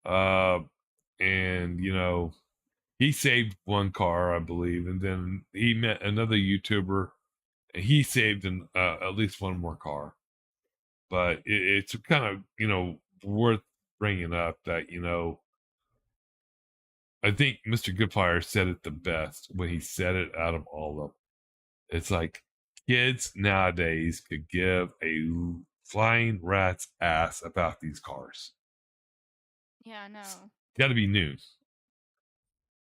And he saved one car, I believe, and then he met another YouTuber, and he saved at least one more car. But it's kind of worth bringing up that I think Mr. Goodfire said it the best when he said it out of all of them. It's like kids nowadays could give a flying rat's ass about these cars. Yeah, I know. Got to be new.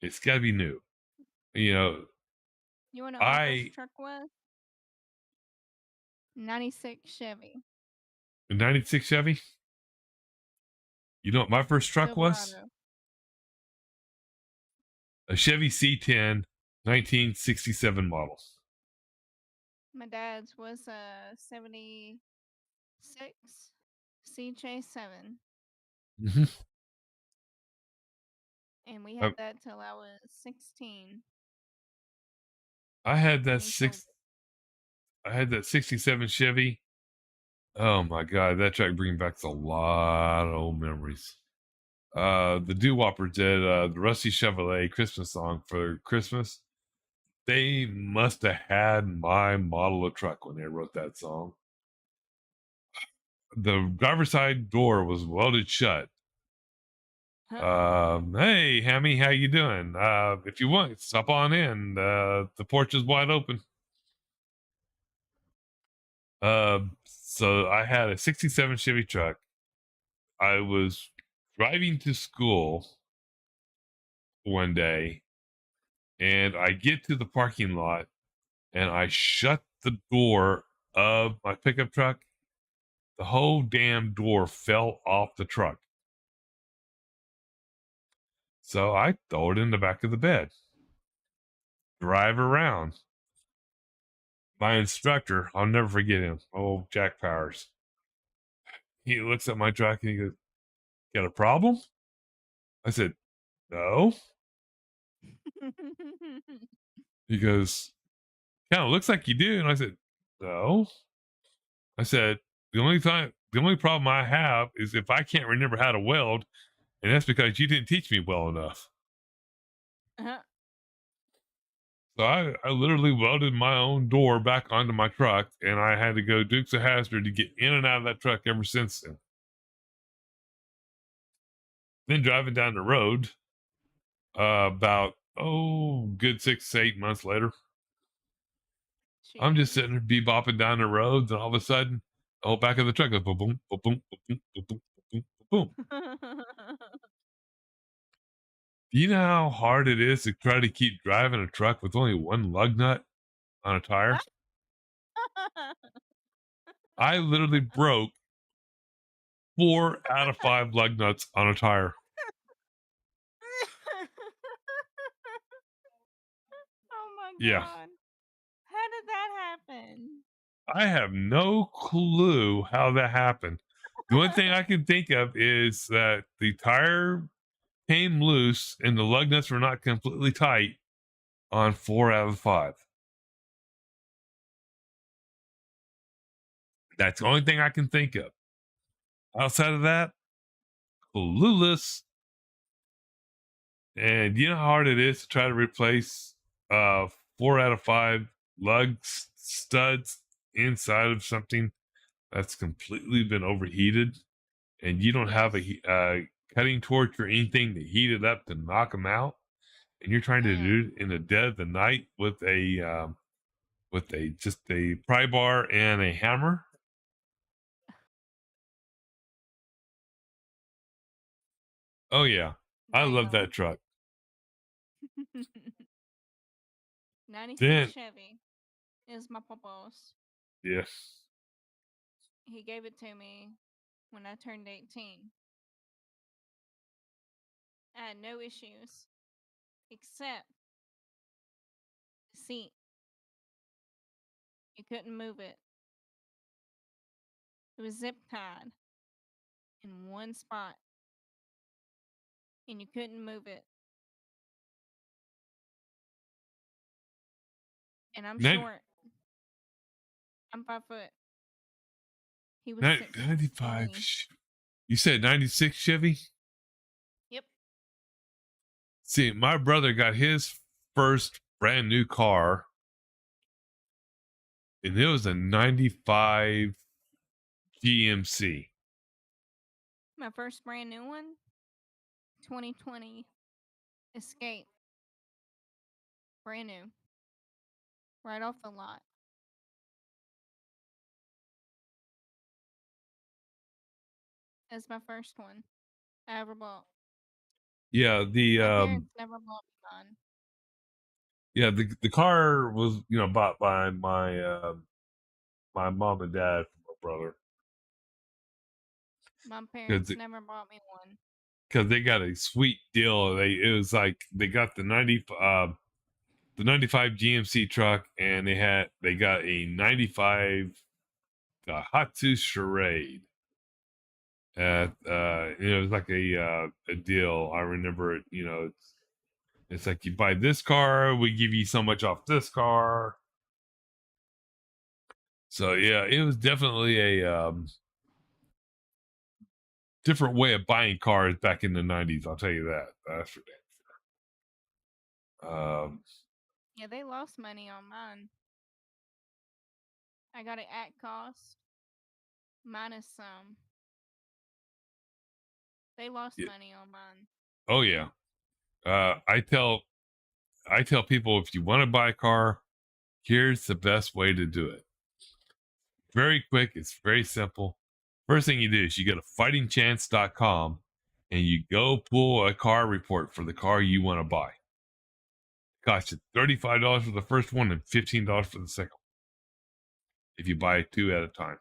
It's got to be new. You want to know what my I first truck was? 96 Chevy 96 Chevy. You know what my first truck was? Silverado. A Chevy C10, 1967 model. My dad's was a 76 CJ7. Mm-hmm. And we had that till I was 16. I had that He sold it. I had that 67 Chevy. Oh my God, that truck brings back a lot of old memories. The Doo-Woppers did the Rusty Chevrolet Christmas song for Christmas. They must have had my model of truck when they wrote that song. The driver's side door was welded shut. Huh? Hey, Hammy, how you doing? If you want, stop on in. The porch is wide open. So I had a 67 Chevy truck. I was driving to school one day, and I get to the parking lot, and I shut the door of my pickup truck. The whole damn door fell off the truck. So I throw it in the back of the bed. Drive around. My instructor, I'll never forget him. Oh, Jack Powers. He looks at my truck and he goes, "Got a problem?" I said, "No." He goes, "Kind of looks like you do." And I said, "No." I said, the only problem I have is if I can't remember how to weld, and that's because you didn't teach me well enough." Uh-huh. So I literally welded my own door back onto my truck, and I had to go Dukes of Hazzard to get in and out of that truck ever since then. Then driving down the road, about good 6 to 8 months later, I'm just sitting there bebopping down the roads, and all of a sudden, the whole back of the truck goes boom, boom, boom, boom, boom, boom, boom, boom, boom. Do you know how hard it is to try to keep driving a truck with only one lug nut on a tire? I literally broke 4 out of 5 lug nuts on a tire. Oh my Yeah. God. How did that happen? I have no clue how that happened. The only thing I can think of is that the tire came loose and the lug nuts were not completely tight on 4 out of 5. That's the only thing I can think of. Outside of that, clueless. And you know how hard it is to try to replace 4 out of 5 lug studs inside of something that's completely been overheated, and you don't have a cutting torch or anything to heat it up to knock them out, and you're trying to do it in the dead of the night with just a pry bar and a hammer. Oh yeah, I love that truck. 96 Then Chevy is my papa's. yes, He gave it to me when I turned 18. I had no issues except the seat. You couldn't move it. It was zip tied in one spot, and you couldn't move it. And I'm then short. I'm 5 foot. He was 95. 16. You said 96 Chevy? Yep. See, my brother got his first brand new car, and it was a 95 GMC. My first brand new one, 2020 Escape. Brand new. Right off the lot. That's my first one I ever bought. Yeah, My parents never bought me one. yeah, the car was, bought by my my mom and dad for my brother. My parents never bought me one. Because they got a sweet deal. It was like they got the 95 GMC truck, and they got a 95 Hatsu Charade. It was like a deal. I remember it. It's like you buy this car, we give you so much off this car. So yeah, it was definitely a different way of buying cars back in the 90s. I'll tell you that. That's for damn sure. Yeah, they lost money on mine. I got it at cost minus some. They lost money on mine. Oh yeah. I tell people, if you want to buy a car, here's the best way to do it. Very quick. It's very simple. First thing you do is you go to fightingchance.com and you go pull a car report for the car you want to buy. It costs you $35 for the first one and $15 for the second one, if you buy two at a time.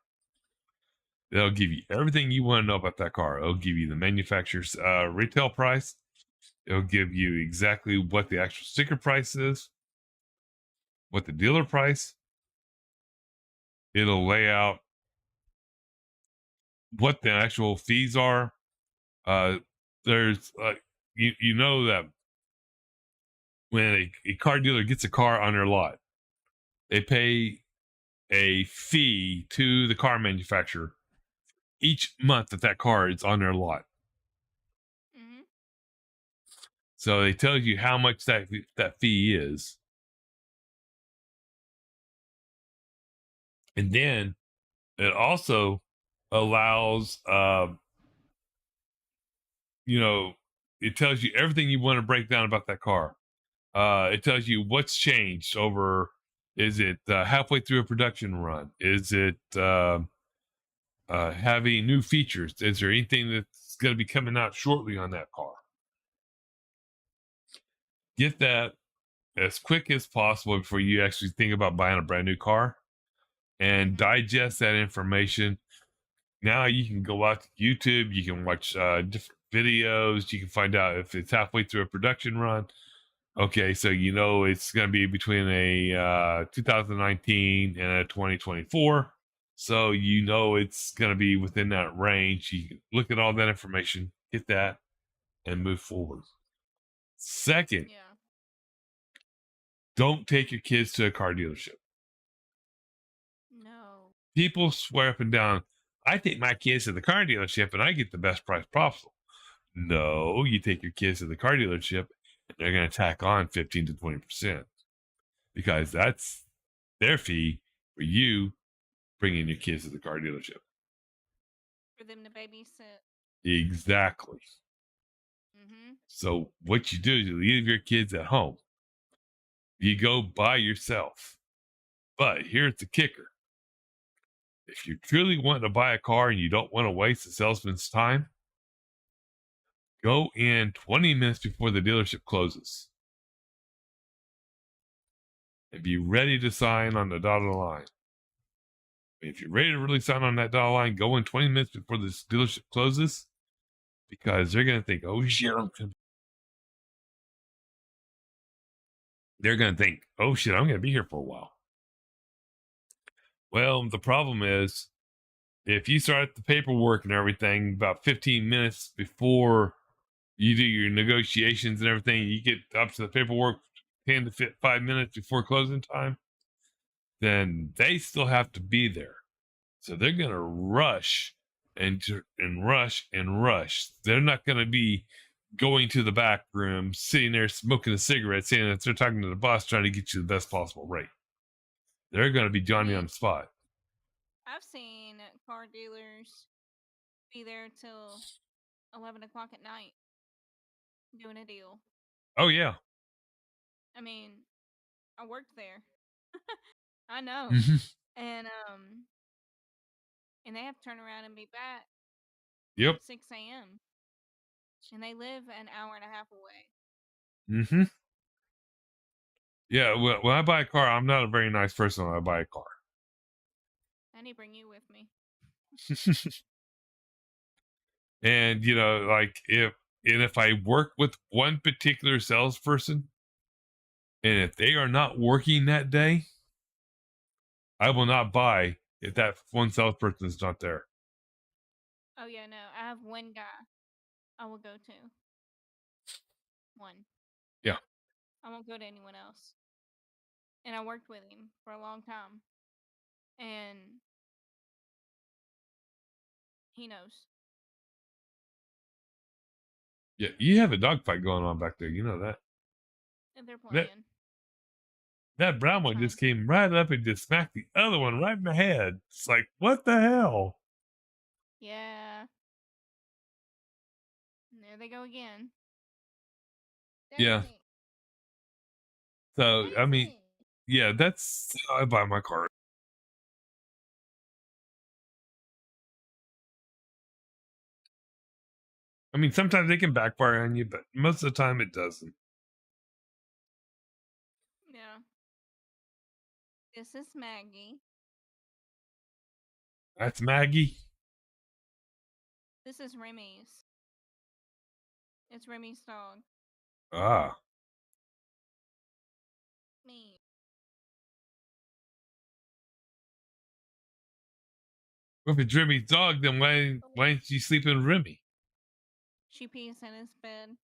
They'll give you everything you want to know about that car. It'll give you the manufacturer's retail price. It'll give you exactly what the actual sticker price is, what the dealer price. It'll lay out what the actual fees are. There's you know that when a car dealer gets a car on their lot, they pay a fee to the car manufacturer each month that car is on their lot. Mm-hmm. So they tell you how much that fee is. And then it also allows, it tells you everything you want to break down about that car. It tells you what's changed over. Is it halfway through a production run? Is it having new features? Is there anything that's going to be coming out shortly on that car? Get that as quick as possible before you actually think about buying a brand new car, and digest that information. Now you can go out to YouTube, you can watch different videos, you can find out if it's halfway through a production run. Okay, so it's going to be between a 2019 and a 2024. So it's going to be within that range. You can look at all that information, get that, and move forward. Second, don't take your kids to a car dealership. No. People swear up and down, I take my kids to the car dealership and I get the best price possible. No, you take your kids to the car dealership and they're going to tack on 15 to 20% because that's their fee for you bringing your kids to the car dealership. For them to babysit. Exactly. Mm-hmm. So what you do is you leave your kids at home. You go by yourself. But here's the kicker. If you truly want to buy a car and you don't want to waste the salesman's time, go in 20 minutes before the dealership closes. And be ready to sign on the dotted line. If you're ready to really sign on that dotted line, go in 20 minutes before this dealership closes, because they're going to think, oh shit, they're going to think, oh shit, I'm going to be here for a while. Well, the problem is, if you start the paperwork and everything about 15 minutes before you do your negotiations and everything, you get up to the paperwork 10 to 5 minutes before closing time, then they still have to be there. So they're gonna rush and rush and rush. They're not gonna be going to the back room, sitting there smoking a cigarette, saying that they're talking to the boss, trying to get you the best possible rate. They're gonna be I Johnny on mean, the spot. I've seen car dealers be there till 11 o'clock at night doing a deal. Oh yeah. I mean, I worked there. I know. Mhm. And they have to turn around and be back Yep. at 6 a.m. And they live an hour and a half away. Mm-hmm. Yeah, when I buy a car, I'm not a very nice person when I buy a car. I need to bring you with me. And like if I work with one particular salesperson, and if they are not working that day, I will not buy if that one salesperson is not there. Oh, yeah, no. I have one guy I will go to. One. Yeah. I won't go to anyone else. And I worked with him for a long time. And he knows. Yeah, you have a dogfight going on back there. You know that. And they're That playing. that brown It's one fine. just came right up and just smacked the other one right in the head. It's like, what the hell? Yeah. And there they go again. Yeah. Daisy. So I mean, Daisy. yeah, that's how I buy my car. I mean, sometimes they can backfire on you, but most of the time it doesn't. Yeah. This is Maggie. That's Maggie. This is Remy's. It's Remy's dog. Ah. Me. Well, if it's Remy's dog, then why didn't you sleep in Remy? She pees in his bed.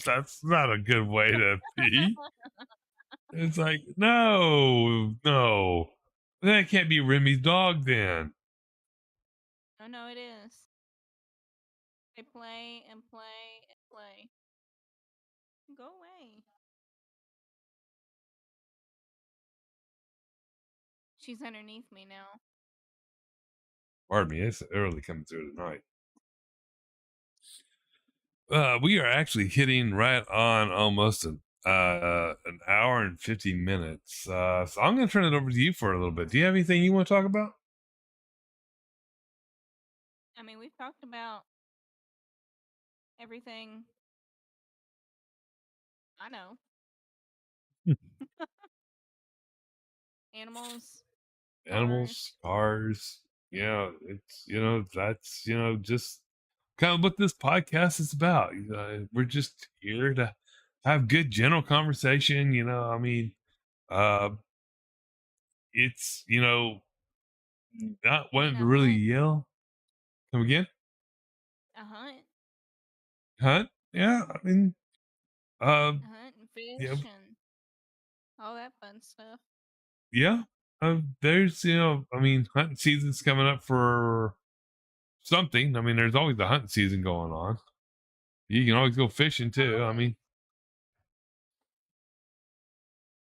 That's not a good way to pee. It's like, no. That can't be Remy's dog then. Oh, no, it is. They play and play and play. Go away. She's underneath me now. Pardon me, it's early coming through tonight. We are actually hitting right on almost an hour and 50 minutes. So I'm going to turn it over to you for a little bit. Do you have anything you want to talk about? I mean, we've talked about everything. I know. Animals. Animals, cars. Yeah, it's, that's, just kind of what this podcast is about. We're just here to have good general conversation. I mean, uh, it's, not I mean, wanting a to really hunt. yell. Come again? A hunt. Hunt? Yeah, I mean, uh, A hunt and yeah, fish and all that fun stuff. yeah. There's, I mean, hunting season's coming up for something. I mean, there's always the hunting season going on. You can always go fishing too. I mean,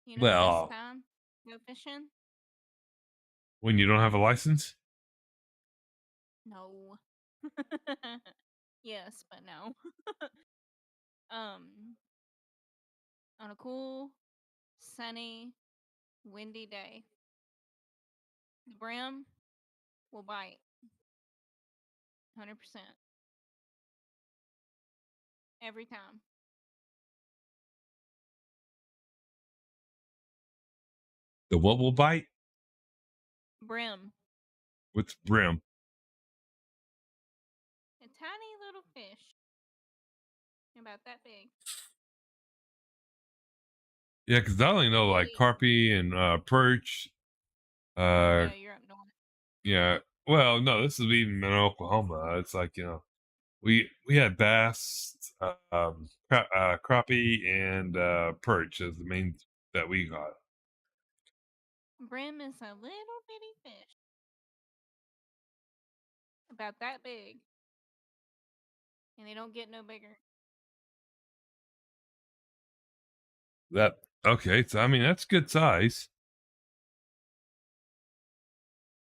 You know the best well, time to go fishing? when you don't have a license. No. Yes, but no. um, on a cool, sunny, windy day, the brim will bite 100% every time. The what will bite? Brim, With brim. a tiny little fish, about that big. Yeah, because I only know like Really? carpy and perch. Yeah, you're up north. Yeah. Well, no, this is even in Oklahoma. It's like, we had bass, crappie, and perch as the main that we got. Brim is a little bitty fish. about that big, and they don't get no bigger. That okay? So I mean, that's good size.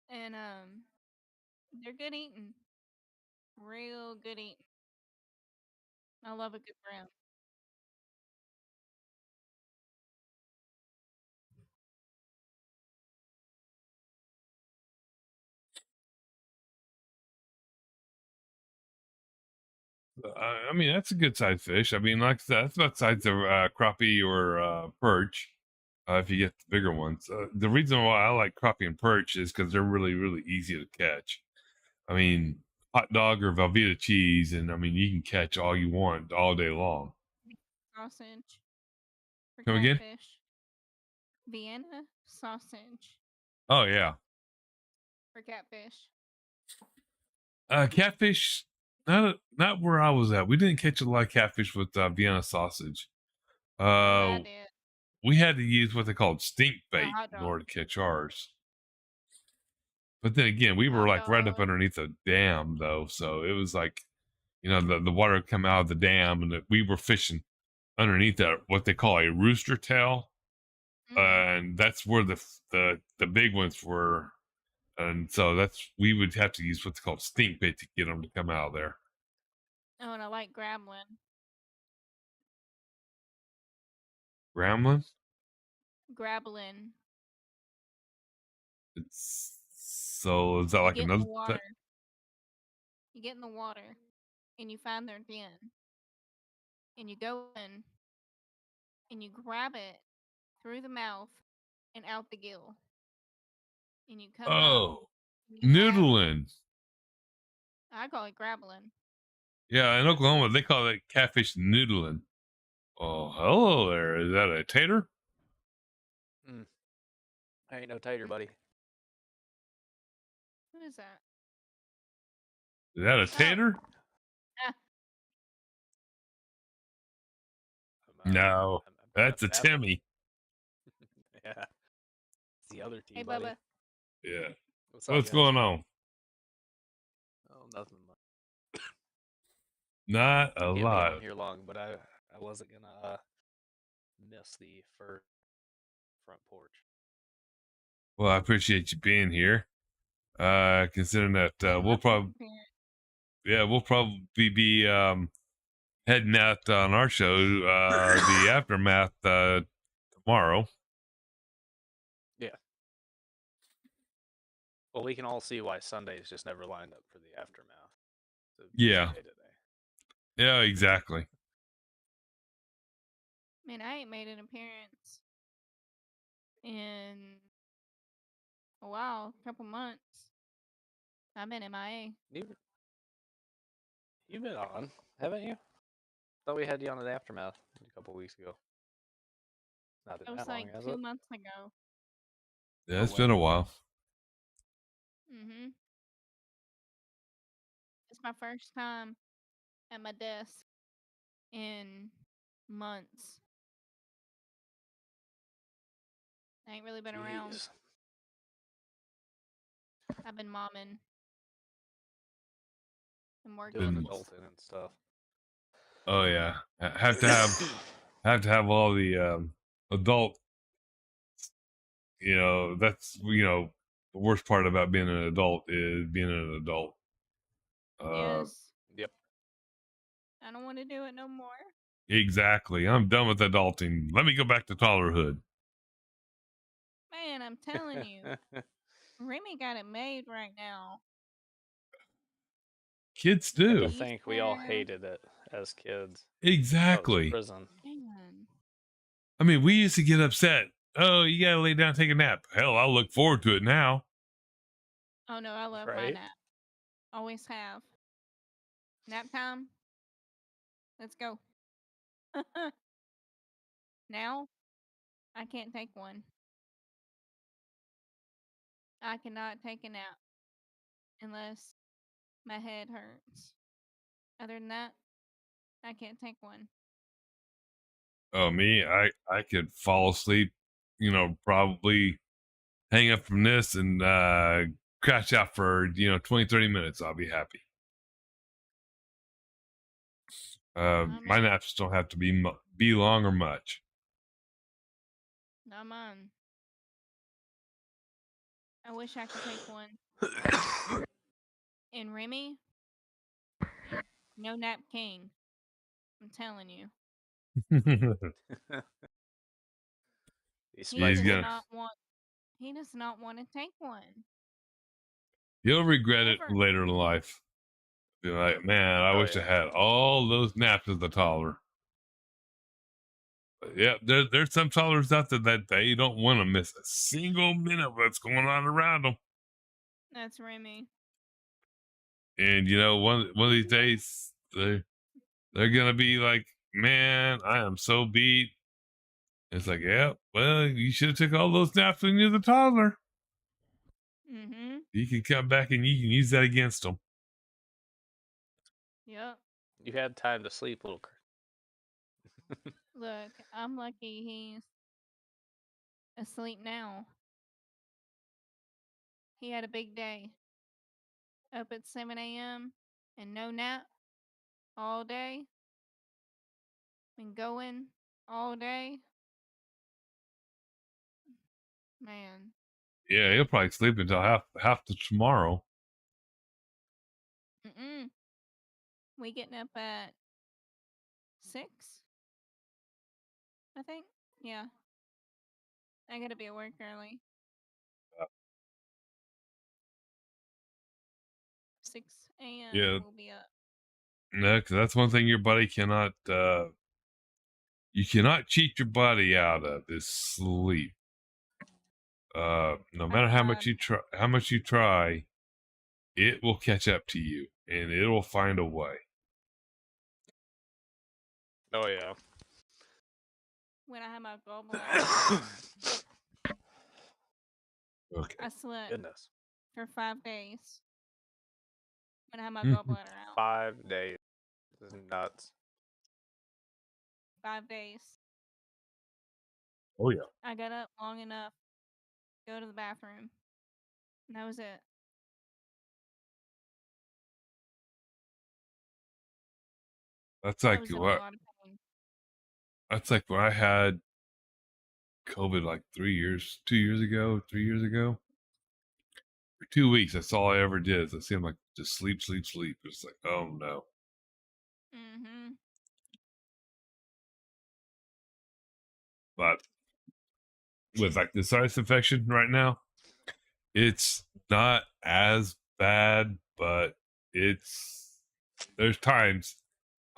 And they're good eating, real good eating. I love a good brown. I mean, that's a good size fish. I mean, like I said, that's about size of crappie or perch. If you get the bigger ones, the reason why I like crappie and perch is because they're really, really easy to catch. I mean, hot dog or Velveeta cheese, and I mean, you can catch all you want all day long. Sausage for Come again? catfish. Vienna sausage Oh yeah, for catfish. catfish. Not where I was at. We didn't catch a lot of catfish with Vienna sausage. Yeah, I Uh, did. we had to use what they called stink bait hot in dog. order to catch ours. But then again, we were Hot like right up dog. underneath a dam though, so it was like, the water would come out of the dam, and we were fishing underneath that what they call a rooster tail, and that's where the big ones were, and so we would have to use what's called stink bait to get them to come out of there. Oh, and I like grablin. Gremlin? Grablin. It's so is that You like get in another? the water. You get in the water, and you find their den, and you go in, and you grab it through the mouth and out the gill, and you come up. Oh, And you have, noodling. I call it grablin. Yeah, in Oklahoma they call it catfish noodling. Oh, hello there. Is that a tater? I ain't no tater, buddy. Who is that? Is that a tater? No, that's a Timmy. Yeah. It's the other T, Hey, buddy. Bubba. Yeah. What's up, What's guys? going on? Oh, nothing much. Not a Can't be lot. on here long, but I wasn't gonna miss the first front porch. Well, I appreciate you being here. Considering that we'll probably be heading out on our show, the aftermath tomorrow. Yeah. Well, we can all see why Sundays just never lined up for the aftermath. Yeah. Sunday today. Yeah, exactly. Man, I ain't made an appearance in a while, a couple months. I've been MIA. You've been on, haven't you? Thought we had you on an aftermath a couple weeks ago. Not been It was that long, like has 2 it? months ago. Yeah, it's been a while. Mm-hmm. It's my first time at my desk in months. I ain't really been around. Jeez. I've been momming and working. Doing adulting and stuff. Oh yeah, have to have all the adult. That's the worst part about being an adult is being an adult. Yes. Yep. I don't want to do it no more. Exactly. I'm done with adulting. Let me go back to toddlerhood. Man, I'm telling you. Remy got it made right now. Kids To do. think we all hated it as kids. Exactly. Prison. Man. I mean, we used to get upset. Oh, you gotta lay down and take a nap. Hell, I'll look forward to it now. Oh no, I love my nap. Always have. Nap time. Let's go. Now, I can't take one. I cannot take a nap unless my head hurts. Other than that, I can't take one. Oh, me, I could fall asleep, probably hang up from this and crash out for 20, 30 minutes. I'll be happy. My naps don't have to be long or much. Not mine. I wish I could take one. And Remy, no nap king. I'm telling you. He's He spicing does it. not want. He does not want to take one. You'll regret it Ever. later in life. Be like, man, I Oh, wish I yeah. had all those naps as a toddler. But yeah, there's some toddlers out there that they don't want to miss a single minute of what's going on around them. That's Remy. And one of these days they're gonna be like, man, I am so beat. It's like, yeah, well, you should have took all those naps when you're the toddler. Mm-hmm. You can come back and you can use that against them. Yep. You had time to sleep, little. Look, I'm lucky he's asleep now. He had a big day. Up at 7 a.m. and no nap all day. Been going all day. Man. Yeah, he'll probably sleep until half the tomorrow. Mm-mm. We getting up at 6, I think. Yeah. I gotta be at work early. 6 a.m. Yeah. We'll be up. No, because that's one thing your body cannot. You cannot cheat your body out of is sleep. No matter how much you try, it will catch up to you, and it will find a way. Oh yeah. When I had my gallbladder, Okay. I slept Goodness. for 5 days. When I had my Mhm. gallbladder out. 5 days. This is nuts. 5 days. Oh yeah. I got up long enough to go to the bathroom. And that was it. That's I like was in a what? lot of pain. That's like when I had COVID like 2 years ago, 3 years ago. For 2 weeks, that's all I ever did. It seemed like just sleep, sleep, sleep. It's like, oh no. Mm-hmm. But with like the sinus infection right now, it's not as bad, but there's times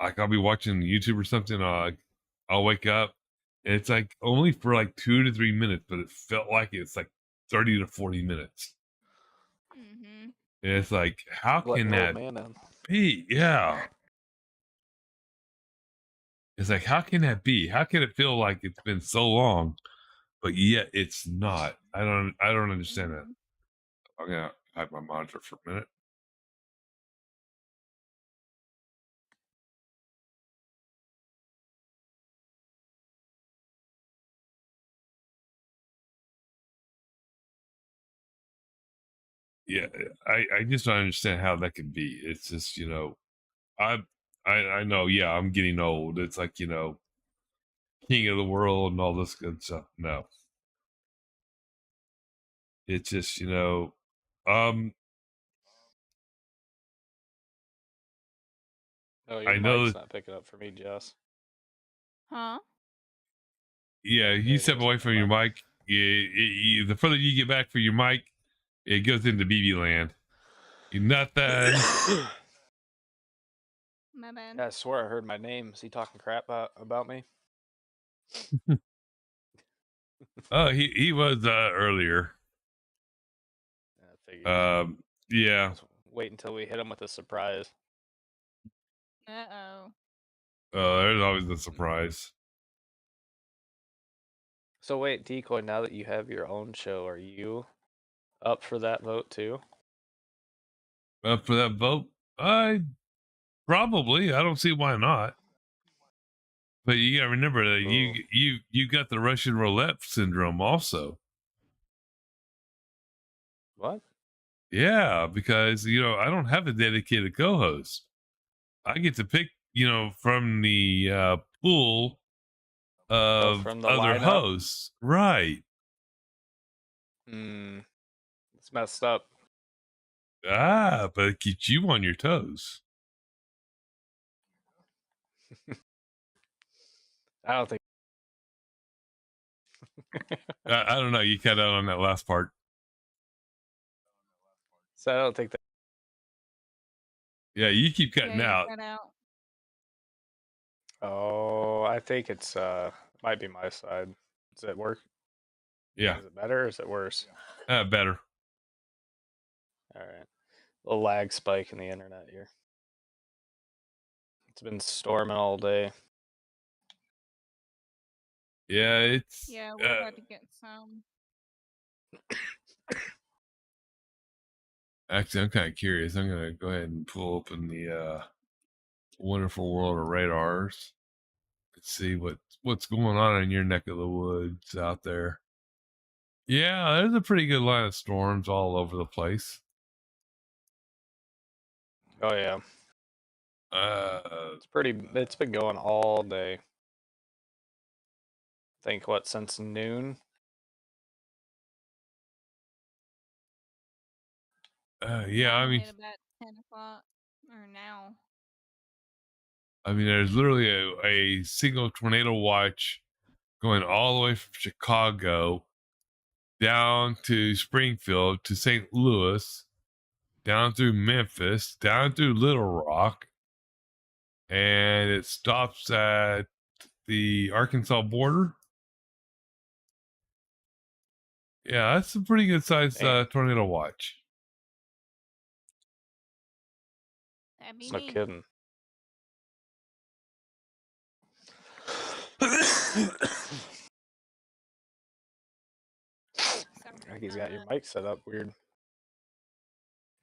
like I'll be watching YouTube or something, I'll wake up and it's like only for like 2 to 3 minutes, but it felt like it's like 30 to 40 minutes. Mm-hmm. And it's like, how Letting can the old that man in. be? Yeah. It's like, how can that be? How can it feel like it's been so long, but yet it's not? I don't understand that. I'm gonna hide my monitor for a minute. Yeah, I just don't understand how that can be. It's just, I I know, yeah, I'm getting old. It's like, king of the world and all this good stuff. No. It's just, um Oh, your I know mic's that, not picking up for me, Jess. Huh? yeah, Oh, you there it step is. away from Never your mind. mic. The further you get back from your mic, it goes into BB land. You're nothing. My bad. Yeah, I swear I heard my name. Is he talking crap about me? Oh, he was earlier. I figured. Yeah. Let's wait until we hit him with a surprise. Uh-oh. There's always a surprise. So wait, Decoy, now that you have your own show, are you up for that vote too? For that vote, I probably. I don't see why not. But you gotta remember that Ooh. you got the Russian roulette syndrome also. What? Yeah, because I don't have a dedicated co-host. I get to pick, from the pool Oh, of from the other lineup. hosts. Right. It's messed up. But it keeps you on your toes. I don't think. I don't know. You cut out on that last part. So I don't think that. Yeah, you keep Yeah, cutting you out. cut out. Oh, I think it's might be my side. Does it work? Yeah, Is it better or is it worse? better. All right. A little lag spike in the internet here. It's been storming all day. Yeah, it's. Yeah, we're about to get some. Actually, I'm kind of curious. I'm gonna go ahead and pull open the Wonderful World of Radars. Let's see what's going on in your neck of the woods out there. Yeah, there's a pretty good line of storms all over the place. Oh yeah, it's pretty. It's been going all day. I think what since noon. Yeah, I Mine mean, hit about 10 o'clock or now. there's literally a single tornado watch going all the way from Chicago down to Springfield to St. Louis, down through Memphis, down through Little Rock, and it stops at the Arkansas border. Yeah, that's a pretty good sized tornado watch. That'd be It's no me. kidding. I think he's got your mic set up weird.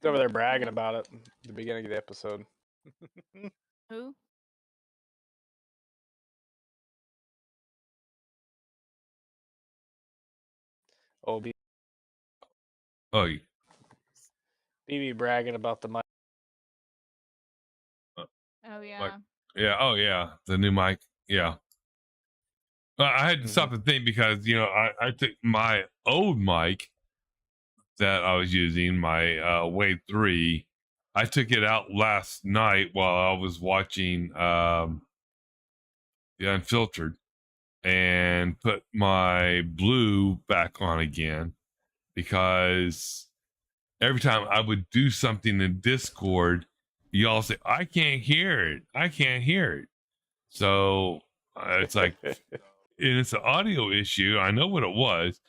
He's over there bragging about it at the beginning of the episode. Who? Oh, Oh, BB bragging about the mic. Oh yeah. like, yeah. Oh, yeah. The new mic. Yeah. I had to stop and think because, I took my old mic that I was using, my Wave 3. I took it out last night while I was watching The Unfiltered and put my blue back on again because every time I would do something in Discord, y'all say, I can't hear it. I can't hear it. So it's like, and it's an audio issue. I know what it was.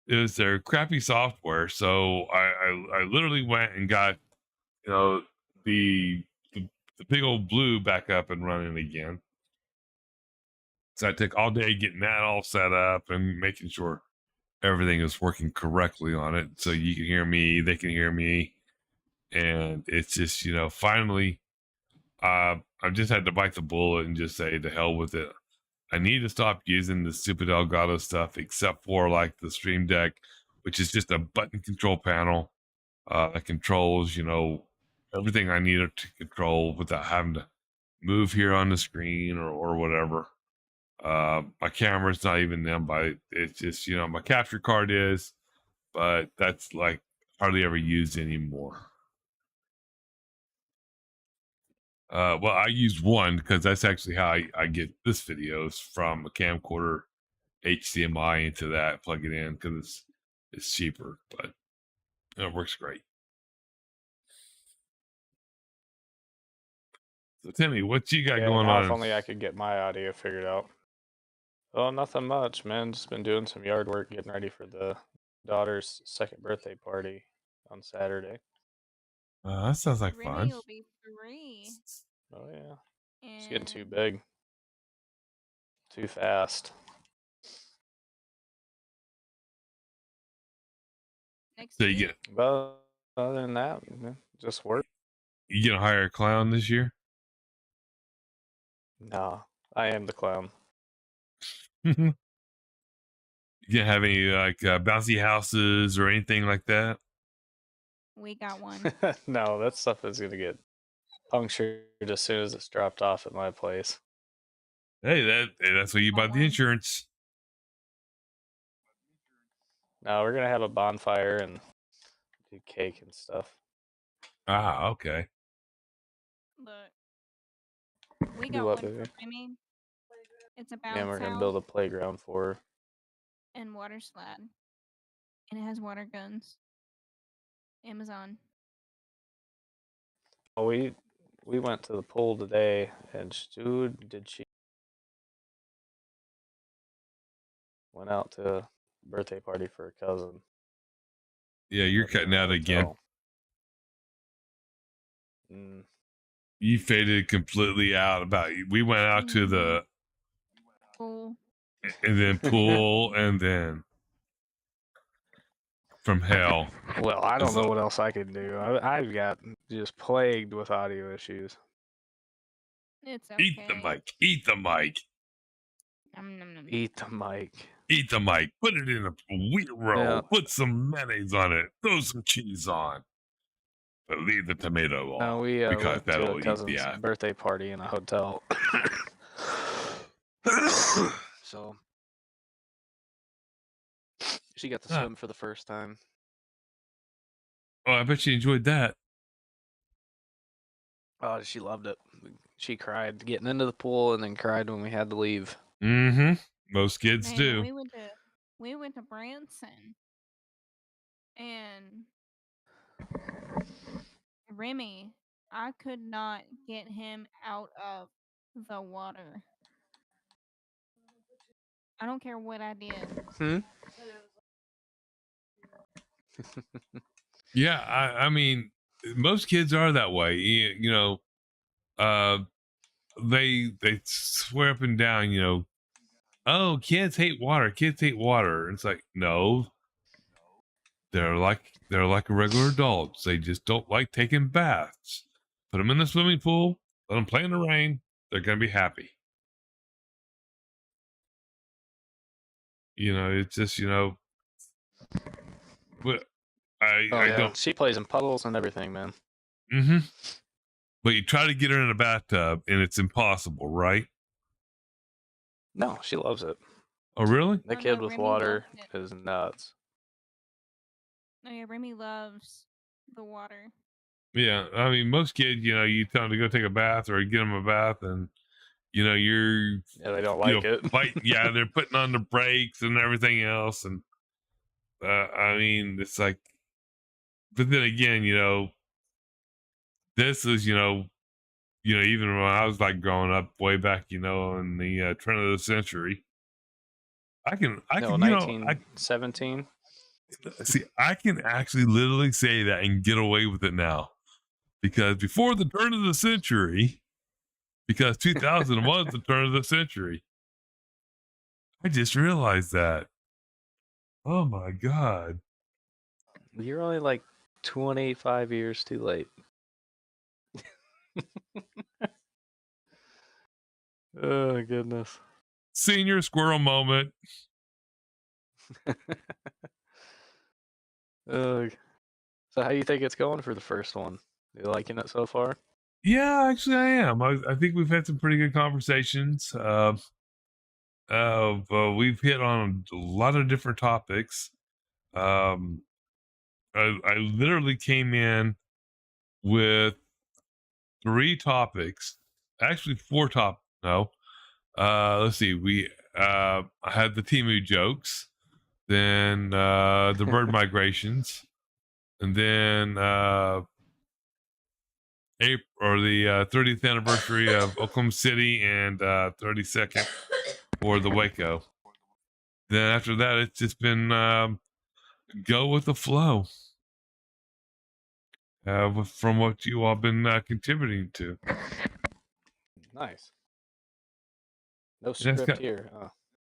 It was their crappy software. So I literally went and got, the, the big old blue back up and running again. So I took all day getting that all set up and making sure everything is working correctly on it. So you can hear me, they can hear me. And it's just, finally, I just had to bite the bullet and just say to hell with it. I need to stop using the stupid Elgato stuff, except for like the Stream Deck, which is just a button control panel that controls, everything I need to control without having to move here on the screen or whatever. My camera's not even them, but it's just, my capture card is, but that's like hardly ever used anymore. Well, I use one because that's actually how I get this videos from a camcorder HDMI into that, plug it in because it's cheaper, but it works great. So Timmy, what you got going now on? if only I could get my audio figured out. Oh, nothing much, man. Just been doing some yard work, getting ready for the daughter's second birthday party on Saturday. That sounds like Remy fun. will be 3. Oh yeah, it's And getting too big, too fast. next So week. But other than that, just work. You gonna hire a clown this year? No, I am the clown. You gonna have any like bouncy houses or anything like that? We got one. No, that stuff is gonna get punctured as soon as it's dropped off at my place. Hey, that's what you buy the insurance. No, we're gonna have a bonfire and do cake and stuff. Ah, okay. Look, we Do got what, one baby? for Remy. It's a And bounce we're gonna house build a playground for her. and water slide. And it has water guns. Amazon. Oh, we went to the pool today, and dude, did she went out to a birthday party for her cousin. Yeah, you're Lived in cutting a out again. hotel. Mm, You faded completely out. We went out to the Pool. and then pool and then from hell. well, I don't It's know a- what else I can do. I've got just plagued with audio issues. It's okay. Eat the mic. Eat the mic. Nom, nom, nom. Eat the mic. Eat the mic. Put it in a wheat roll. Yeah. Put some mayonnaise on it. Throw some cheese on. But leave the tomato off. No, we because went to that'll a eat cousin's the ass. birthday party in a hotel. So she got to swim for the first time. Oh, I bet you enjoyed that. Oh, she loved it. She cried getting into the pool and then cried when we had to leave. Mm-hmm. Most kids Man, do. we went to Branson, and Remy, I could not get him out of the water. I don't care what I did. Yeah, I mean, most kids are that way. You know, they swear up and down. You know, oh, kids hate water. Kids hate water. It's like, no, they're like regular adults. They just don't like taking baths. Put them in the swimming pool. Let them play in the rain. They're gonna be happy. You know, it's just but I don't. She plays in puddles and everything, man. Mm-hmm. But you try to get her in a bathtub, and it's impossible, right? No, she loves it. Oh, really? The Oh, kid no, with Remy water loves is nuts. Oh yeah, Remy loves the water. Yeah, I mean, most kids, you tell them to go take a bath or get them a bath, and you're Yeah, they don't like it. Yeah, they're putting on the brakes and everything else, and I mean, it's like, but then again, this is even when I was like growing up way back, in the turn of the century, I can 1917. See, I can actually literally say that and get away with it now. Because before the turn of the century, because 2000 was the turn of the century, I just realized that. Oh my God. You're only like 25 years too late. Oh, goodness. Senior squirrel moment. So how do you think it's going for the first one? You liking it so far? Yeah, actually, I am. I think we've had some pretty good conversations. We've hit on a lot of different topics. I literally came in with 3 topics, actually 4 no. Let's see. I had the Timu jokes, then the bird migrations, and then April or the 30th anniversary of Oklahoma City and 32nd for the Waco. Then after that, it's just been go with the flow from what you all been contributing to. Nice. No script here.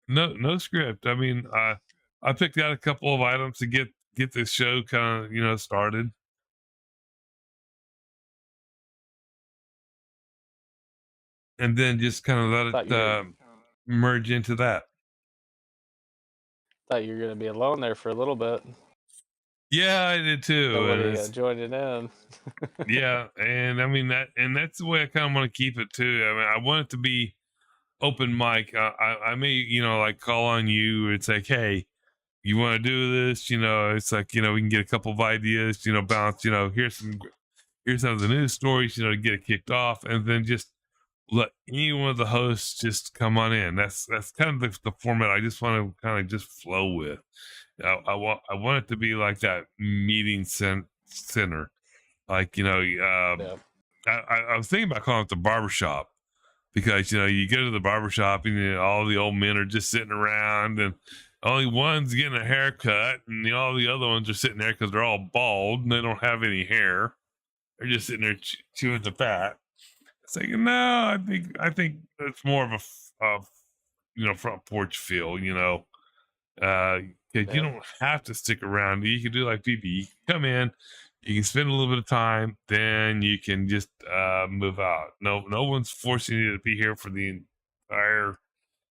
No script. I mean, I picked out a couple of items to get this show kind of started. And then just kind of let it merge into that. Thought you were going to be alone there for a little bit. Yeah, I did too. Nobody joined it in. Yeah, and I mean that's the way I kind of want to keep it too. I mean, I want it to be open mic. I may, like call on you. It's like, hey, you want to do this? It's like, we can get a couple of ideas. Bounce. Here's some of the news stories. To get it kicked off, and then just let any one of the hosts just come on in. That's kind of the format I just want to kind of just flow with. I want it to be like that meeting center. Like, Yeah. I was thinking about calling it the barbershop because, you go to the barbershop and all the old men are just sitting around and only one's getting a haircut and all the other ones are sitting there because they're all bald and they don't have any hair. They're just sitting there chewing the fat. It's like, no, I think it's more of a front porch feel, because you don't have to stick around. You can do like BB. You can come in, you can spend a little bit of time, then you can just move out. No one's forcing you to be here for the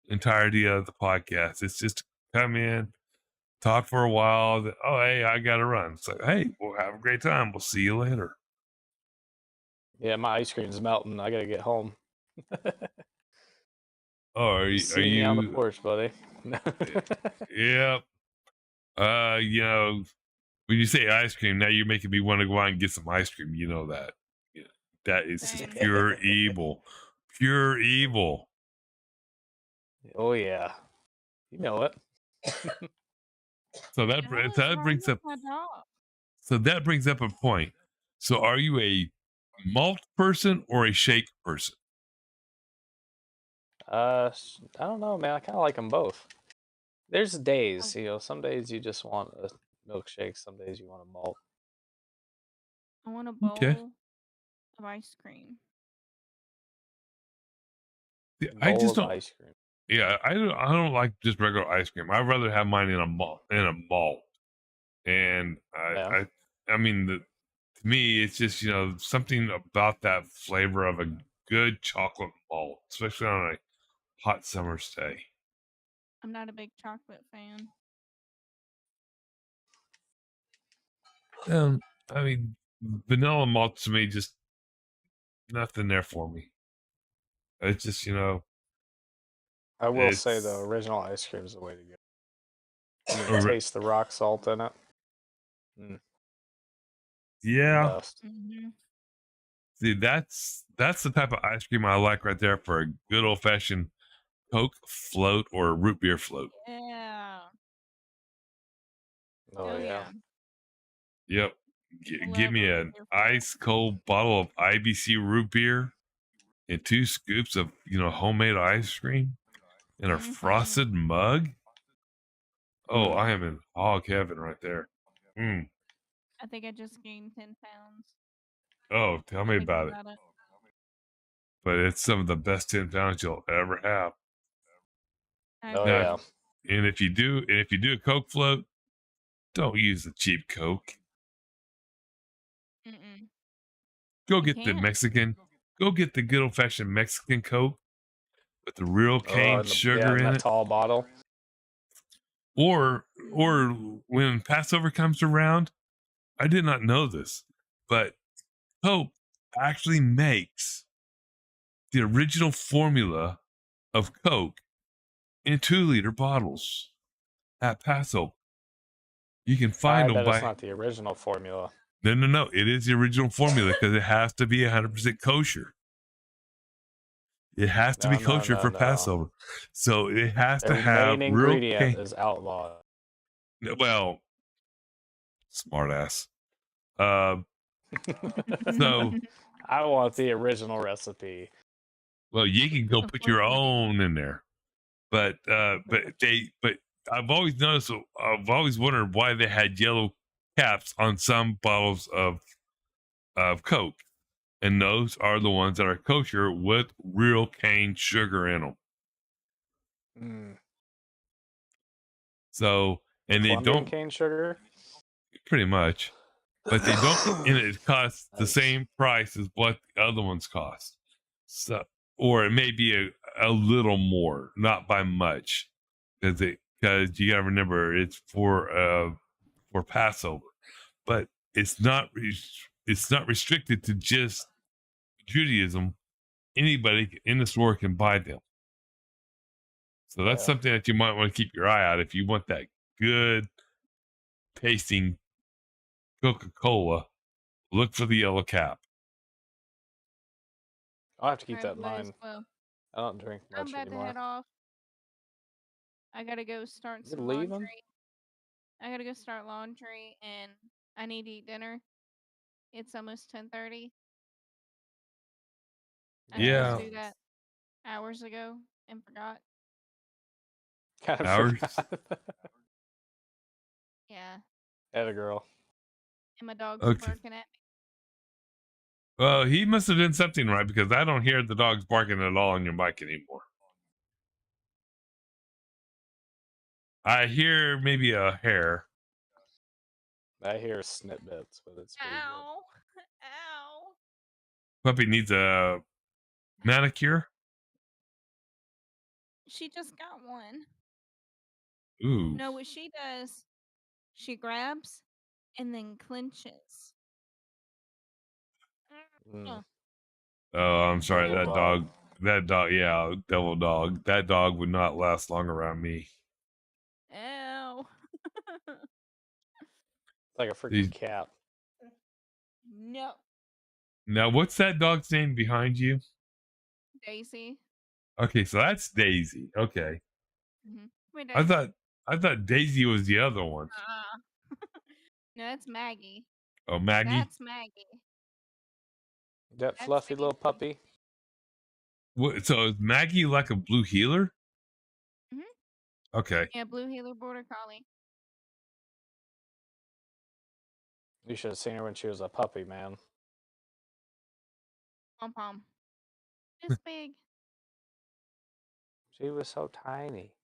entirety of the podcast. It's just come in, talk for a while. Oh, hey, I gotta run. It's like, hey, we'll have a great time. We'll see you later. Yeah, my ice cream's melting. I gotta get home. Oh, are you? See me on the porch, buddy? Yeah. When you say ice cream, now you're making me want to go out and get some ice cream. You know that. Yeah. That is just Same. pure evil. Pure evil. Oh yeah, you know it. So that brings up my dog. so that brings up a point. So are you a malt person or a shake person? I don't know, man. I kind of like them both. There's days, some days you just want a milkshake. Some days you want a malt. I want a bowl Okay. of ice cream. Yeah, I Bowl just of don't. ice cream. Yeah, I don't like just regular ice cream. I'd rather have mine in a malt. And Yeah. I mean, to me, it's just something about that flavor of a good chocolate malt, especially on a hot summer's day. I'm not a big chocolate fan. I mean, vanilla malt to me just nothing there for me. It's just I will say the it's original ice cream is the way to go. You ori- taste the rock salt in it. yeah. Best. Mm-hmm. See, that's the type of ice cream I like right there for a good old fashioned Coke float or a root beer float. Yeah. Oh yeah. Yep. I Give love me root an beer float. ice cold bottle of IBC root beer and 2 scoops of homemade ice cream in a frosted mug. Oh, I am in hog heaven right there. I think I just gained 10 pounds. Oh, tell me thinking about it. But it's some of the best 10 pounds you'll ever have. Oh Now, yeah. and if you do a Coke float, don't use the cheap Coke. Mm-mm. Go You get the can't. Mexican. Go get the good old fashioned Mexican Coke with the real cane sugar in that it. tall bottle. Or when Passover comes around, I did not know this, but Coke actually makes the original formula of Coke in 2-liter bottles at Passover. You can find I them bet it's not the original formula. No. It is the original formula because it has to be 100% kosher. It has to be kosher for Passover. So it has to have main real ingredient is outlawed. Well, smart ass. So I want the original recipe. well, you can go put your own in there. But I've always noticed, I've always wondered why they had yellow caps on some bottles of Coke. And those are the ones that are kosher with real cane sugar in them. So, and they Colombian don't cane sugar, pretty much, but they don't, and it costs the same price as what the other ones cost. So, or it may be a little more, not by much, because you gotta remember it's for Passover. but it's not restricted to just Judaism. Anybody in the store can buy them. So that's Yeah. something that you might want to keep your eye out if you want that good tasting Coca-Cola. Look for the yellow cap. I'll have to keep Alright, that in boys. mind. Well, I don't drink I'm much about to anymore. head off. I gotta go start You're some leaving? laundry. I gotta go start laundry, and I need to eat dinner. It's almost 10:30. I was supposed Yeah. to do that hours ago and forgot. Kind of Hours? forgot. Yeah, Had a girl. and my dog's Okay. barking at me. Well, he must have done something right because I don't hear the dogs barking at all on your mic anymore. I hear maybe a hair. I hear snippets, but it's pretty good. Ow! Ow! Puppy needs a manicure. She just got one. Ooh. No, what she does, she grabs and then clenches. Mm. Oh, I'm sorry. Devil That dog, yeah, devil dog. That dog would not last long around me. Ow! It's like a freaking These- cat. No, Now, what's that dog's name behind you? Daisy. Okay, so that's Daisy. Okay, Mm-hmm. Wait, I Daisy. thought Daisy was the other one. No, that's Maggie. Oh, Maggie. That's Maggie. That That's fluffy little Daisy. puppy. What, so is Maggie like a blue healer? Mhm. Okay. Yeah, blue healer border collie. You should have seen her when she was a puppy, man. Pom pom. This big. She was so tiny.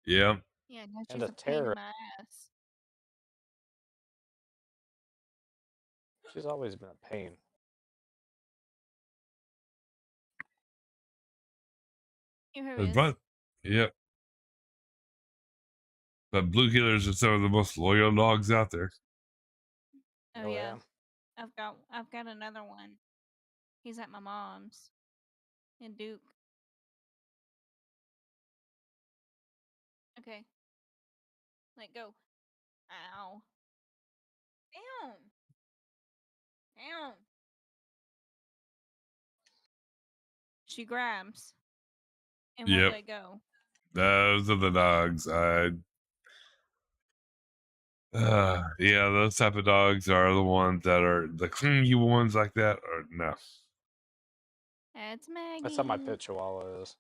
Yeah. Yeah, now And she's a a pain in terror. my ass. She's always been a pain. Here But, is. yeah. But blue healers are some of the most loyal dogs out there. Oh yeah. I've got another one. He's at my mom's. In Duke. Okay. Let go. Ow. Down. Down. She grabs and Yep. won't let go. Those are the dogs. Yeah, those type of dogs are the ones that are the clingy ones like that. Or no. That's Maggie. That's how my pit chihuahua is.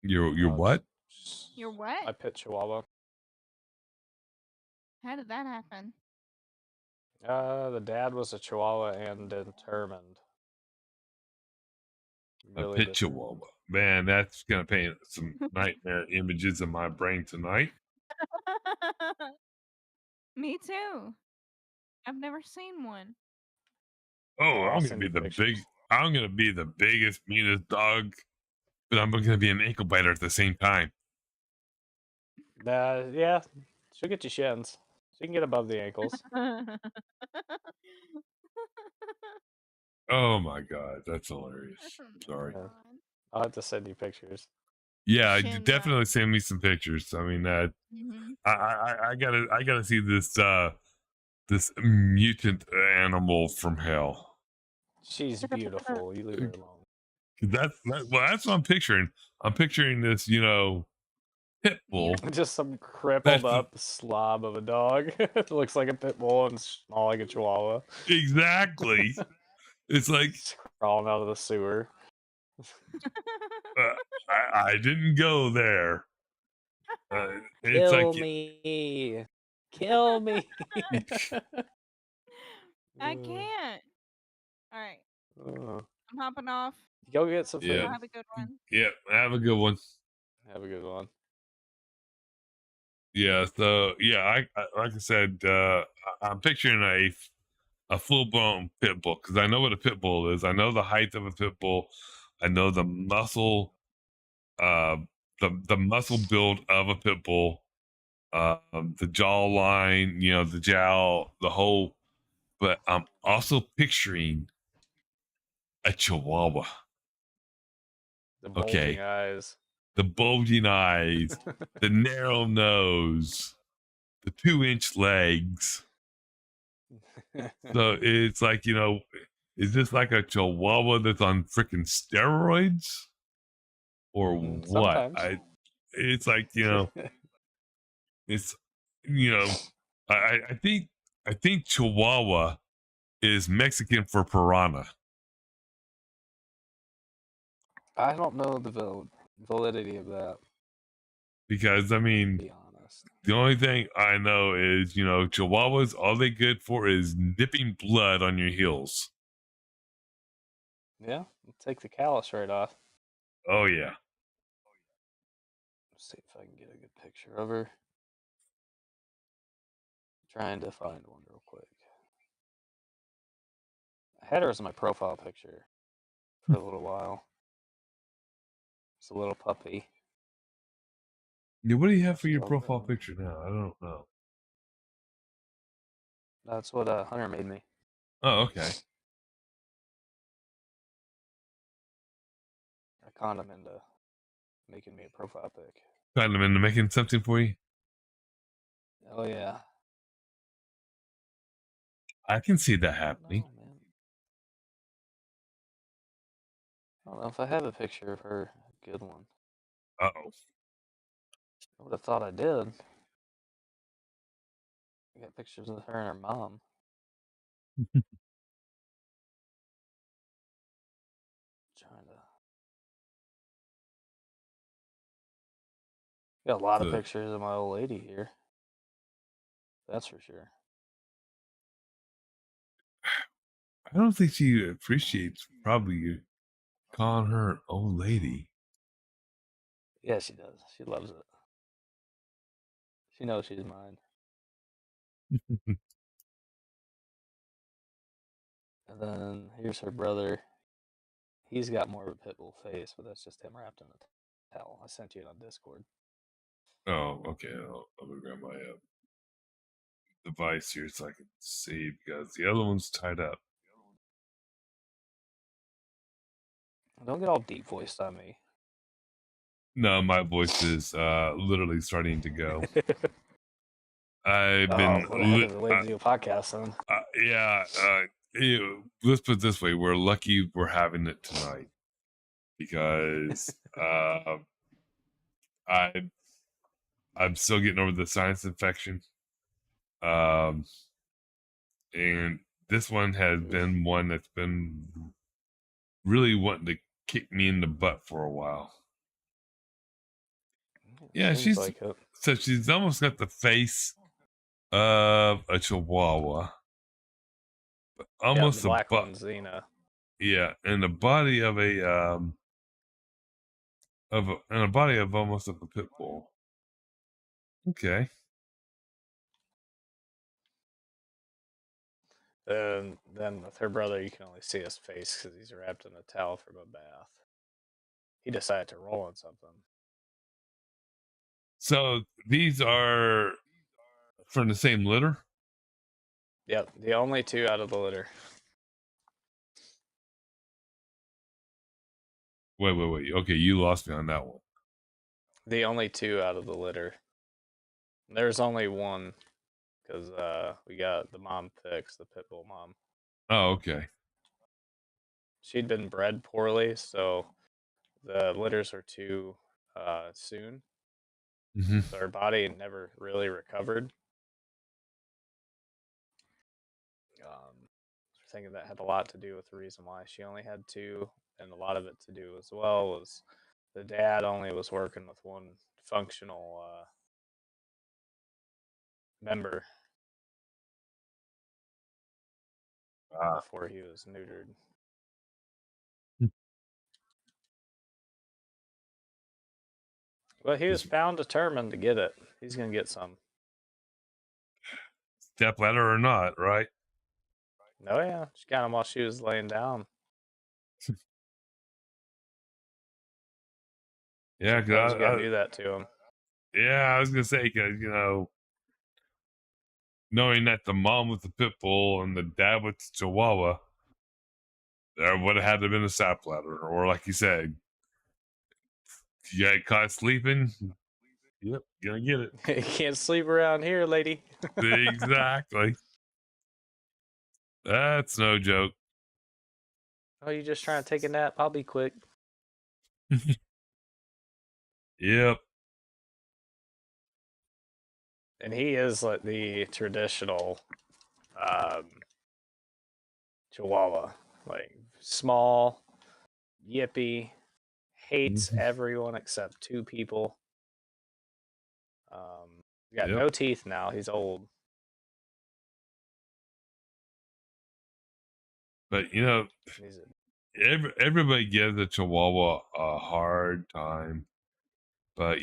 Your Oh, what? Your what? My pit chihuahua. How did that happen? The dad was a chihuahua and determined. A Really pit chihuahua. Man, that's gonna paint some nightmare images in my brain tonight. Me too. I've never seen one. Oh, I'll I'm gonna send be you the pictures. I'm gonna be the biggest, meanest dog, but I'm gonna be an ankle biter at the same time. Yeah, she'll get you shins. She can get above the ankles. Oh my god, that's hilarious. Sorry. Yeah. I'll have to send you pictures. Yeah, Shins definitely send me some pictures. I mean, Mhm. I gotta see this mutant animal from hell. She's beautiful. You leave her alone. That's what I'm picturing. I'm picturing this, pit bull. Just some crippled up slob of a dog. It looks like a pit bull and small like a chihuahua. Exactly. It's like Just crawling out of the sewer. I didn't go there. It's Kill like me. Kill me. I can't. All right. Uh, I'm hopping off. Go get some Yeah. food. Have a good one. Yeah, have a good one. Have a good one. Yeah, so yeah, I like I said, I'm picturing a full blown pit bull because I know what a pit bull is. I know the height of a pit bull. I know the muscle, the muscle build of a pit bull. the jawline, the jowl, the whole. But I'm also picturing a Chihuahua. The Okay. bulging eyes. The bulging eyes, the narrow nose, the 2-inch legs. So it's like, is this like a Chihuahua that's on freaking steroids? Or what? Sometimes. It's like, it's, I think Chihuahua is Mexican for piranha. I don't know the validity of that, Because, I to mean, be honest. the only thing I know is, Chihuahuas, all they good for is nipping blood on your heels. Yeah, take the callus right off. Oh, yeah. Let's see if I can get a good picture of her. Trying to find one real quick. I had her as my profile picture for a little while. It's a little puppy. Yeah, what do you have for She's your all profile grown. picture now? I don't know. That's what Hunter made me. Oh, okay. I conned him into making me a profile pic. Got them into making something for you. Oh yeah. I can see that happening. No, man. I don't know if I have a picture of her. A good one. Uh-oh. I would have thought I did. I got pictures of her and her mom. Trying to. Got a lot of So, pictures of my old lady here. That's for sure. I don't think she appreciates probably you calling her an old lady. Yeah, she does. She loves it. She knows she's mine. And then here's her brother. He's got more of a pit bull face, but that's just him wrapped in a towel. I sent you it on Discord. Oh, okay. I'll grab my device here so I can see because the other one's tied up. Don't get all deep voiced on me. No, my voice is literally starting to go. I've Oh, been, what a heck of a way to do a podcast, then. yeah. Let's put it this way: we're lucky we're having it tonight because I'm still getting over the sinus infection, and this one has been one that's been really wanting to kick me in the butt for a while. Yeah, Seems like it. so she's almost got the face of a Chihuahua, but Yeah, almost the black one's Xena. yeah, and the body of a body of almost of a pit bull. Okay. And then with her brother, you can only see his face because he's wrapped in a towel from a bath. He decided to roll in something. So these are from the same litter? Yep, the only two out of the litter. Wait. Okay, you lost me on that one. The only two out of the litter. There's only one because we got the mom fixed, the pit bull mom. Oh, okay. She'd been bred poorly, so the litters are too soon. Mm-hmm. So her body never really recovered. I think that had a lot to do with the reason why she only had two, and a lot of it to do as well was the dad only was working with one functional member before he was neutered. But he was found determined to get it. He's gonna get some. Step ladder or not, right? Oh yeah, she got him while she was laying down. Yeah, Sometimes you gotta because do that to him. Yeah, I was gonna say, because knowing that the mom was the pit bull and the dad was the Chihuahua, there would have had to have been a sap ladder, or like you said, you got caught sleeping. Yep, gonna get it. You can't sleep around here, lady. Exactly. That's no joke. Oh, you just trying to take a nap? I'll be quick. Yep. And he is like the traditional Chihuahua, like small, yippy, hates everyone except two people. Got Yep. no teeth now. He's old. But He's everybody gives the Chihuahua a hard time, but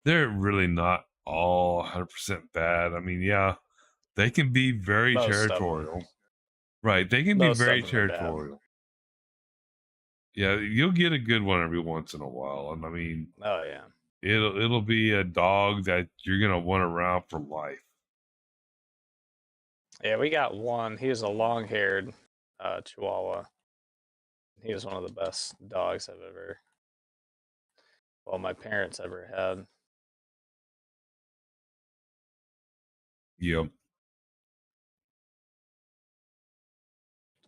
they're really not all 100% bad. I mean, yeah, they can be very most of them. territorial. Right, they can be Most very of them are bad. territorial. Yeah, you'll get a good one every once in a while, and I mean, Oh yeah. it'll be a dog that you're gonna want around for life. Yeah, we got one. He was a long-haired Chihuahua. He was one of the best dogs I've ever, well, my parents ever had. Yep.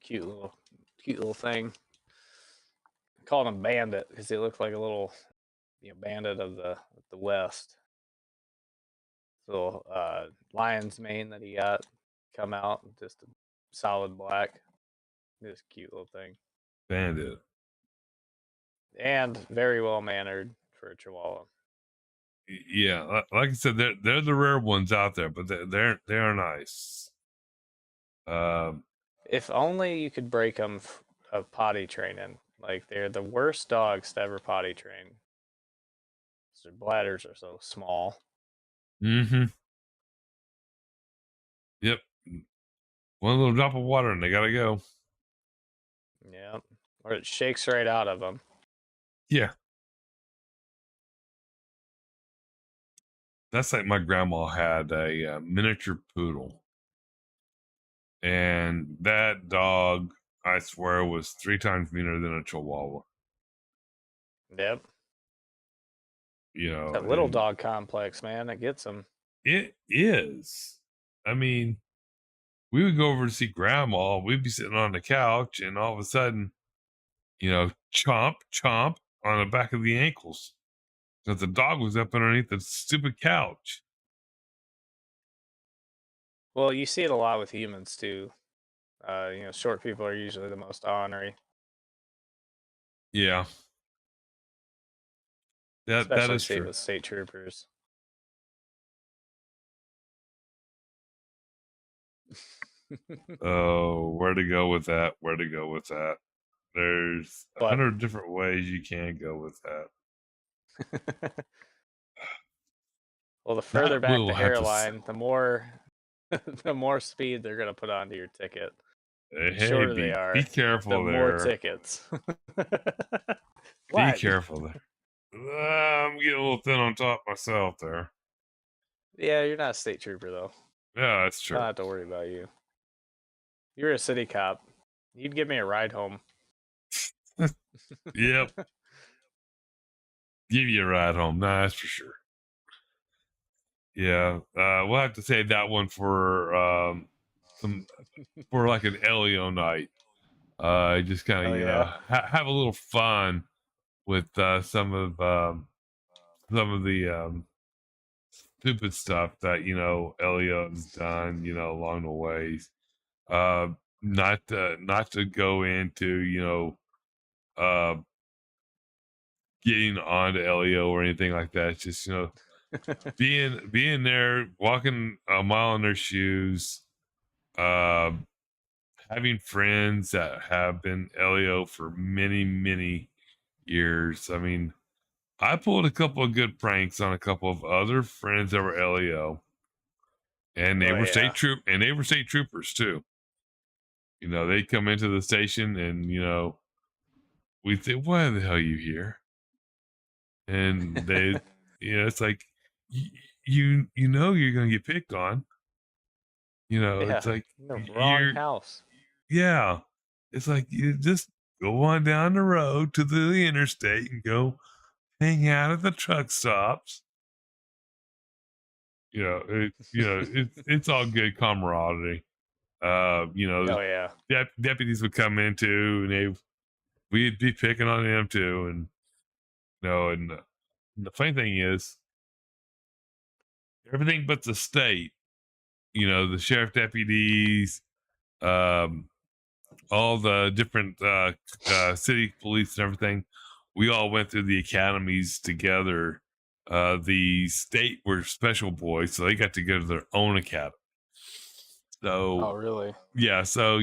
Cute little thing. I called him Bandit because he looked like a little, bandit of the West. Little lion's mane that he got come out, just a solid black. Just a cute little thing. Bandit. And very well mannered for a Chihuahua. Yeah, like I said, they're the rare ones out there, but they are nice. If only you could break them of potty training. Like, they're the worst dogs to ever potty train. Their bladders are so small. Mm-hmm. Yep. One little drop of water and they gotta go. Yeah. Or it shakes right out of them. Yeah. That's like my grandma had a miniature poodle. And that dog, I swear, was 3 times meaner than a Chihuahua. Yep. That little dog complex, man, it gets them. It is. I mean, we would go over to see grandma. We'd be sitting on the couch, and all of a sudden, chomp, chomp on the back of the ankles. Because the dog was up underneath the stupid couch. Well, you see it a lot with humans too. Short people are usually the most ornery. Yeah. That Especially is true. with state troopers. Oh, where to go with that? Where to go with that? There's 100 different ways you can go with that. Well, the further back the hairline, the more the more speed they're gonna put onto your ticket. Hey, the shorter they are, be careful the there. more tickets. Be careful there. I'm getting a little thin on top myself there. Yeah, you're not a state trooper though. Yeah, that's true. I don't have to worry about you. You're a city cop. You'd give me a ride home. Yep. Give you a ride home. Nah, that's for sure. Yeah, we'll have to save that one for for like an LEO night. Just kind of have a little fun with some of the stupid stuff that LEO's done along the ways. Not to go into getting onto LEO or anything like that. It's just being there, walking a mile in their shoes, having friends that have been LEO for many years. I mean, I pulled a couple of good pranks on a couple of other friends that were LEO, and they were state troopers too. They'd come into the station and we'd say, "Why the hell are you here?" and they, it's like you know you're gonna get picked on. It's Yeah, like the wrong you're house. yeah, it's like you just go on down the road to the interstate and go hang out at the truck stops. It's all good camaraderie. Oh yeah. Deputies would come in too, and we'd be picking on them too, and and the funny thing is, everything but the state, the sheriff deputies, um, all the different city police and everything, we all went through the academies together. The state were special boys, so they got to go to their own academy. So Oh really? yeah, so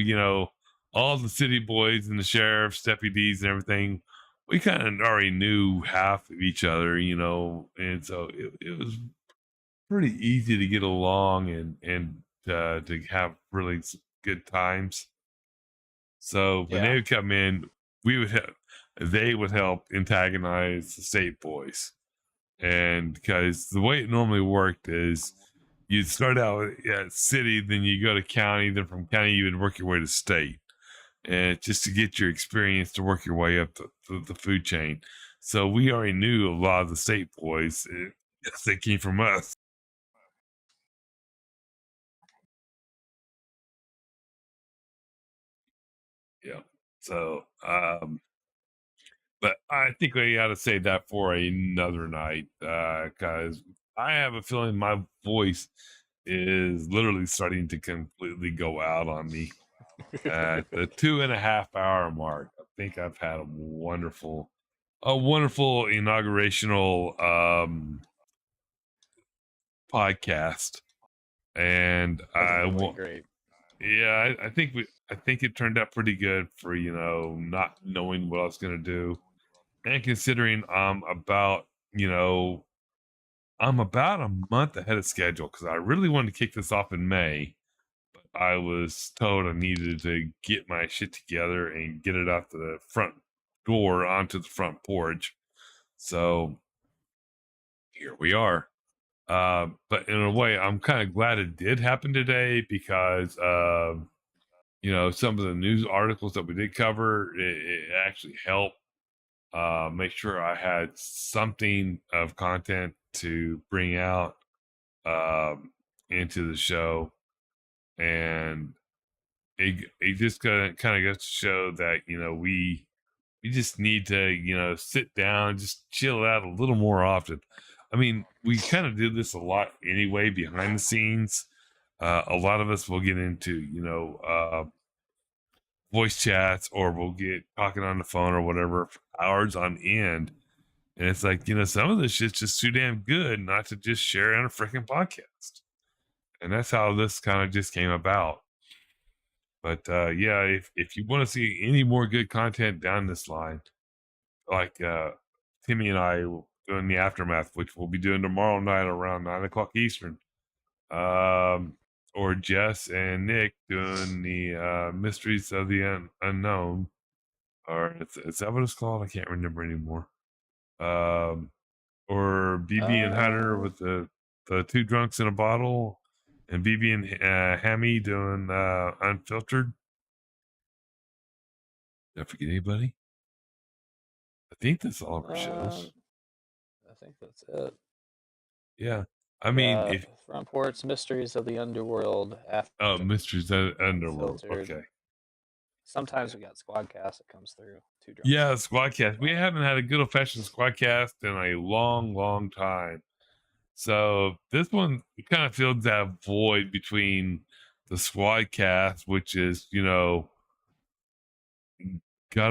all the city boys and the sheriff's deputies and everything, we kind of already knew half of each other, and so it was pretty easy to get along and to have really good times. So when they Yeah. would come in, they would help antagonize the state boys, and because the way it normally worked is you'd start out at city, then you go to county, then from county you would work your way to state, and just to get your experience to work your way up the food chain. So we already knew a lot of the state boys. Yes, they came from us. Yeah. So, but I think we got to save that for another night, because I have a feeling my voice is literally starting to completely go out on me at the 2.5 hour mark. I think I've had a wonderful inaugurational podcast, and That's I really want. great. Yeah, I think it turned out pretty good for not knowing what I was gonna do, and considering I'm about a month ahead of schedule because I really wanted to kick this off in May, but I was told I needed to get my shit together and get it out the front door onto the front porch. So here we are. But in a way, I'm kind of glad it did happen today because some of the news articles that we did cover, it actually helped make sure I had something of content to bring out into the show, and it just kind of goes to show that we just need to sit down, just chill out a little more often. I mean, we kind of do this a lot anyway behind the scenes. A lot of us will get into voice chats, or we'll get talking on the phone or whatever for hours on end. And it's like, some of this shit's just too damn good not to just share on a freaking podcast. And that's how this kind of just came about. But yeah, if you want to see any more good content down this line, like Timmy and I will doing the aftermath, which we'll be doing tomorrow night around 9 o'clock Eastern. Or Jess and Nick doing the mysteries of the unknown, or is that what it's called? I can't remember anymore. Or BB and Hunter with the two drunks in a bottle, and BB and Hammy doing unfiltered. Did I forget anybody? I think that's all of our shows. I think that's it. Yeah, I mean, Yeah, Front Porch, Mysteries of the Underworld. After Mysteries of the Underworld. Unfiltered. Okay. Sometimes we got Squadcast that comes through. Two drunks. Yeah, Squadcast. We haven't had a good old fashioned Squadcast in a long, long time. So this one kind of fills that void between the Squadcast, which is, God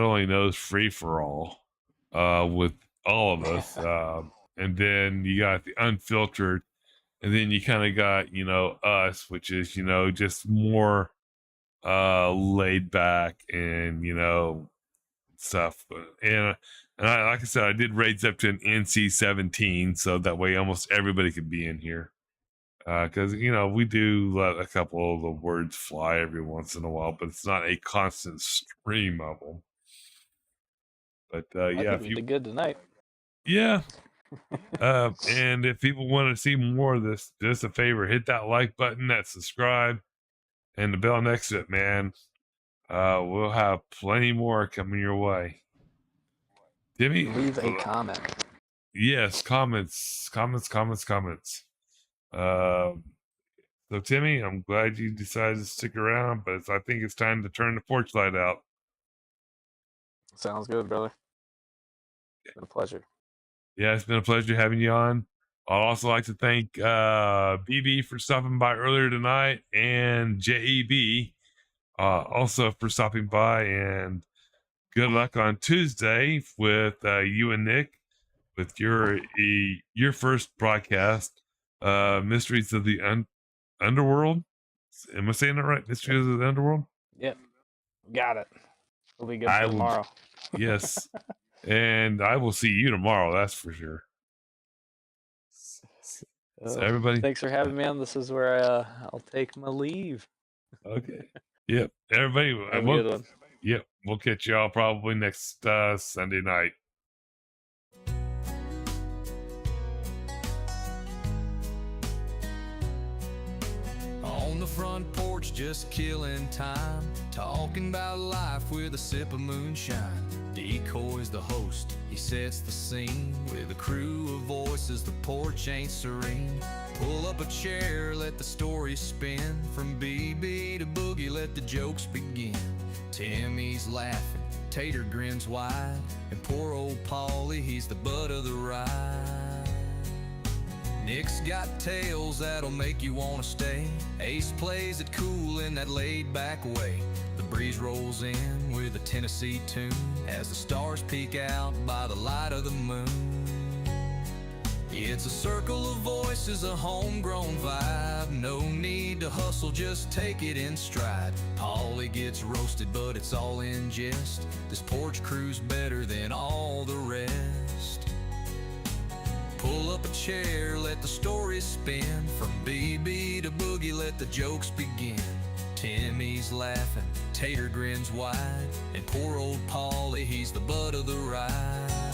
only knows free for all, with all of us. And then you got the unfiltered, and then you kind of got, us, which is, just more laid back and, stuff. And I, like I said, I did raise up to an NC-17, so that way almost everybody could be in here. Because we do let a couple of the words fly every once in a while, but it's not a constant stream of them. But I yeah, think we did good tonight. yeah, And if people want to see more of this, just a favor, hit that like button, that subscribe, and the bell next to it, man. We'll have plenty more coming your way. Timmy, Leave a comment. yes, comments. So Timmy, I'm glad you decided to stick around, but I think it's time to turn the porch light out. Sounds good, brother. It's been a pleasure. Yeah, it's been a pleasure having you on. I'd also like to thank BB for stopping by earlier tonight, and JEB also for stopping by. And good luck on Tuesday with you and Nick with your first broadcast, Mysteries of the Underworld. Am I saying that right? Mysteries of the Underworld? Yep. Got it. We'll be good for tomorrow. Yes. And I will see you tomorrow, that's for sure. So everybody, thanks for having me on. This is where I'll take my leave. Okay. Yep. Everybody, Have a good one. Yep. We'll catch y'all probably next Sunday night. On the front porch, just killing time, talking about life with a sip of moonshine. Decoy's the host, he sets the scene with a crew of voices. The porch ain't serene. Pull up a chair, let the story spin. From BB to Boogie, let the jokes begin. Timmy's laughing, Tater grins wide, and poor old Paulie, he's the butt of the ride. Nick's got tales that'll make you wanna stay. Ace plays it cool in that laid-back way. The breeze rolls in with a Tennessee tune as the stars peek out by the light of the moon. It's a circle of voices, a homegrown vibe. No need to hustle, just take it in stride. Paulie gets roasted, but it's all in jest. This porch crew's better than all the rest. Pull up a chair, let the story spin. From BB to Boogie, let the jokes begin. Timmy's laughing, Tater grins wide, and poor old Paulie, he's the butt of the ride.